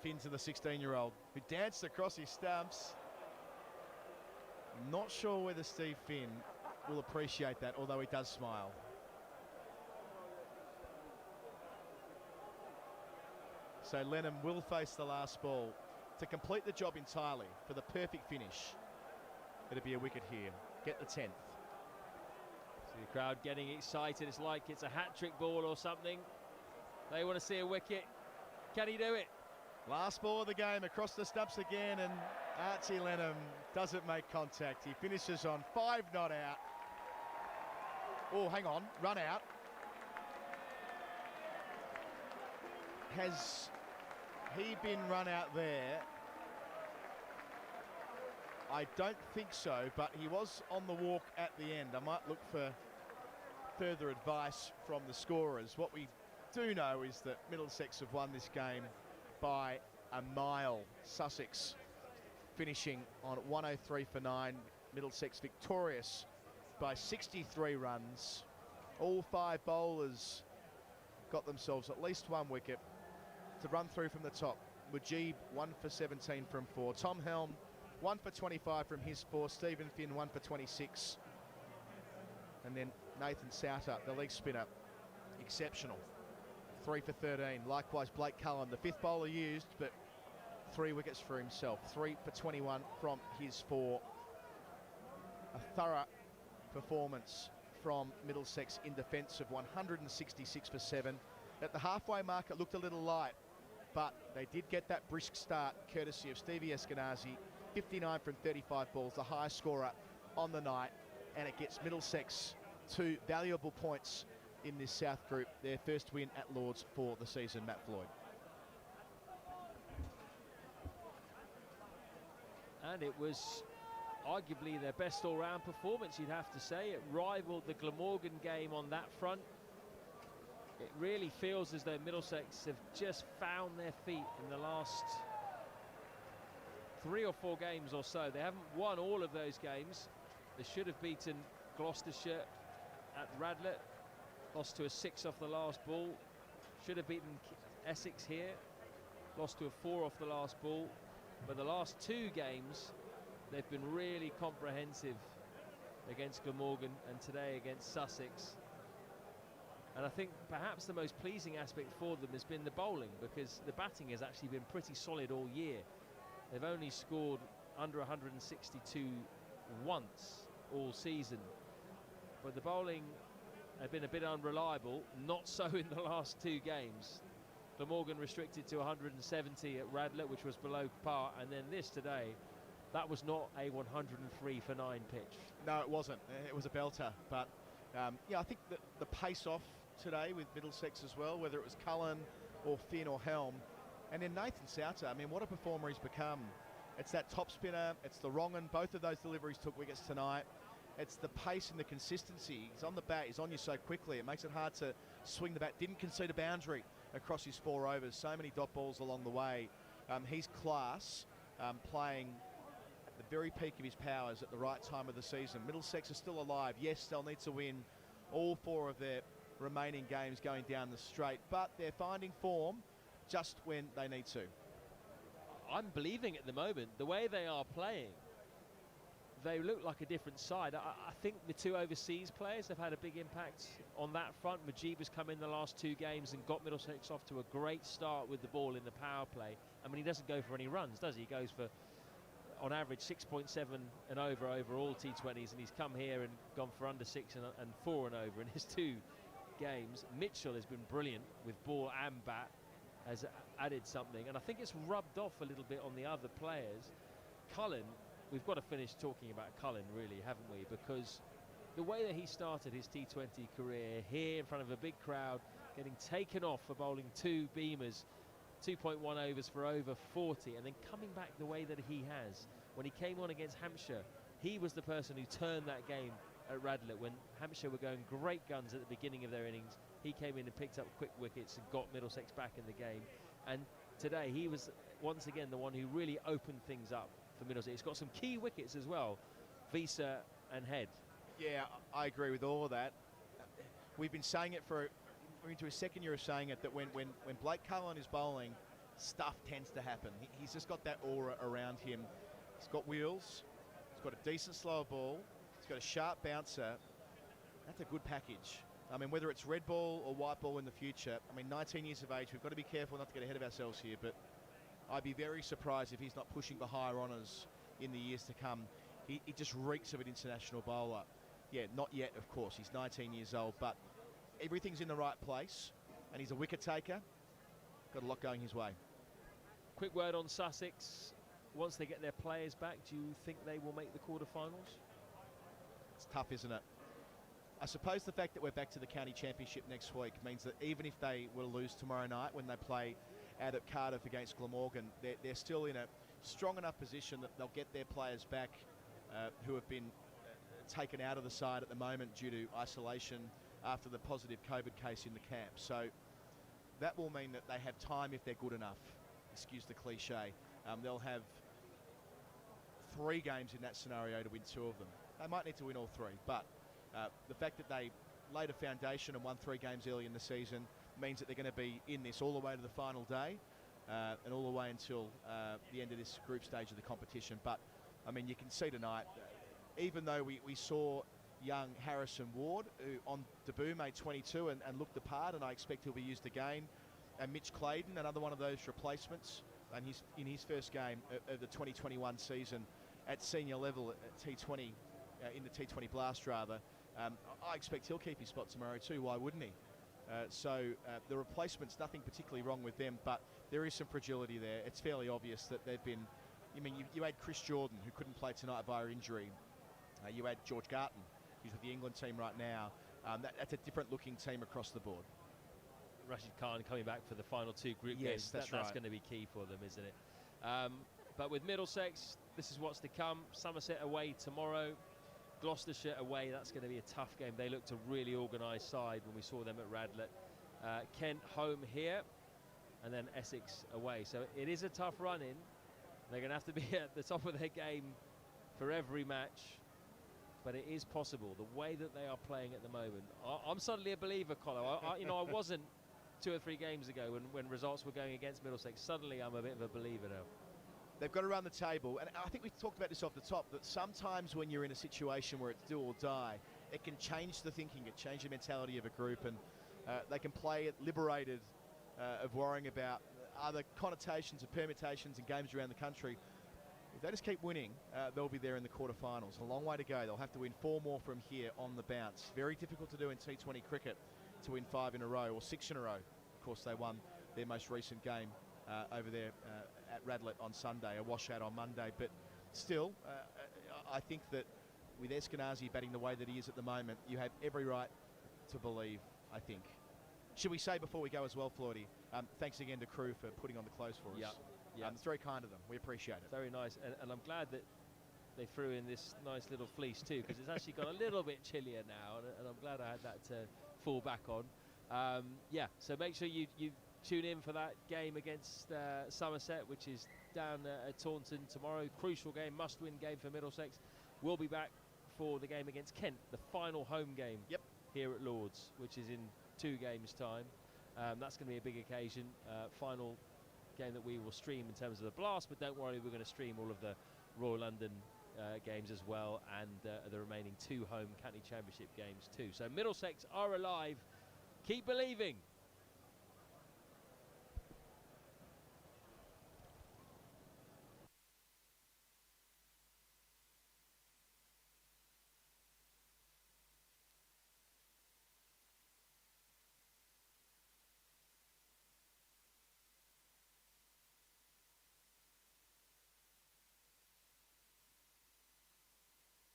Finn to the 16-year-old, who danced across his stumps. I'm not sure whether Steve Finn will appreciate that, although he does smile. So Lennon will face the last ball to complete the job entirely for the perfect finish. It'll be a wicket here. Get the 10th. See the crowd getting excited. It's like it's a hat-trick ball or something. They want to see a wicket. Can he do it? Last ball of the game, across the stumps again, and Archie Lennon doesn't make contact. He finishes on 5 not out. Oh, hang on, run out. Has he been run out there? I don't think so, but he was on the walk at the end. I might look for further advice from the scorers. What we do know is that Middlesex have won this game by a mile. Sussex finishing on 103 for 9. Middlesex victorious by 63 runs. All 5 bowlers got themselves at least 1 wicket to run through from the top. Mujib 1 for 17 from 4. Tom Helm 1 for 25 from his 4. Stephen Finn 1 for 26. And then Nathan Souter, the leg spinner, exceptional. 3 for 13. Likewise Blake Cullen, the 5th bowler used, but 3 wickets for himself. 3 for 21 from his 4. A thorough performance from Middlesex in defence of 166 for 7. At the halfway mark it looked a little light, but they did get that brisk start courtesy of Stevie Eskenazi. 59 from 35 balls, the highest scorer on the night, and it gets Middlesex 2 valuable points in this South group, their first win at Lord's for the season. Matt Floyd. And it was arguably their best all-round performance, you'd have to say. It rivaled the Glamorgan game on that front. It really feels as though Middlesex have just found their feet in the last 3 or 4 games or so. They haven't won all of those games. They should have beaten Gloucestershire at Radlett. Lost to a 6 off the last ball. Should have beaten Essex here. Lost to a 4 off the last ball. But the last 2 games, they've been really comprehensive against Glamorgan and today against Sussex. And I think perhaps the most pleasing aspect for them has been the bowling, because the batting has actually been pretty solid all year. They've only scored under 162 once all season. But the bowling have been a bit unreliable. Not so in the last 2 games. Glamorgan restricted to 170 at Radlett, which was below par, and then this today, that was not a 103 for 9 pitch. No, it wasn't. It was a belter. But, yeah, I think the pace-off today with Middlesex as well, whether it was Cullen or Finn or Helm, and then Nathan Souter, I mean, what a performer he's become. It's that top spinner, it's the wrong one. Both of those deliveries took wickets tonight. It's the pace and the consistency. He's on the bat, he's on you so quickly. It makes it hard to swing the bat. Didn't concede a boundary across his 4 overs. So many dot balls along the way. He's class, playing at the very peak of his powers at the right time of the season. Middlesex are still alive. Yes, they'll need to win all 4 of their remaining games going down the straight, but they're finding form just when they need to. I'm believing at the moment, the way they are playing, they look like a different side. I think the 2 overseas players have had a big impact on that front. Majib has come in the last 2 games and got Middlesex off to a great start with the ball in the power play. I mean, he doesn't go for any runs, does he? He goes for, on average, 6.7 and over all T20s, and he's come here and gone for under 6 and 4 and over in his 2 games. Mitchell has been brilliant with ball and bat, has added something, and I think it's rubbed off a little bit on the other players. Cullen, we've got to finish talking about Cullen, really, haven't we? Because the way that he started his T20 career here in front of a big crowd, getting taken off for bowling 2 beamers, 2.1 overs for over 40, and then coming back the way that he has. When he came on against Hampshire, he was the person who turned that game at Radlett when Hampshire were going great guns at the beginning of their innings. He came in and picked up quick wickets and got Middlesex back in the game. And today he was once again the one who really opened things up for Middlesex. He's got some key wickets as well, Visa and Head. Yeah, I agree with all of that. We've been saying it we're into his 2nd year of saying it, that when Blake Cullen is bowling, stuff tends to happen. He's just got that aura around him. He's got wheels, he's got a decent slower ball, he's got a sharp bouncer. That's a good package. I mean, whether it's red ball or white ball in the future, I mean, 19 years of age, we've got to be careful not to get ahead of ourselves here, but I'd be very surprised if he's not pushing for higher honours in the years to come. He just reeks of an international bowler. Yeah, not yet, of course. He's 19 years old, but everything's in the right place, and he's a wicket taker. Got a lot going his way. Quick word on Sussex. Once they get their players back, do you think they will make the quarterfinals? It's tough, isn't it? I suppose the fact that we're back to the county championship next week means that even if they were to lose tomorrow night when they play out at Cardiff against Glamorgan, they're still in a strong enough position that they'll get their players back who have been taken out of the side at the moment due to isolation after the positive COVID case in the camp. So that will mean that they have time if they're good enough. Excuse the cliche. They'll have 3 games in that scenario to win 2 of them. They might need to win all 3, but the fact that they laid a foundation and won 3 games early in the season means that they're going to be in this all the way to the final day and all the way until the end of this group stage of the competition. But, I mean, you can see tonight, even though we saw young Harrison Ward, who on debut made 22 and looked the part, and I expect he'll be used again, and Mitch Clayton, another one of those replacements, and he's in his first game of the 2021 season at senior level at T20, in the T20 Blast rather. I expect he'll keep his spot tomorrow too. Why wouldn't he? So the replacements, nothing particularly wrong with them, but there is some fragility there. It's fairly obvious that they've been. I mean, you had Chris Jordan, who couldn't play tonight via injury. You had George Garton, who's with the England team right now. That's a different looking team across the board. Rashid Khan coming back for the final 2 group games. That's right. That's going to be key for them, isn't it? But with Middlesex, this is what's to come. Somerset away tomorrow. Gloucestershire away, that's going to be a tough game. They looked a really organised side when we saw them at Radlett. Kent home here, and then Essex away. So it is a tough run-in. They're going to have to be at the top of their game for every match, but it is possible. The way that they are playing at the moment, I'm suddenly a believer, Colo. I wasn't 2 or 3 games ago when results were going against Middlesex. Suddenly I'm a bit of a believer now. They've got to run the table, and I think we've talked about this off the top, that sometimes when you're in a situation where it's do or die, it can change the thinking, it change the mentality of a group, and they can play it liberated of worrying about other connotations and permutations and games around the country. If they just keep winning, they'll be there in the quarterfinals. A long way to go. They'll have to win 4 more from here on the bounce. Very difficult to do in T20 cricket to win 5 in a row or 6 in a row. Of course, they won their most recent game over there at Radlett on Sunday, a washout on Monday. But still, I think that with Eskenazi batting the way that he is at the moment, you have every right to believe, I think. Should we say before we go as well, Floydie, thanks again to crew for putting on the clothes for us. Yeah. It's very kind of them. We appreciate it. Very nice. And I'm glad that they threw in this nice little fleece too, because it's actually got a little bit chillier now, and I'm glad I had that to fall back on. So make sure you tune in for that game against Somerset, which is down at Taunton tomorrow. Crucial game, must-win game for Middlesex. We'll be back for the game against Kent, the final home game here at Lord's, which is in 2 games' time. That's going to be a big occasion. Final game that we will stream in terms of the blast, but don't worry, we're going to stream all of the Royal London games as well, and the remaining 2 home county championship games too. So Middlesex are alive. Keep believing.